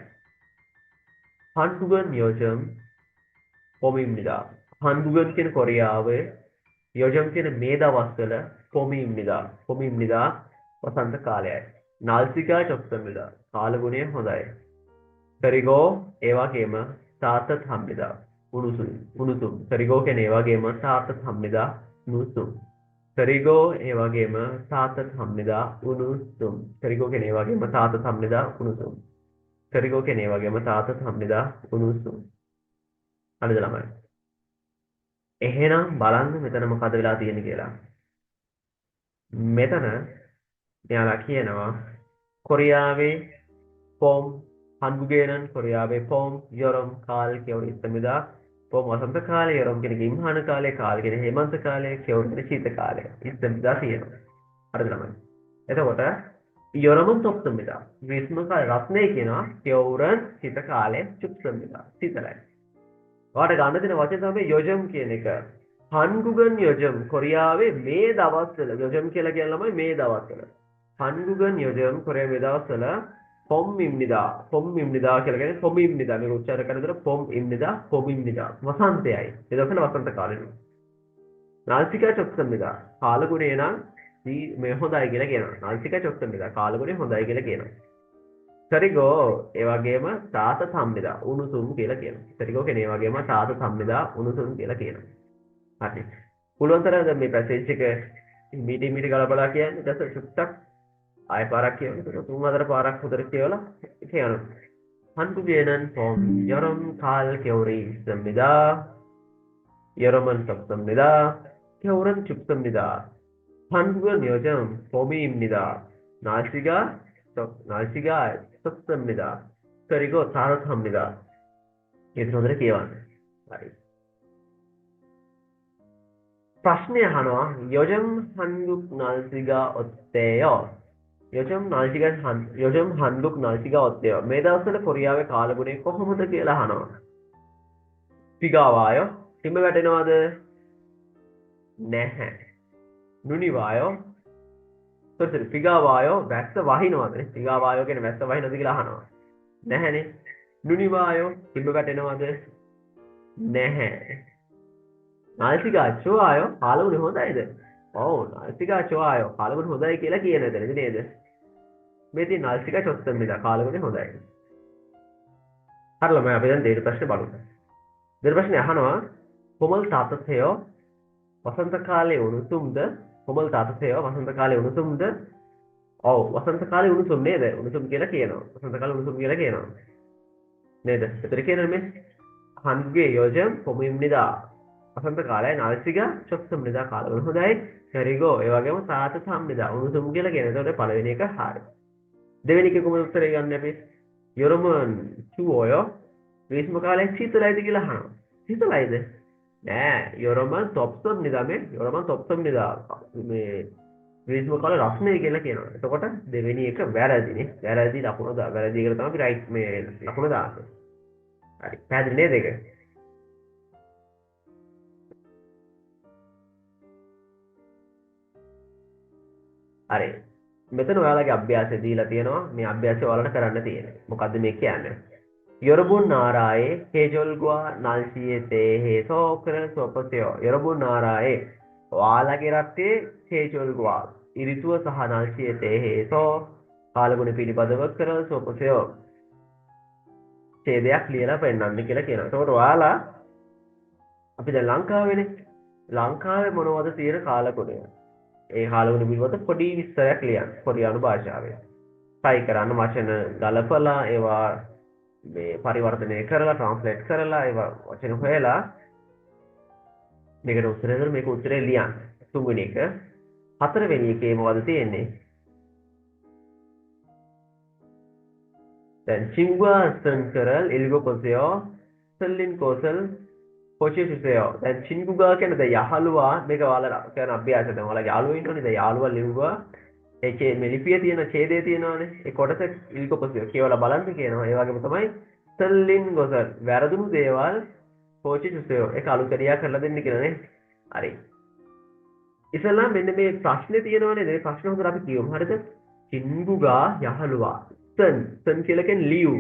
한국은 요즘 봄입니다. 한국은 කියන කොරියාවේ 요즘 කියන මේ දවස්වල 봄입니다. 봄입니다. වසන්ත කාලයයි. 날씨가 좋습니다. කාලගුණය හොඳයි. 그리고 ඒ වගේම 따뜻합니다. උණුසුම්. 그리고 කියන ඒ වගේම 따뜻합니다. උණුසුම්. 그리고 ඒ වගේම 따뜻합니다. උණුසුම්. 그리고 කියන ඒ වගේම 따뜻합니다. උණුසුම්. 그리고 කියන ඒ වගේම 따뜻합니다. උණුසුම්. හරිද ළමයි? එහෙනම් බලන්න මෙතන මොකද වෙලා තියෙන්නේ කියලා. මෙතන එයාලා කියනවා කොරියාවේ 봄 한국에는 코리아වේ 봄 여름 가을 겨울 있습니다. 봄 වසන්ත කාලය 여름 කියන ගිම්හාන කාලය කාල කියන හේමන්ත කාලය 겨울 කියන ශීත කාලය 있습니다 කියනවා. හරිද ළමයි? එතකොට 여름은 덥습니다. ग्रीष्म කාලය රස්නේ කියනවා 겨울은 ශීත කාලය 춥습니다. ශීතලයි. ඔයාලට ගන්න දෙන වචන තමයි 요즘 කියන එක. 한국은 요즘 코리아වේ මේ දවස්වල 요즘 කියලා කියන ළමයි මේ දවස්වල. 한국은 요즘 코리아 මේ දවස්වල 봄입니다. 봄입니다 කියලා කියන්නේ 봄입니다. මේක උච්චාරණය කරනකොට 봄입니다. 봄입니다. වසන්තයයි. ඒ දවස්වල වසන්ත කාලෙනේ. 날씨가 좋습니다. කාලගුණය නම් මේ හොඳයි කියලා කියනවා. 날씨가 좋습니다. කාලගුණය හොඳයි කියලා කියනවා. 그리고 ඒ වගේම 따뜻합니다. උණුසුම් කියලා කියනවා. 그리고 කියන්නේ ඒ වගේම 따뜻합니다. උණුසුම් කියලා කියනවා. හරි. පුළුවන් තරම් මේ පැසේජ් එක මීටි ගලපලා කියන්නේ ඊට පස්සේ සුට්ටක් ආය පාරක් කියවනකොට තුන් හතර පාරක් හොදට කියවලා කියනවා. 한국에는 봄, 여름, 가을, 겨울이 있습니다. 여름은 덥습니다. 겨울은 춥습니다. 한국은 요즘 봄입니다. 날씨가 춥습니다. 그리고 따뜻합니다. 이렇게 오늘 기원. ප්‍රශ්නය අහනවා 요즘 한국 날씨가 어때요? 요즘 한국 날씨가 어때요? මේ දවස්වල කොරියාවේ කාලගුණය කොහොමද කියලා අහනවා. 비가 와요? හිම වැටෙනවද? නැහැ. 눈이 와요? 그렇죠. 비가 와요? වැස්ස වහිනවද? 비가 와요 කියන්නේ වැස්ස වහිනවද කියලා අහනවා. නැහැනේ. 눈이 와요? හිම වැටෙනවද? නැහැ. 날씨가 좋아요? කාලගුණය හොඳයිද? ඔව් 날씨가 좋아요. කාලගුණය හොඳයි කියලා කියන දෙන්නේ නේද? මේ තියෙන 날씨가 좋습니다. කාලගුණය හොඳයි. හරියම අපි දැන් දෙයට ප්‍රශ්නේ බලමු. දෙයට ප්‍රශ්නේ අහනවා කොමල් තාත්තේ요? වසන්ත කාලේ උණුසුම්ද? කොමල් තාත්තේ요? වසන්ත කාලේ උණුසුම්ද? ඔව් වසන්ත කාලේ උණුසුම් නේද? උණුසුම් කියලා කියනවා. වසන්ත කාලේ උණුසුම් කියලා කියනවා. නේද? ඒතර කියන්නේ මේ 한국의 요즘 봄입니다. වසන්ත කාලය 날씨가 좋습니다. කාලගුණ හොඳයි. 그리고 ඒ වගේම 따뜻합니다. උණුසුම් කියලා කියන. ඒතකොට පළවෙනි එක හරි. දෙවෙනි එකේ කොහොමද උත්තරේ ගන්න අපි? 여름은 추워요? ग्रीष्म කාලය සීතලයිද කියලා අහනවා. සීතලයිද? නෑ. 여름은 덥습니다. මේ 여름은 덥습니다. මේ ग्रीष्म කාලය රස්නේ කියලා කියනවා. එතකොට දෙවෙනි එක වැරදිනේ. වැරදි ලකුණ දා. වැරදි එකට තමයි අපි රයිට් මේ ලකුණ දාන්නේ. හරි. පැහැදිලි නේද ඒක? හරි. මෙතන ඔයාලගේ අභ්‍යාසය දීලා තියෙනවා. මේ අභ්‍යාසය ඔයාලට කරන්න තියෙන්නේ. මොකද්ද මේ කියන්නේ? 여러분 나라의 계절과 날씨에 대해서 글을 써보세요. 여러분 나라의 ඔයාලගේ රටේ 계절과 ඍතුව සහ 날씨에 대해서 කාලගුණ පිළිබඳව 글을 써보세요. ඡේදයක් ලියලා පෙන්නන්න කියලා කියනවා. ඒකට ඔයාලා අපි දැන් ලංකාවේනේ. ලංකාවේ මොනවද තියෙන කාලගුණය? ඒ කාලගුණ පිළිබඳ පොඩි විස්තරයක් ලියන්න කොරියානු භාෂාවෙන්. try කරන්න වචන ගලපලා ඒවා මේ පරිවර්තනය කරලා translate කරලා ඒවා වචන හොයලා මේකට උත්තරය දෙන්න මේක උත්තරේ ලියන්න. තුන්වෙනි එක. හතරවෙනි එකේ මොකද තියෙන්නේ? දැන් 친구와 선크를 읽어보세요. 틀린 것을 고쳐주세요. දැන් 친구가 කියන්නේ දැන් යහළුවා මේක ඔයාලා කරන අභ්‍යාසය දැන් ඔයාලා යාළුවෝ ඉන්නෝනේ දැන් යාළුවා ලිව්වා ඒකේ මේ ලිපියේ තියෙන ඡේදය තියෙනවානේ. ඒ කොටස ඉල්කොපසිය කියවලා බලන්න කියනවා. ඒ වගේම තමයි සල්ලින් ගොසල් වැරදුණු දේවල් පෝචි චුසයෝ ඒක අලුතරියා කරලා දෙන්න කියලානේ. හරි. ඉතින්ලා මෙන්න මේ ප්‍රශ්නේ තියෙනවානේ. මේ ප්‍රශ්න හොඳට අපි කියමු. හරිද? චින්ගුගා යහළුවා. සන් කියලා කියන්නේ ලියු.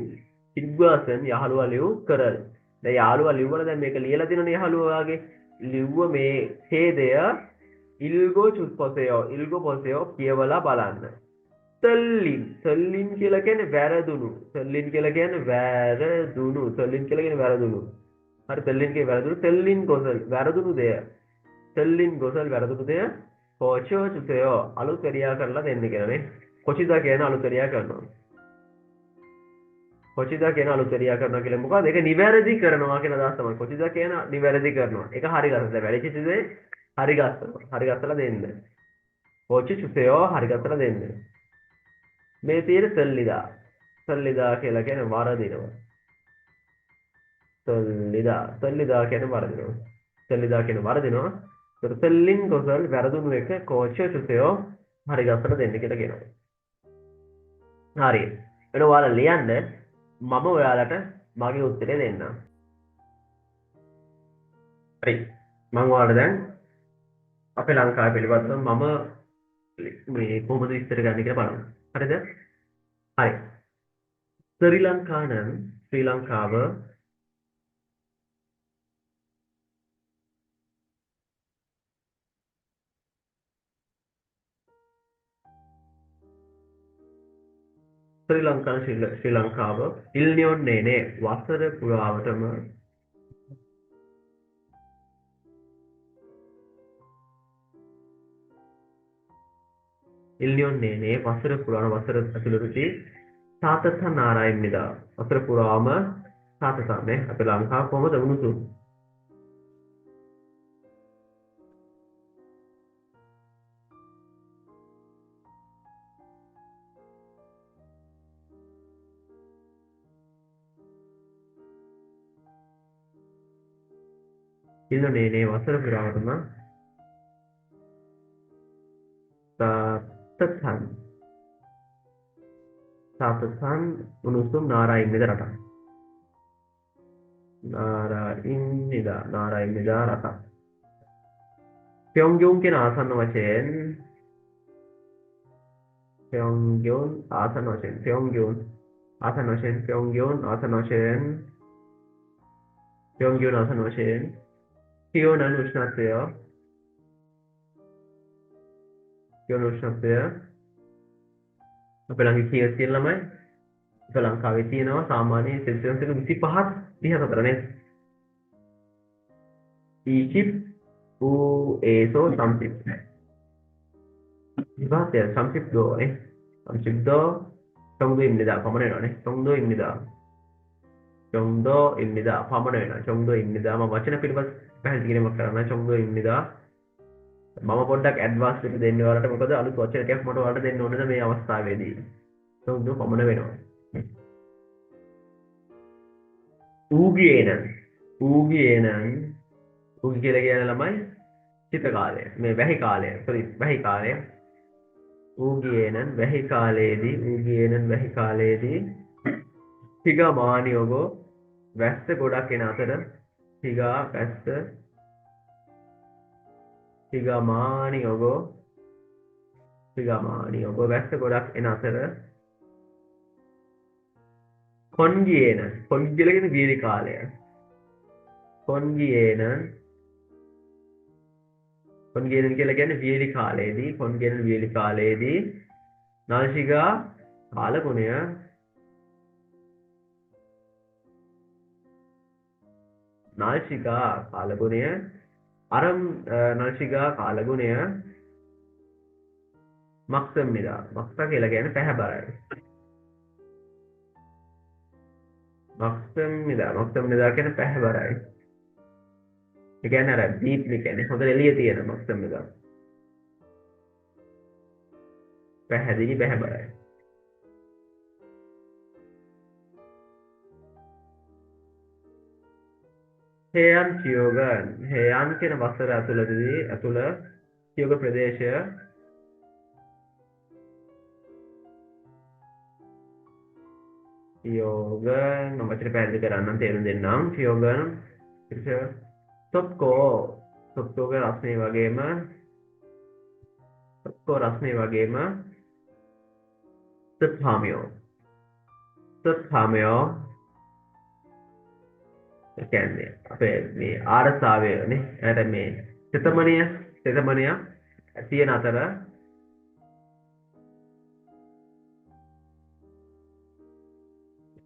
චින්ගුගා සන් යහළුවා ලියු කරල්. දැන් යාළුවා ලියුවල දැන් මේක ලියලා දෙනනේ යහළුවාගේ. ලිව්ව මේ ඡේදය ඉල්ගෝ පොසයෝ කියවලා බලන්න. සල්ලින් කියලා කියන්නේ වැරදුණු. සල්ලින් කියලා කියන්නේ වැරදුණු. සල්ලින් කියලා කියන්නේ වැරදුණු. හරි සල්ලින් කියන්නේ වැරදුණු. සල්ලින් ගොසල් වැරදුණු දෙය. සල්ලින් ගොසල් වැරදුණු දෙය. කොචෝ චුතයෝ අලුතරියා කරලා දෙන්න කියලානේ. කොචිදා කියන අලුතරියා කරනවා. කොචිදා කියන අලුතරියා කරනවා කියලා මොකද? ඒක නිවැරදි කරනවා කියන අදහස තමයි. කොචිදා කියන නිවැරදි කරනවා. ඒක හරි ගස්සලා වැරදිච්ච දේ හරි ගස්සනවා. හරි ගස්සලා දෙන්න. කොචි චුතයෝ හරි ගස්සලා දෙන්න. මේ තියෙන සල්ලිදා කියලා කියන්නේ වරදිනවා. සල්ලිදා කියන්නේ වරදිනවා. සල්ලිදා කියන්නේ වරදිනවා. ඒතර සල්ලින් ගොසල් වැරදුණු එක කොචි චුතයෝ හරි ගස්සලා දෙන්න කියලා කියනවා. හරි. එතන ඔයාලා ලියන්න මම ඔයාලට මගේ උත්තරේ දෙන්නම්. හරි. මම ඔයාලට දැන් අපේ ලංකාව පිළිබඳව මම මේ කොහොමද විස්තර ගන්න කියලා බලමු. හරිද? හරි. ශ්‍රී ලංකානම් ශ්‍රී ලංකාව ශ්‍රී ලංකාව ඉල්නියොන්නේනේ වසර පුරාවටම ඉල්නියොන්නේනේ වසර පුරාණ වසර ඇතුළතදී සාතතන් ආරායිම්නිදා වසර පුරාම සාතතන්නේ අපේ ලංකාව කොහොමද වුණුතු ඉල්නියොන්නේනේ වසර පුරාවටම සාතතන් උණුසුම් නාරායිම්නිදා රටක් නාරායිම්නිදා රටක් ප්යොන්ග්යොන් කියන ආසන්න වශයෙන් ප්යොන්ග්යොන් ආසන්න වශයෙන් පියෝනන් උෂ්ණත්වය අපේ ළඟ කීයක් තියෙන ළමයි අපේ ලංකාවේ තියෙනවා සාමාන්‍ය සෙල්සියස් එක 25 34 නේ ඊජිප්ට් eso samsip ඉබාතය samsip do නේ samsip do 정도 입니다 පමණ වෙනවානේ 정도 입니다 පමණ වෙනවා 정도 입니다 මම වචන පිළිබඳ පැහැදිලි කිරීමක් කරන්න 정도 입니다 මම පොඩ්ඩක් ඇඩ්වාන්ස් එක දෙන්න ඔයාලට මොකද අලුත් වචන ටිකක් මට ඔයාලට දෙන්න ඕනද මේ අවස්ථාවේදී 정도 පමණ වෙනවා ඌගි කියලා කියන ළමයි චිත කාලය මේ වැහි කාලය ඌගියේනන් වැහි කාලයේදී හිගමානියෝගෝ වැස්ස ගොඩක් එන අතර හිගමානියෝගෝ වැස්ස ගොඩක් එන අතර කොන්ගියේනන් කියලා කියන වීලි කාලය කොන්ගියේනන් කියලා කියන්නේ වීලි කාලයේදී නාසිකා කාලගුණය මක්සම්නිදා මක්ස කියලා කියන්නේ පැහැබරයි මක්සම්නිදා කියන්නේ පැහැබරයි ඒ කියන්නේ අර දීප්ලි කියන්නේ හොඳ එළිය තියෙන මක්සම්නිදා පැහැදිලි පැහැබරයි හේයන් කියන වසර ඇතුළ කියෝග ප්‍රදේශය ෆියෝගන් මම වචන පැහැදිලි කරන්නම් තේරුම් දෙන්නම් ෆියෝගන් තොප්කෝ තොප්කෝගේ රස්නේ වගේම තොප්කෝ රස්නේ වගේම ස්ථාමියෝ ස්ථාමියෝ ඒ කියන්නේ අපේ මේ ආරසාවයනේ එයාට මේ තෙතමනිය තියෙන අතර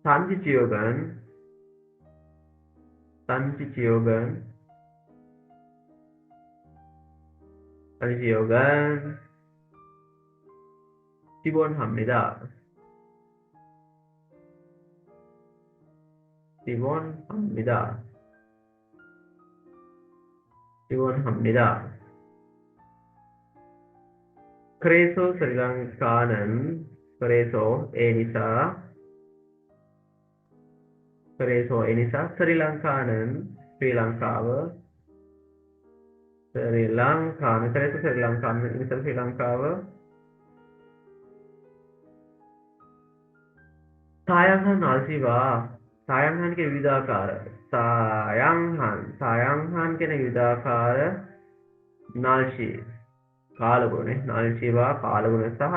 සංචිචියෝගන් තිබොන් 합니다. තිබොන් 합니다. 그래서 스리랑카는 그래서 에니사 스리랑카는 스리랑카ව 그래서 스리랑카는 에니사 스리랑카ව 사양한 알시와 사양한 के विविधाकार सायांहान के विविधाकार नालशी कालगुण नालशीवा कालगुण सह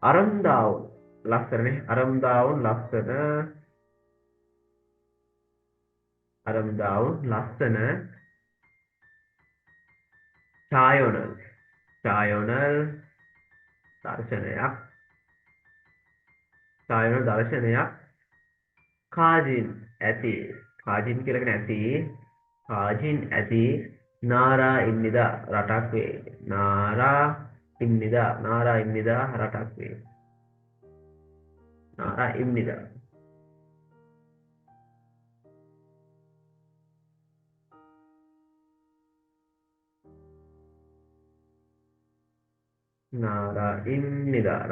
अरंदाव लक्षण छायोनल दर्शनයක් කාජින් කියලා කාජින් ඇති නාරා ඉන්නිදා රටක් වේ නාරා ඉන්නිදා රටක් වේ නාරා ඉන්නිදා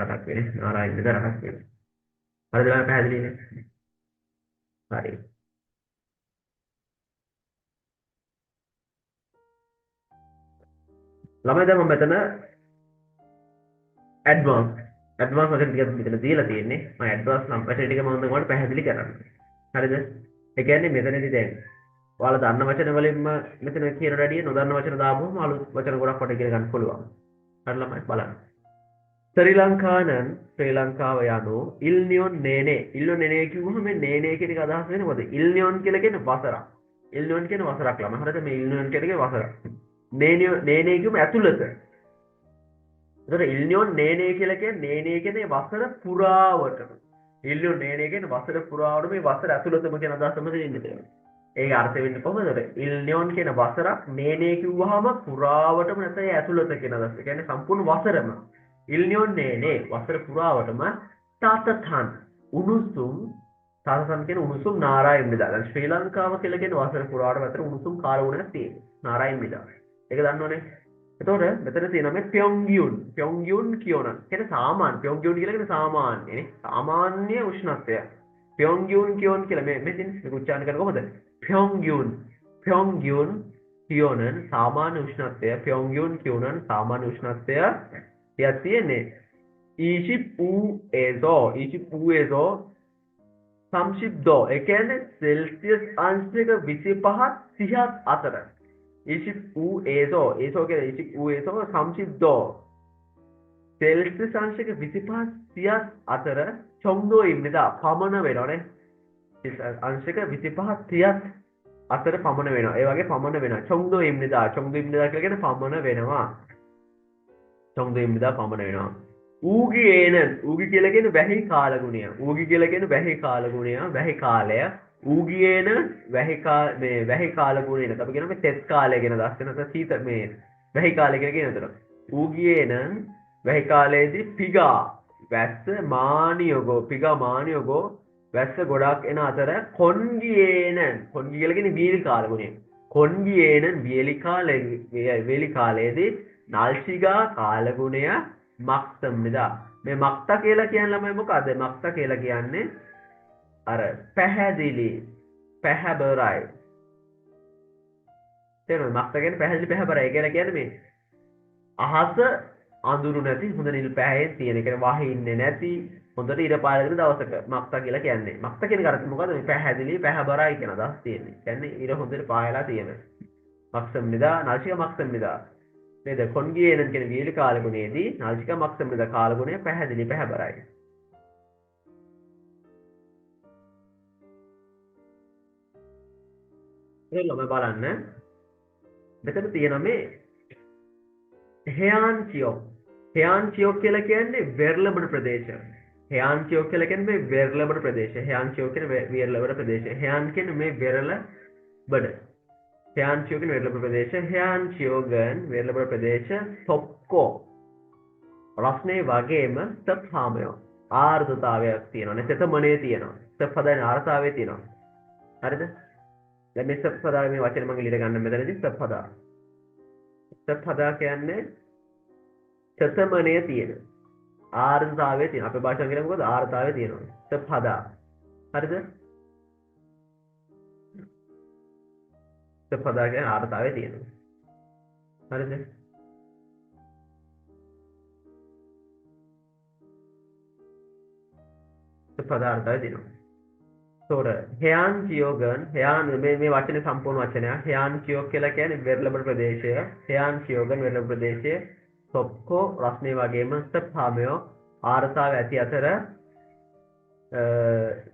රටක් වේ නාරා ඉන්නිදා රටක් වේ හරිද පැහැදිලිනේ හරි ළමයි දැන් මම මෙතන ඇඩ්වාන්ස් වශයෙන් ටිකක් මෙතන දීලා තියෙන්නේ මම ඇඩ්වාන්ස් නම් වචන ටික මම ඔයාලට පැහැදිලි කරන්න හරිද ඒ කියන්නේ මෙතනදී දැන් ඔයාලා දන්න වචන වලින්ම මෙතන කියන රැඩිය නොදන්න වචන දාපුවම අලුත් වචන ගොඩක් වට ඉගෙන ගන්න පුළුවන් හරි ළමයි බලන්න ශ්‍රී ලංකාව යනු ඉල්නියොන් නේනේ කිව්වම මේ නේනේ කියන එක අදහස් වෙන්නේ මොකද ඉල්නියොන් කියලා කියන්නේ වසරක් ඉල්නියොන් කියන වසරක් ළම හරිද මේ ඉල්නියොන් කියන එකේ වසරක් නේනේ කියුම ඇතුළත ඒතර ඉල්නියොන් නේනේ කියලා කියන්නේ නේනේ කියන්නේ වසර පුරාවටම ඉල්නියොන් නේනේ කියන්නේ වසර පුරාවටම මේ වසර ඇතුළතම කියන අදහස තමයි දෙන්නේ ඒක අර්ථය වෙන්නේ කොහොමද ඉල්නියොන් කියන වසරක් නේනේ කිව්වහම පුරාවටම නැත්නම් ඇතුළත කියන අදහස කියන්නේ සම්පූර්ණ වසරම ඉල්නියොන් නේනේ වසර පුරාවටම තාතතන් උණුසුම් කියන උණුසුම් නාරායිම්නිදා දැන් ශ්‍රී ලංකාව කියලා කියන වසර පුරාවට අතර උණුසුම් කාල ගුණයක් තියෙනවා නාරායිම්නිදා ඒක දන්නවනේ එතකොට මෙතන තියෙනවා මේ ප්යොන්ග්යුන් කියනවා කියන්නේ සාමාන්‍ය ප්යොන්ග්යුන් කියලා කියන්නේ සාමාන්‍යනේ සාමාන්‍ය උෂ්ණත්වය ප්යොන්ග්යුන් කියලා මේ තියෙන මේක උච්චාරණය කරන්නේ කොහොමද ප්යොන්ග්යුන් කියනන් සාමාන්‍ය උෂ්ණත්වය ප්යොන්ග්යුන් කියනන් සාමාන්‍ය උෂ්ණත්වය යක් තියෙන්නේ 25 30 ඒ කියන්නේ සෙල්සියස් අංශයක 25 30 අතර 25 කියන්නේ 30 සෙල්සියස් අංශයක 25 30 අතර චොංදෝ ඉම්නිදා පමණ වෙනවනේ අංශයක 25 30 අතර පමණ වෙනවා ඒ වගේ පමණ වෙනවා චොංදෝ ඉම්නිදා කියලා කියන්නේ පමණ වෙනවා චොංදෝ ඉම්නිදා පමණ වෙනවා ඌගි කියලා කියන්නේ වැහි කාලගුණය වැහි කාලය ඌගියේන වැහි කාලගුණය නේ අපි කියනවා මේ තෙත් කාලය කියන දර්ශනත සීත මේ වැහි කාලය කියලා කියන උතර ඌගියේන වැහි කාලයේදී පිගා මානියෝගෝ වැස්ස ගොඩක් එන අතර කොන්ගියේන කියලා කියන්නේ වීලි කාලගුණය කොන්ගියේන වේලි කාලයේදී නාල්ෂිගා කාලගුණය මක්තම්නිදා මේ මක්ත කියලා කියන්නේ ළමයි මොකද මක්ත කියලා කියන්නේ අර පැහැදිලි පැහැබරයි තේරෙනවද මක්ත කියන්නේ පැහැදිලි පැහැබරයි කියලා කියන්නේ මේ අහස අඳුරු නැති හොඳ නිල් පැහැයෙන් තියෙන. ඒ කියන්නේ වහින්නේ නැති හොඳට ඉර පාරකට දවසක මක්ත කියලා කියන්නේ. මක්ත කියන කරත් මොකද මේ පැහැදිලි පැහැබරයි කියන අදහස් තියෙන්නේ. කියන්නේ ඉර හොඳට පායලා තියෙන. මක්සම්නිදා නාසික මක්සම්නිදා. නේද? කොන්ගියේනන් කියන වියලි කාලගුණයේදී නාසික මක්සම්නිදා කාලගුණය පැහැදිලි පැහැබරයි. එළම බලන්න. මෙතන තියෙන මේ හේයාන්චියෝ. හේයාන්චියෝ කියලා කියන්නේ වෙරළබඩ ප්‍රදේශ. හේයාන්චියෝ කියලා කියන්නේ මේ වෙරළබඩ ප්‍රදේශ. හේයාන්චියෝ කියන්නේ වෙරළබඩ ප්‍රදේශ. හේයාන් කියන්නේ මේ වෙරළබඩ. හේයාන්චියෝ කියන්නේ වෙරළබඩ ප්‍රදේශ. හේයාන්චියෝගන් වෙරළබඩ ප්‍රදේශ තොක්කෝ. රස්නේ වගේම තප්හාමයෝ. ආර්ධතාවයක් තියෙනවා. නේ තෙතමනේ තියෙනවා. තප්හදාන ආර්ධතාවය තියෙනවා. හරිද? දැන් මේ තප්හදා මේ වචනේ මම ඉලියට ගන්න මෙතනදී තප්හදා. තප්හදා කියන්නේ තෙතමනේ තියෙන. ආර්ධතාවය තියෙන. අපේ භාෂාවෙන් කියන්නේ මොකද? ආර්ධතාවය තියෙනවා. තප්හදා. හරිද? තප්හදා කියන්නේ ආර්ධතාවය තියෙනවා. හරිද? තප්හදාර්ථය තියෙනවා. තොර හේයාන්චියෝගන් හේයාන් මේ වචනේ සම්පූර්ණ වචනයක්. හේයාන්චියෝ කියලා කියන්නේ වෙරළබඩ ප්‍රදේශය. හේයාන්චියෝගන් වෙරළබඩ ප්‍රදේශය තොක්කෝ රස්නේ වගේම තප්හාමයෝ ආර්ධතාව ඇති අතර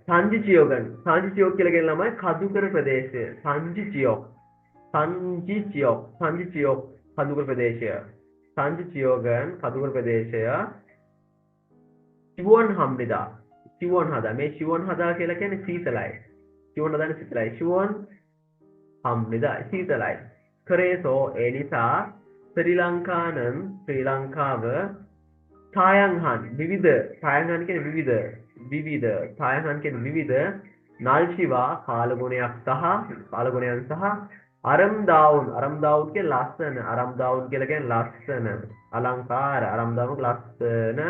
සංජිචියෝගන් සංජිචියෝ කියලා කියන ළමයි කදුකර ප්‍රදේශය. සංජිචියෝ කදුකර ප්‍රදේශය. සංජිචියෝගන් කදුකර ප්‍රදේශය චිවොන් හම්බිදා. චිවොන් හදා. මේ චිවොන් හදා කියලා කියන්නේ සීතලයි. චිවොන් හදාන්නේ සීතලයි. චිවොන් හම්බිදා සීතලයි. කරේසෝ ඒ නිසා ශ්‍රී ලංකාව තායන්හන් විවිධ තායන්හන් කියන්නේ විවිධ තායන්හන් කියන්නේ විවිධ නල්ශිවා කාලගුණයන් සහ අරම්දාවුන් කියන්නේ ලස්සන අරම්දාවුන් කියලා කියන්නේ ලස්සන අලංකාර අරම්දාවුන් ලස්සන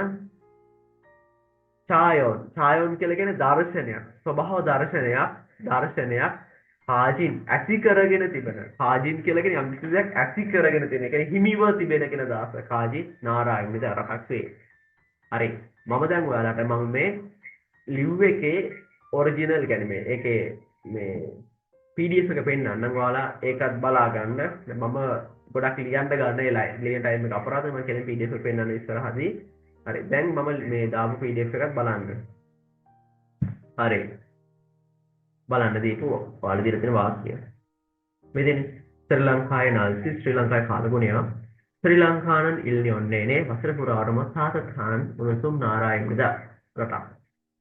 ඡායෝන් කියලා කියන්නේ දර්ශනයක් ස්වභාව දර්ශනයක් හාජින් ඇති කරගෙන තිබෙන හාජින් කියලා කියන්නේ යම් කිසි දෙයක් ඇති කරගෙන තියෙන. ඒ කියන්නේ හිමිව තිබෙන කියන දාස කාජි නාරායන විතර රකක් වේ. හරි. මම දැන් ඔයාලට මම මේ ලිව් එකේ ඔරිජිනල් කියන්නේ මේ ඒකේ මේ PDF එක පෙන්නන්නම්. ඔයාලා ඒකත් බලා ගන්න. මම ගොඩක් ලියන්න ගන්න ඒලා ලියන ටයිම් එක අපරාධයි. මම කියන්නේ PDF එක පෙන්නන්න ඉස්සරහදී. හරි. දැන් මම මේ දාපු PDF එකත් බලන්න. හරි. බලන්න දීපු ඔයාලා දිලා තියෙන වාක්‍යය. මෙතන ශ්‍රී ලංකාවේ නාල්සි ශ්‍රී ලංකාවේ කාලගුණය ශ්‍රී ලංකානන් ඉල්නියොන්නේනේ වසර පුරාටම සාතඛාන් උණුසුම් නාරායනද රටක්.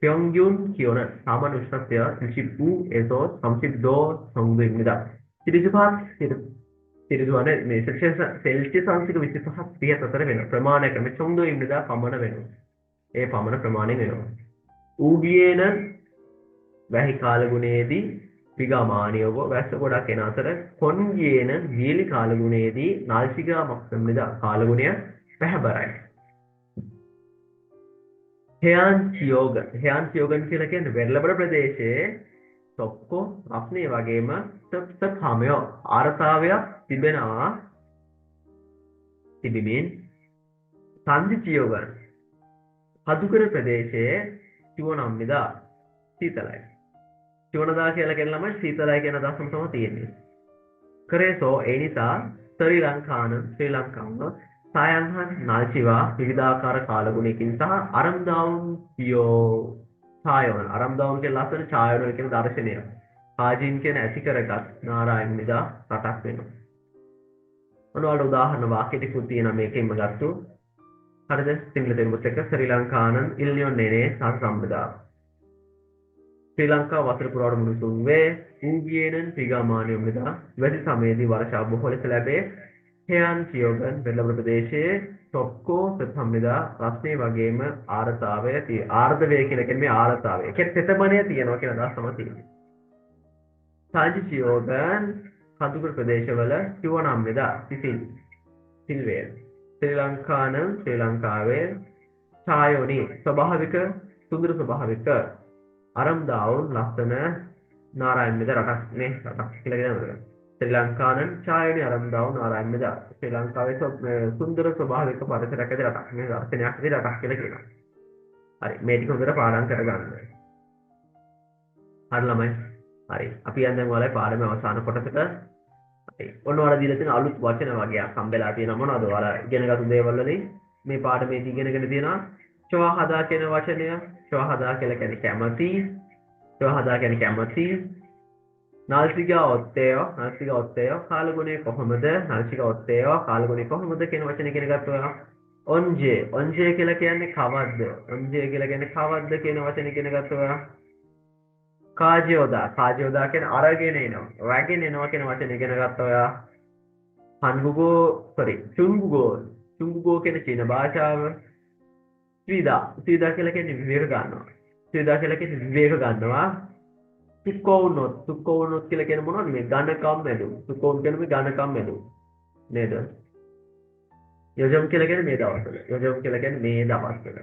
평균 기온은 사만 우ष्ණත්වය 35에서 32 정도입니다. සිරිදුවන මේ සෙල්සියස් අංශක 25ක් 30ක් අතර වෙන ප්‍රමාණයක මේ 정도입니다. පමණ වෙනවා. ඒ පමණ ප්‍රමාණය වෙනවා. ඌගියේන වැහි කාලගුණයේදී පිගාමානියෝග වැස්ස ගොඩක් එන අතර කොන්ගියේන වියලි කාලගුණයේදී නාල්ශිකා මක්සම්නිදා කාලගුණය පැහැබරයි. හේයාන්චියෝගන් කියලා කියන්නේ වෙරළබඩ ප්‍රදේශයේ තොක්කෝ රස්නේ වගේම තප්හාමයෝ ආර්ධතාවයක් තිබෙමින් සංජිචියෝගන් කදුකර ප්‍රදේශයේ චිවොනම්නිදා සීතලයි. චිවොනදා කියලා කියන ළමයි සීතලයි කියන අදහසම තමයි තියෙන්නේ. කරේසෝ ඒ නිසා ශ්‍රී ලංකාව තායන්හන් නාල්චිවා විවිධාකාර කාලගුණයකින් සහ අරම්දාවුන් අරම්දාවුන් කියන ලස්සන ඡායෝන කියන දර්ශනය ආජීන් කියන ඇති කරගත් නාරායන නිදා රටක් වෙනවා. මොනවාට උදාහරණ වාක්‍ය ටිකක් තියෙනවා මේකෙන්ම ගත්තු. හරිද? සිංහල දෙමුත් එක ශ්‍රී ලංකානන් ඉල්නියොන්නේනේ සම්බදා. ශ්‍රී ලංකාව වසර පුරාවට මුළුසුම් වේ. ඌගියේනන් පිගාමානියොම්නිදා වැඩි සමයේදී වර්ෂා බොහෝ ලෙස ලැබේ. හේයාන්චියෝගන් වෙරළබඩ ප්‍රදේශයේ තොක්කෝ සම්නිදා රස්නේ වගේම ආර්ධතාවය ආර්ධවය කියලා කියන්නේ මේ ආර්ධතාවය. ඒකේ තෙතමනේ තියෙනවා කියන අදහස තමයි තියෙන්නේ. සංජිචියෝගන් කඳුකර ප්‍රදේශවල චිවොනම්නිදා සිල්වය. ශ්‍රී ලංකාවේ ඡායෝනි ස්වභාවික සුන්දර ස්වභාවික අරම්දාවුන් ලස්සන නාරායනද රටක් නේ රටක් කියලා කියනවා. ශ්‍රී ලංකාවෙන් ඡායනය ආරම්භව නාරායණද ශ්‍රී ලංකාවේ සුන්දර ස්වභාවික පරිසරයක රටක් මේ දර්ශනයක් විදිහට රටක් කියලා කියනවා. හරි මේ ටික හොඳට පාඩම් කරගන්න. හරි ළමයි. හරි අපි යන් දැන් ඔයාලගේ පාඩමේ අවසාන කොටසට හරි ඔන්න ඔයාලා දීලා තියෙන අලුත් වචන වගේක් හම්බෙලා තියෙනවා මොනවද ඔයාලා ඉගෙනගත්තු දේවල් වලින් මේ පාඩමේදී ඉගෙනගෙන තියෙනවා ශවහදා කියන වචනය ශවහදා කියලා කියන්නේ කැමති ශවහදා කියන්නේ කැමති නාල්සිකා ඔත්තේය කාලගුණය කොහොමද නාල්සිකා ඔත්තේය කාලගුණය කොහොමද කියන වචනේ ඉගෙන ගත්තා ඔන්ජේ කියලා කියන්නේ කවද්ද ඔන්ජේ කියලා කියන්නේ කවද්ද කියන වචනේ ඉගෙන ගත්තා කාජයෝදා කියන්නේ අරගෙන එනවා රැගෙන එනවා කියන වචනේ ඉගෙන ගත්තා ඔයා චුංගුගෝ කියන චීන භාෂාව ස්විදා කියලා කියන්නේ විවේක ගන්නවා සුකෝනොත් කියලා කියන මොනවද මේ ඝනකම් මෙලු සුකෝන් කියන්නේ මේ ඝනකම් මෙලු නේද යොජම් කියලා කියන්නේ මේ දවස්වල